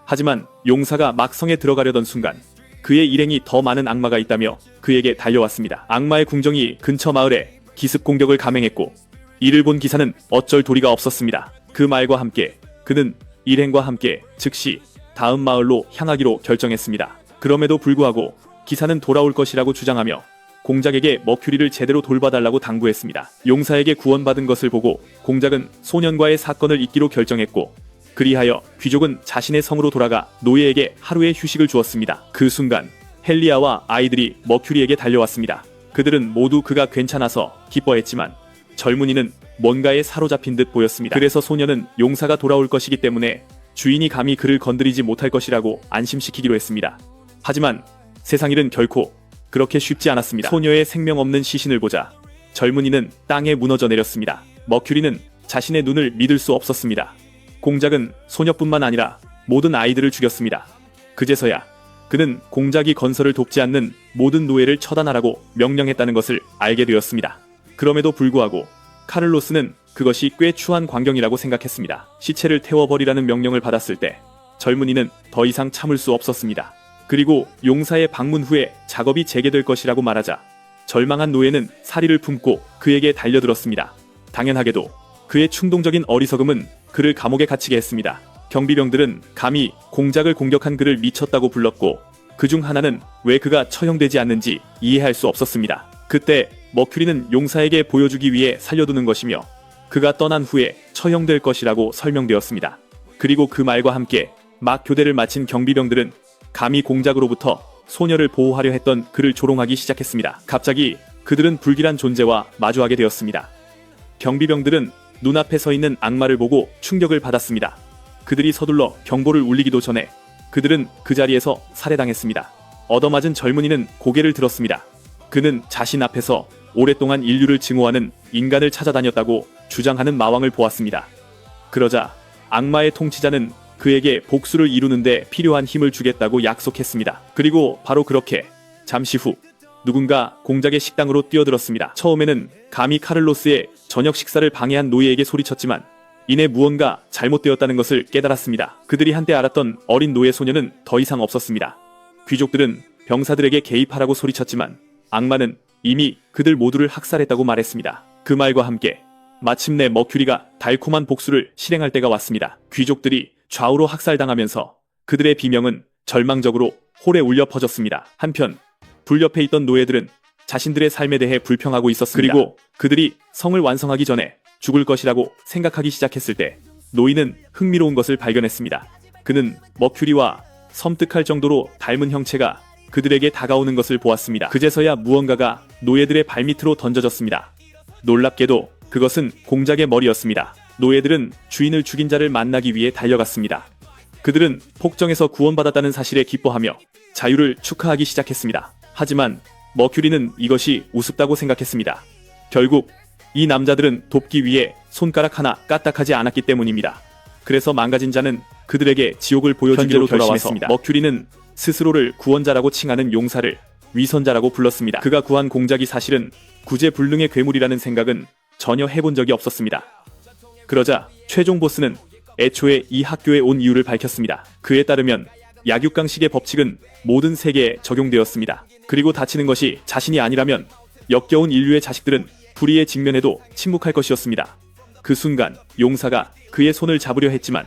하지만 용사가 막 성에 들어가려던 순간 그의 일행이 더 많은 악마가 있다며 그에게 달려왔습니다. 악마의 궁정이 근처 마을에 기습 공격을 감행했고 이를 본 기사는 어쩔 도리가 없었습니다. 그 말과 함께 그는 일행과 함께 즉시 다음 마을로 향하기로 결정했습니다. 그럼에도 불구하고 기사는 돌아올 것이라고 주장하며 공작에게 머큐리를 제대로 돌봐달라고 당부했습니다. 용사에게 구원받은 것을 보고 공작은 소년과의 사건을 잊기로 결정했고 그리하여 귀족은 자신의 성으로 돌아가 노예에게 하루의 휴식을 주었습니다. 그 순간 헬리아와 아이들이 머큐리에게 달려왔습니다. 그들은 모두 그가 괜찮아서 기뻐했지만 젊은이는 뭔가에 사로잡힌 듯 보였습니다. 그래서 소년은 용사가 돌아올 것이기 때문에 주인이 감히 그를 건드리지 못할 것이라고 안심시키기로 했습니다. 하지만 세상 일은 결코 그렇게 쉽지 않았습니다. 소녀의 생명 없는 시신을 보자 젊은이는 땅에 무너져 내렸습니다. 머큐리는 자신의 눈을 믿을 수 없었습니다. 공작은 소녀뿐만 아니라 모든 아이들을 죽였습니다. 그제서야 그는 공작이 건설을 돕지 않는 모든 노예를 처단하라고 명령했다는 것을 알게 되었습니다. 그럼에도 불구하고 카를로스는 그것이 꽤 추한 광경이라고 생각했습니다. 시체를 태워버리라는 명령을 받았을 때 젊은이는 더 이상 참을 수 없었습니다. 그리고 용사의 방문 후에 작업이 재개될 것이라고 말하자 절망한 노예는 사리를 품고 그에게 달려들었습니다. 당연하게도 그의 충동적인 어리석음은 그를 감옥에 갇히게 했습니다. 경비병들은 감히 공작을 공격한 그를 미쳤다고 불렀고 그중 하나는 왜 그가 처형되지 않는지 이해할 수 없었습니다. 그때 머큐리는 용사에게 보여주기 위해 살려두는 것이며 그가 떠난 후에 처형될 것이라고 설명되었습니다. 그리고 그 말과 함께 막 교대를 마친 경비병들은 감히 공작으로부터 소녀를 보호하려 했던 그를 조롱하기 시작했습니다. 갑자기 그들은 불길한 존재와 마주하게 되었습니다. 경비병들은 눈앞에 서 있는 악마를 보고 충격을 받았습니다. 그들이 서둘러 경보를 울리기도 전에 그들은 그 자리에서 살해당했습니다. 얻어맞은 젊은이는 고개를 들었습니다. 그는 자신 앞에서 오랫동안 인류를 증오하는 인간을 찾아다녔다고 주장하는 마왕을 보았습니다. 그러자 악마의 통치자는 그에게 복수를 이루는데 필요한 힘을 주겠다고 약속했습니다. 그리고 바로 그렇게 잠시 후 누군가 공작의 식당으로 뛰어들었습니다. 처음에는 감히 카를로스의 저녁 식사를 방해한 노예에게 소리쳤지만 이내 무언가 잘못되었다는 것을 깨달았습니다. 그들이 한때 알았던 어린 노예 소녀는 더 이상 없었습니다. 귀족들은 병사들에게 개입하라고 소리쳤지만 악마는 이미 그들 모두를 학살했다고 말했습니다. 그 말과 함께 마침내 머큐리가 달콤한 복수를 실행할 때가 왔습니다. 귀족들이 좌우로 학살당하면서 그들의 비명은 절망적으로 홀에 울려 퍼졌습니다. 한편 불 옆에 있던 노예들은 자신들의 삶에 대해 불평하고 있었습니다. 그리고 그들이 성을 완성하기 전에 죽을 것이라고 생각하기 시작했을 때 노인은 흥미로운 것을 발견했습니다. 그는 머큐리와 섬뜩할 정도로 닮은 형체가 그들에게 다가오는 것을 보았습니다. 그제서야 무언가가 노예들의 발밑으로 던져졌습니다. 놀랍게도 그것은 공작의 머리였습니다. 노예들은 주인을 죽인 자를 만나기 위해 달려갔습니다. 그들은 폭정에서 구원받았다는 사실에 기뻐하며 자유를 축하하기 시작했습니다. 하지만 머큐리는 이것이 우습다고 생각했습니다. 결국 이 남자들은 돕기 위해 손가락 하나 까딱하지 않았기 때문입니다. 그래서 망가진 자는 그들에게 지옥을 보여주기로 결심했습니다. 머큐리는 스스로를 구원자라고 칭하는 용사를 위선자라고 불렀습니다. 그가 구한 공작이 사실은 구제불능의 괴물이라는 생각은 전혀 해본 적이 없었습니다. 그러자 최종 보스는 애초에 이 학교에 온 이유를 밝혔습니다. 그에 따르면 약육강식의 법칙은 모든 세계에 적용되었습니다. 그리고 다치는 것이 자신이 아니라면 역겨운 인류의 자식들은 불의에 직면해도 침묵할 것이었습니다. 그 순간 용사가 그의 손을 잡으려 했지만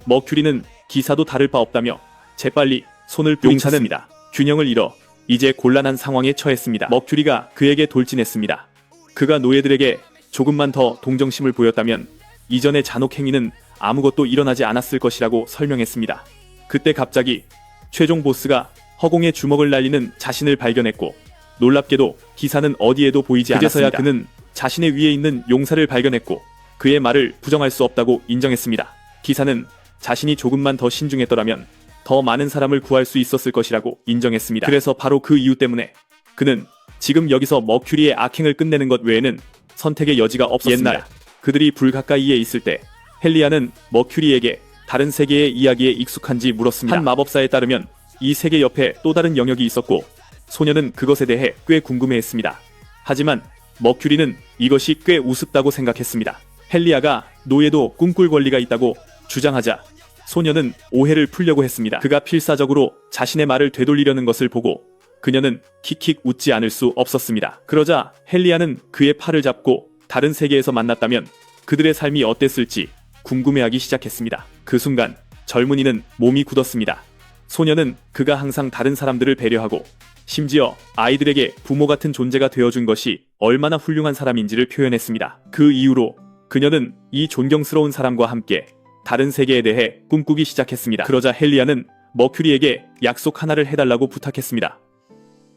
머큐리는 기사도 다를 바 없다며 재빨리 손을 뿌리쳤습니다. 균형을 잃어 이제 곤란한 상황에 처했습니다. 머큐리가 그에게 돌진했습니다. 그가 노예들에게 조금만 더 동정심을 보였다면 이전의 잔혹 행위는 아무것도 일어나지 않았을 것이라고 설명했습니다. 그때 갑자기 최종 보스가 허공에 주먹을 날리는 자신을 발견했고 놀랍게도 기사는 어디에도 보이지 않았습니다. 그제서야 그는 자신의 위에 있는 용사를 발견했고 그의 말을 부정할 수 없다고 인정했습니다. 기사는 자신이 조금만 더 신중했더라면 더 많은 사람을 구할 수 있었을 것이라고 인정했습니다. 그래서 바로 그 이유 때문에 그는 지금 여기서 머큐리의 악행을 끝내는 것 외에는 선택의 여지가 없었습니다. 옛날 그들이 불 가까이에 있을 때 헬리아는 머큐리에게 다른 세계의 이야기에 익숙한지 물었습니다. 한 마법사에 따르면 이 세계 옆에 또 다른 영역이 있었고 소녀는 그것에 대해 꽤 궁금해했습니다. 하지만 머큐리는 이것이 꽤 우습다고 생각했습니다. 헬리아가 노예도 꿈꿀 권리가 있다고 주장하자 소녀는 오해를 풀려고 했습니다. 그가 필사적으로 자신의 말을 되돌리려는 것을 보고 그녀는 킥킥 웃지 않을 수 없었습니다. 그러자 헬리아는 그의 팔을 잡고 다른 세계에서 만났다면 그들의 삶이 어땠을지 궁금해하기 시작했습니다. 그 순간 젊은이는 몸이 굳었습니다. 소녀는 그가 항상 다른 사람들을 배려하고 심지어 아이들에게 부모 같은 존재가 되어준 것이 얼마나 훌륭한 사람인지를 표현했습니다. 그 이후로 그녀는 이 존경스러운 사람과 함께 다른 세계에 대해 꿈꾸기 시작했습니다. 그러자 헬리아는 머큐리에게 약속 하나를 해달라고 부탁했습니다.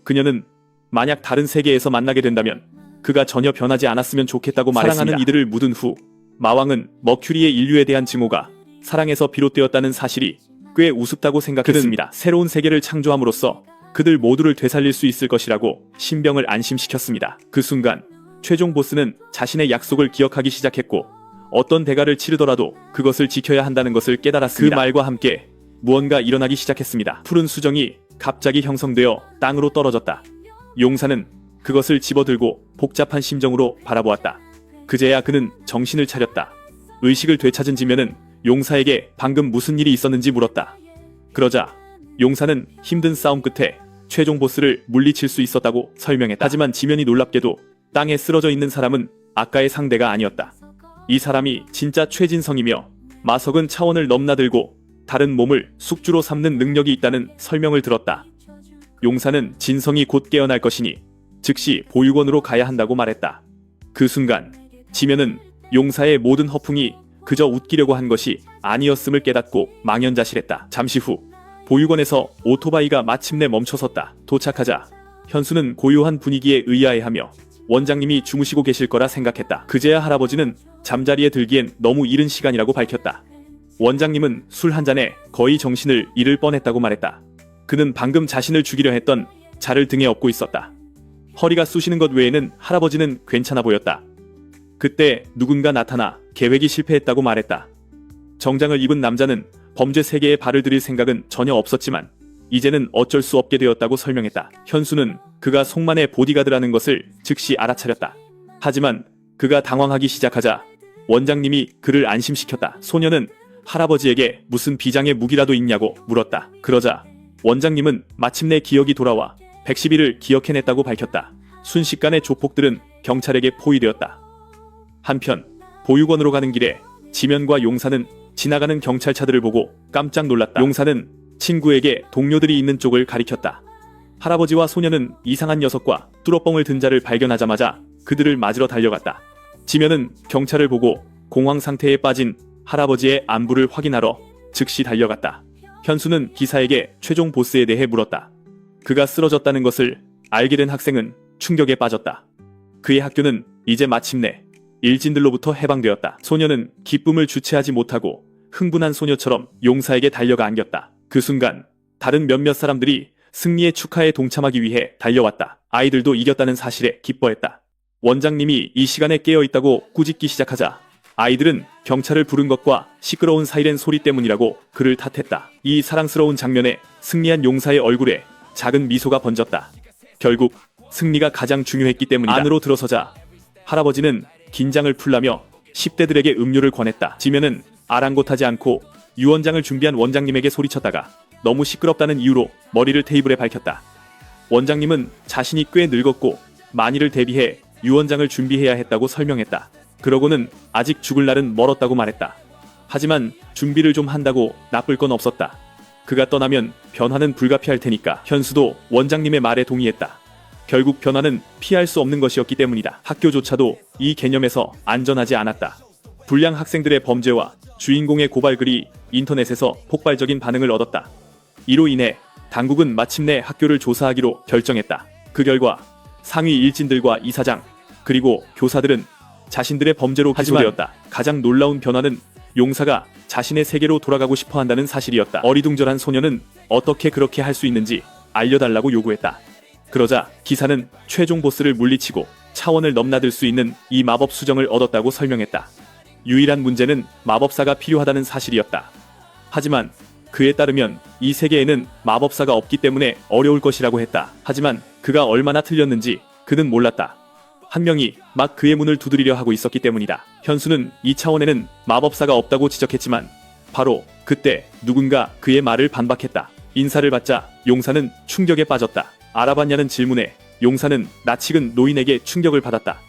그녀는 만약 다른 세계에서 만나게 된다면 그가 전혀 변하지 않았으면 좋겠다고 말했습니다. 사랑하는 이들을 묻은 후 마왕은 머큐리의 인류에 대한 증오가 사랑에서 비롯되었다는 사실이 꽤 우습다고 생각했습니다. 그는 새로운 세계를 창조함으로써 그들 모두를 되살릴 수 있을 것이라고 신병을 안심시켰습니다. 그 순간 최종 보스는 자신의 약속을 기억하기 시작했고 어떤 대가를 치르더라도 그것을 지켜야 한다는 것을 깨달았습니다. 그 말과 함께 무언가 일어나기 시작했습니다. 푸른 수정이 갑자기 형성되어 땅으로 떨어졌다. 용사는 그것을 집어들고 복잡한 심정으로 바라보았다. 그제야 그는 정신을 차렸다. 의식을 되찾은 지면은 용사에게 방금 무슨 일이 있었는지 물었다. 그러자 용사는 힘든 싸움 끝에 최종 보스를 물리칠 수 있었다고 설명했다. 하지만 지면이 놀랍게도 땅에 쓰러져 있는 사람은 아까의 상대가 아니었다. 이 사람이 진짜 최진성이며 마석은 차원을 넘나들고 다른 몸을 숙주로 삼는 능력이 있다는 설명을 들었다. 용사는 진성이 곧 깨어날 것이니 즉시 보육원으로 가야 한다고 말했다. 그 순간 지면은 용사의 모든 허풍이 그저 웃기려고 한 것이 아니었음을 깨닫고 망연자실했다. 잠시 후 보육원에서 오토바이가 마침내 멈춰섰다. 도착하자 현수는 고요한 분위기에 의아해하며 원장님이 주무시고 계실 거라 생각했다. 그제야 할아버지는 잠자리에 들기엔 너무 이른 시간이라고 밝혔다. 원장님은 술 한 잔에 거의 정신을 잃을 뻔했다고 말했다. 그는 방금 자신을 죽이려 했던 자를 등에 업고 있었다. 허리가 쑤시는 것 외에는 할아버지는 괜찮아 보였다. 그때 누군가 나타나 계획이 실패했다고 말했다. 정장을 입은 남자는 범죄 세계에 발을 들일 생각은 전혀 없었지만 이제는 어쩔 수 없게 되었다고 설명했다. 현수는 그가 송만의 보디가드라는 것을 즉시 알아차렸다. 하지만 그가 당황하기 시작하자 원장님이 그를 안심시켰다. 소녀는 할아버지에게 무슨 비장의 무기라도 있냐고 물었다. 그러자 원장님은 마침내 기억이 돌아와 110일을 기억해냈다고 밝혔다. 순식간에 조폭들은 경찰에게 포위되었다. 한편 보육원으로 가는 길에 지면과 용사는 지나가는 경찰차들을 보고 깜짝 놀랐다. 용사는 친구에게 동료들이 있는 쪽을 가리켰다. 할아버지와 소녀는 이상한 녀석과 뚜러뻥을 든 자를 발견하자마자 그들을 맞으러 달려갔다. 지면은 경찰을 보고 공황 상태에 빠진 할아버지의 안부를 확인하러 즉시 달려갔다. 현수는 기사에게 최종 보스에 대해 물었다. 그가 쓰러졌다는 것을 알게 된 학생은 충격에 빠졌다. 그의 학교는 이제 마침내 일진들로부터 해방되었다. 소녀는 기쁨을 주체하지 못하고 흥분한 소녀처럼 용사에게 달려가 안겼다. 그 순간 다른 몇몇 사람들이 승리의 축하에 동참하기 위해 달려왔다. 아이들도 이겼다는 사실에 기뻐했다. 원장님이 이 시간에 깨어있다고 꾸짖기 시작하자 아이들은 경찰을 부른 것과 시끄러운 사이렌 소리 때문이라고 그를 탓했다. 이 사랑스러운 장면에 승리한 용사의 얼굴에 작은 미소가 번졌다. 결국 승리가 가장 중요했기 때문이다. 안으로 들어서자 할아버지는 긴장을 풀라며 10대들에게 음료를 권했다. 지면은 아랑곳하지 않고 유언장을 준비한 원장님에게 소리쳤다가 너무 시끄럽다는 이유로 머리를 테이블에 밝혔다. 원장님은 자신이 꽤 늙었고 만일을 대비해 유언장을 준비해야 했다고 설명했다. 그러고는 아직 죽을 날은 멀었다고 말했다. 하지만 준비를 좀 한다고 나쁠 건 없었다. 그가 떠나면 변화는 불가피할 테니까. 현수도 원장님의 말에 동의했다. 결국 변화는 피할 수 없는 것이었기 때문이다. 학교조차도 이 개념에서 안전하지 않았다. 불량 학생들의 범죄와 주인공의 고발글이 인터넷에서 폭발적인 반응을 얻었다. 이로 인해 당국은 마침내 학교를 조사하기로 결정했다. 그 결과 상위 일진들과 이사장 그리고 교사들은 자신들의 범죄로 기소되었다. 가장 놀라운 변화는 용사가 자신의 세계로 돌아가고 싶어 한다는 사실이었다. 어리둥절한 소녀는 어떻게 그렇게 할 수 있는지 알려달라고 요구했다. 그러자 기사는 최종 보스를 물리치고 차원을 넘나들 수 있는 이 마법 수정을 얻었다고 설명했다. 유일한 문제는 마법사가 필요하다는 사실이었다. 하지만 그에 따르면 이 세계에는 마법사가 없기 때문에 어려울 것이라고 했다. 하지만 그가 얼마나 틀렸는지 그는 몰랐다. 한 명이 막 그의 문을 두드리려 하고 있었기 때문이다. 현수는 이 차원에는 마법사가 없다고 지적했지만 바로 그때 누군가 그의 말을 반박했다. 인사를 받자 용사는 충격에 빠졌다. 알아봤냐는 질문에 용사는 낯익은 노인에게 충격을 받았다.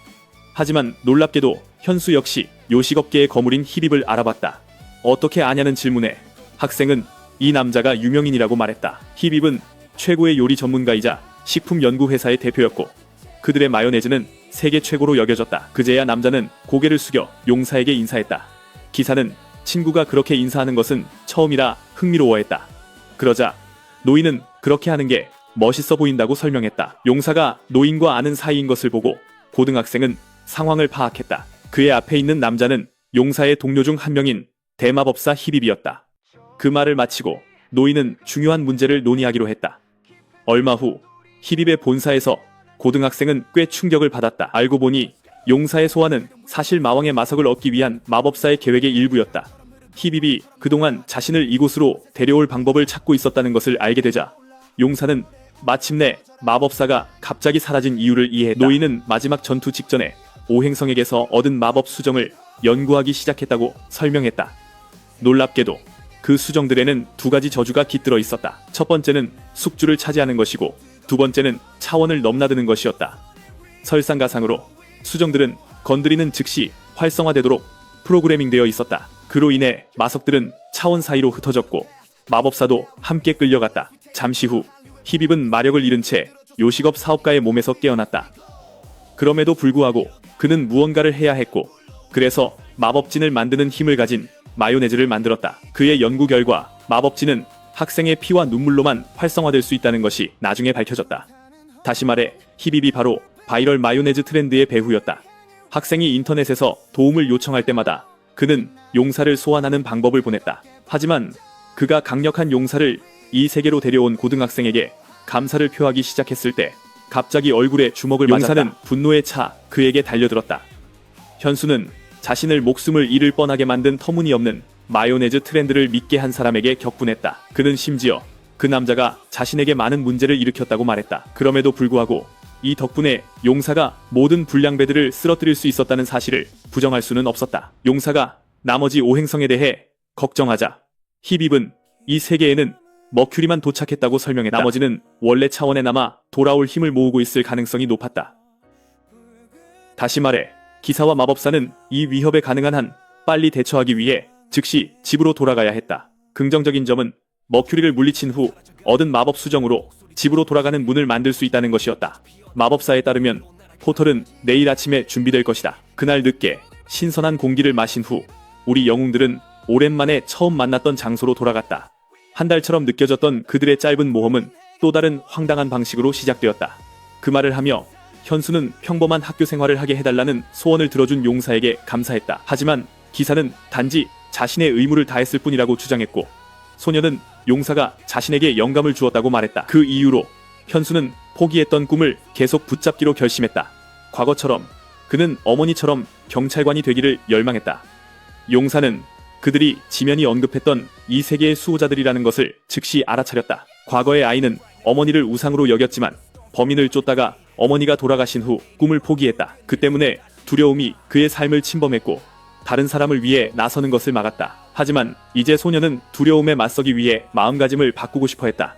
하지만 놀랍게도 현수 역시 요식업계의 거물인 히빕을 알아봤다. 어떻게 아냐는 질문에 학생은 이 남자가 유명인이라고 말했다. 히빕은 최고의 요리 전문가이자 식품연구회사의 대표였고 그들의 마요네즈는 세계 최고로 여겨졌다. 그제야 남자는 고개를 숙여 용사에게 인사했다. 기사는 친구가 그렇게 인사하는 것은 처음이라 흥미로워했다. 그러자 노인은 그렇게 하는 게 멋있어 보인다고 설명했다. 용사가 노인과 아는 사이인 것을 보고 고등학생은 상황을 파악했다. 그의 앞에 있는 남자는 용사의 동료 중 한 명인 대마법사 히빕이었다. 그 말을 마치고 노인은 중요한 문제를 논의하기로 했다. 얼마 후 히빕의 본사에서 고등학생은 꽤 충격을 받았다. 알고 보니 용사의 소환은 사실 마왕의 마석을 얻기 위한 마법사의 계획의 일부였다. 히빕이 그동안 자신을 이곳으로 데려올 방법을 찾고 있었다는 것을 알게 되자 용사는 마침내 마법사가 갑자기 사라진 이유를 이해했다. 노인은 마지막 전투 직전에 오행성에게서 얻은 마법 수정을 연구하기 시작했다고 설명했다. 놀랍게도 그 수정들에는 두 가지 저주가 깃들어 있었다. 첫 번째는 숙주를 차지하는 것이고 두 번째는 차원을 넘나드는 것이었다. 설상가상으로 수정들은 건드리는 즉시 활성화되도록 프로그래밍되어 있었다. 그로 인해 마석들은 차원 사이로 흩어졌고 마법사도 함께 끌려갔다. 잠시 후 히빕은 마력을 잃은 채 요식업 사업가의 몸에서 깨어났다. 그럼에도 불구하고 그는 무언가를 해야 했고 그래서 마법진을 만드는 힘을 가진 마요네즈를 만들었다. 그의 연구 결과 마법진은 학생의 피와 눈물로만 활성화될 수 있다는 것이 나중에 밝혀졌다. 다시 말해 히빕이 바로 바이럴 마요네즈 트렌드의 배후였다. 학생이 인터넷에서 도움을 요청할 때마다 그는 용사를 소환하는 방법을 보냈다. 하지만 그가 강력한 용사를 이 세계로 데려온 고등학생에게 감사를 표하기 시작했을 때 갑자기 얼굴에 주먹을 맞았다. 용사는 분노에 차 그에게 달려들었다. 현수는 자신을 목숨을 잃을 뻔하게 만든 터무니없는 마요네즈 트렌드를 믿게 한 사람에게 격분했다. 그는 심지어 그 남자가 자신에게 많은 문제를 일으켰다고 말했다. 그럼에도 불구하고 이 덕분에 용사가 모든 불량배들을 쓰러뜨릴 수 있었다는 사실을 부정할 수는 없었다. 용사가 나머지 오행성에 대해 걱정하자 히빕은 이 세계에는 머큐리만 도착했다고 설명했다. 나머지는 원래 차원에 남아 돌아올 힘을 모으고 있을 가능성이 높았다. 다시 말해 기사와 마법사는 이 위협에 가능한 한 빨리 대처하기 위해 즉시 집으로 돌아가야 했다. 긍정적인 점은 머큐리를 물리친 후 얻은 마법 수정으로 집으로 돌아가는 문을 만들 수 있다는 것이었다. 마법사에 따르면 포털은 내일 아침에 준비될 것이다. 그날 늦게 신선한 공기를 마신 후 우리 영웅들은 오랜만에 처음 만났던 장소로 돌아갔다. 한 달처럼 느껴졌던 그들의 짧은 모험은 또 다른 황당한 방식으로 시작되었다. 그 말을 하며 현수는 평범한 학교 생활을 하게 해달라는 소원을 들어준 용사에게 감사했다. 하지만 기사는 단지 자신의 의무를 다했을 뿐이라고 주장했고 소녀는 용사가 자신에게 영감을 주었다고 말했다. 그 이후로 현수는 포기했던 꿈을 계속 붙잡기로 결심했다. 과거처럼 그는 어머니처럼 경찰관이 되기를 열망했다. 용사는 그들이 지면이 언급했던 이 세계의 수호자들이라는 것을 즉시 알아차렸다. 과거의 아이는 어머니를 우상으로 여겼지만 범인을 쫓다가 어머니가 돌아가신 후 꿈을 포기했다. 그 때문에 두려움이 그의 삶을 침범했고 다른 사람을 위해 나서는 것을 막았다. 하지만 이제 소녀는 두려움에 맞서기 위해 마음가짐을 바꾸고 싶어 했다.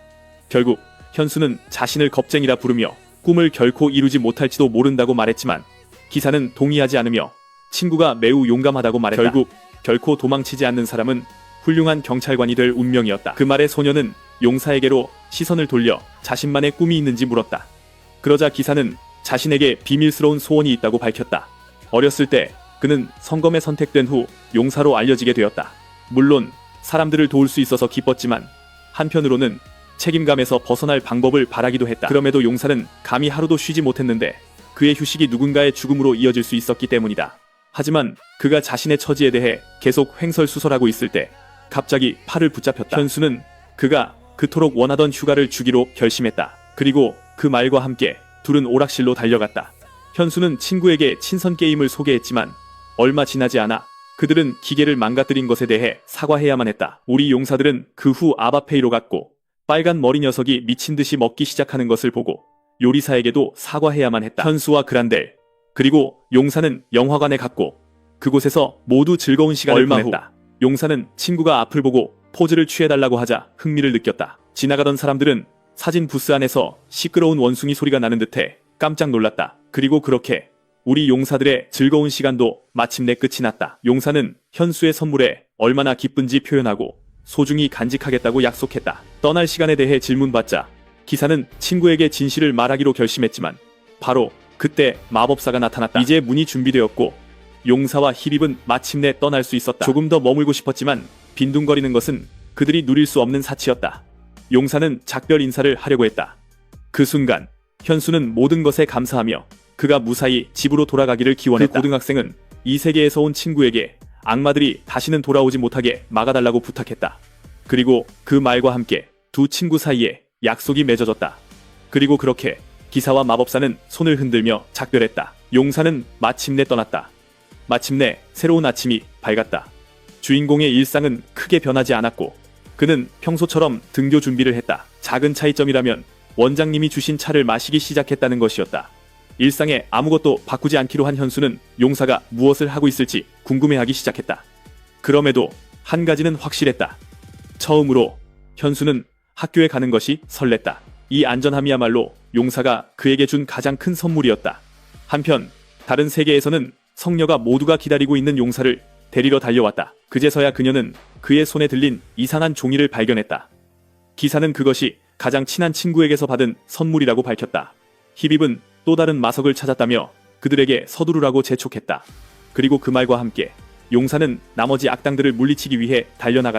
결국 현수는 자신을 겁쟁이라 부르며 꿈을 결코 이루지 못할지도 모른다고 말했지만 기사는 동의하지 않으며 친구가 매우 용감하다고 말했다. 결국 결코 도망치지 않는 사람은 훌륭한 경찰관이 될 운명이었다. 그 말에 소녀는 용사에게로 시선을 돌려 자신만의 꿈이 있는지 물었다. 그러자 기사는 자신에게 비밀스러운 소원이 있다고 밝혔다. 어렸을 때 그는 성검에 선택된 후 용사로 알려지게 되었다. 물론 사람들을 도울 수 있어서 기뻤지만 한편으로는 책임감에서 벗어날 방법을 바라기도 했다. 그럼에도 용사는 감히 하루도 쉬지 못했는데 그의 휴식이 누군가의 죽음으로 이어질 수 있었기 때문이다. 하지만 그가 자신의 처지에 대해 계속 횡설수설하고 있을 때 갑자기 팔을 붙잡혔다. 현수는 그가 그토록 원하던 휴가를 주기로 결심했다. 그리고 그 말과 함께 둘은 오락실로 달려갔다. 현수는 친구에게 친선 게임을 소개했지만 얼마 지나지 않아 그들은 기계를 망가뜨린 것에 대해 사과해야만 했다. 우리 용사들은 그 후 아바페이로 갔고 빨간 머리 녀석이 미친 듯이 먹기 시작하는 것을 보고 요리사에게도 사과해야만 했다. 현수와 그란델 그리고 용사는 영화관에 갔고 그곳에서 모두 즐거운 시간을 보냈다. 용사는 친구가 앞을 보고 포즈를 취해달라고 하자 흥미를 느꼈다. 지나가던 사람들은 사진 부스 안에서 시끄러운 원숭이 소리가 나는 듯해 깜짝 놀랐다. 그리고 그렇게 우리 용사들의 즐거운 시간도 마침내 끝이 났다. 용사는 현수의 선물에 얼마나 기쁜지 표현하고 소중히 간직하겠다고 약속했다. 떠날 시간에 대해 질문받자 기사는 친구에게 진실을 말하기로 결심했지만 바로 그때 마법사가 나타났다. 이제 문이 준비되었고 용사와 히빕은 마침내 떠날 수 있었다. 조금 더 머물고 싶었지만 빈둥거리는 것은 그들이 누릴 수 없는 사치였다. 용사는 작별 인사를 하려고 했다. 그 순간 현수는 모든 것에 감사하며 그가 무사히 집으로 돌아가기를 기원했다. 그 고등학생은 이 세계에서 온 친구에게 악마들이 다시는 돌아오지 못하게 막아달라고 부탁했다. 그리고 그 말과 함께 두 친구 사이에 약속이 맺어졌다. 그리고 그렇게 기사와 마법사는 손을 흔들며 작별했다. 용사는 마침내 떠났다. 마침내 새로운 아침이 밝았다. 주인공의 일상은 크게 변하지 않았고 그는 평소처럼 등교 준비를 했다. 작은 차이점이라면 원장님이 주신 차를 마시기 시작했다는 것이었다. 일상에 아무것도 바꾸지 않기로 한 현수는 용사가 무엇을 하고 있을지 궁금해하기 시작했다. 그럼에도 한 가지는 확실했다. 처음으로 현수는 학교에 가는 것이 설렜다. 이 안전함이야말로 용사가 그에게 준 가장 큰 선물이었다. 한편 다른 세계에서는 성녀가 모두가 기다리고 있는 용사를 데리러 달려왔다. 그제서야 그녀는 그의 손에 들린 이상한 종이를 발견했다. 기사는 그것이 가장 친한 친구에게서 받은 선물이라고 밝혔다. 히빕은 또 다른 마석을 찾았다며 그들에게 서두르라고 재촉했다. 그리고 그 말과 함께 용사는 나머지 악당들을 물리치기 위해 달려나갔다.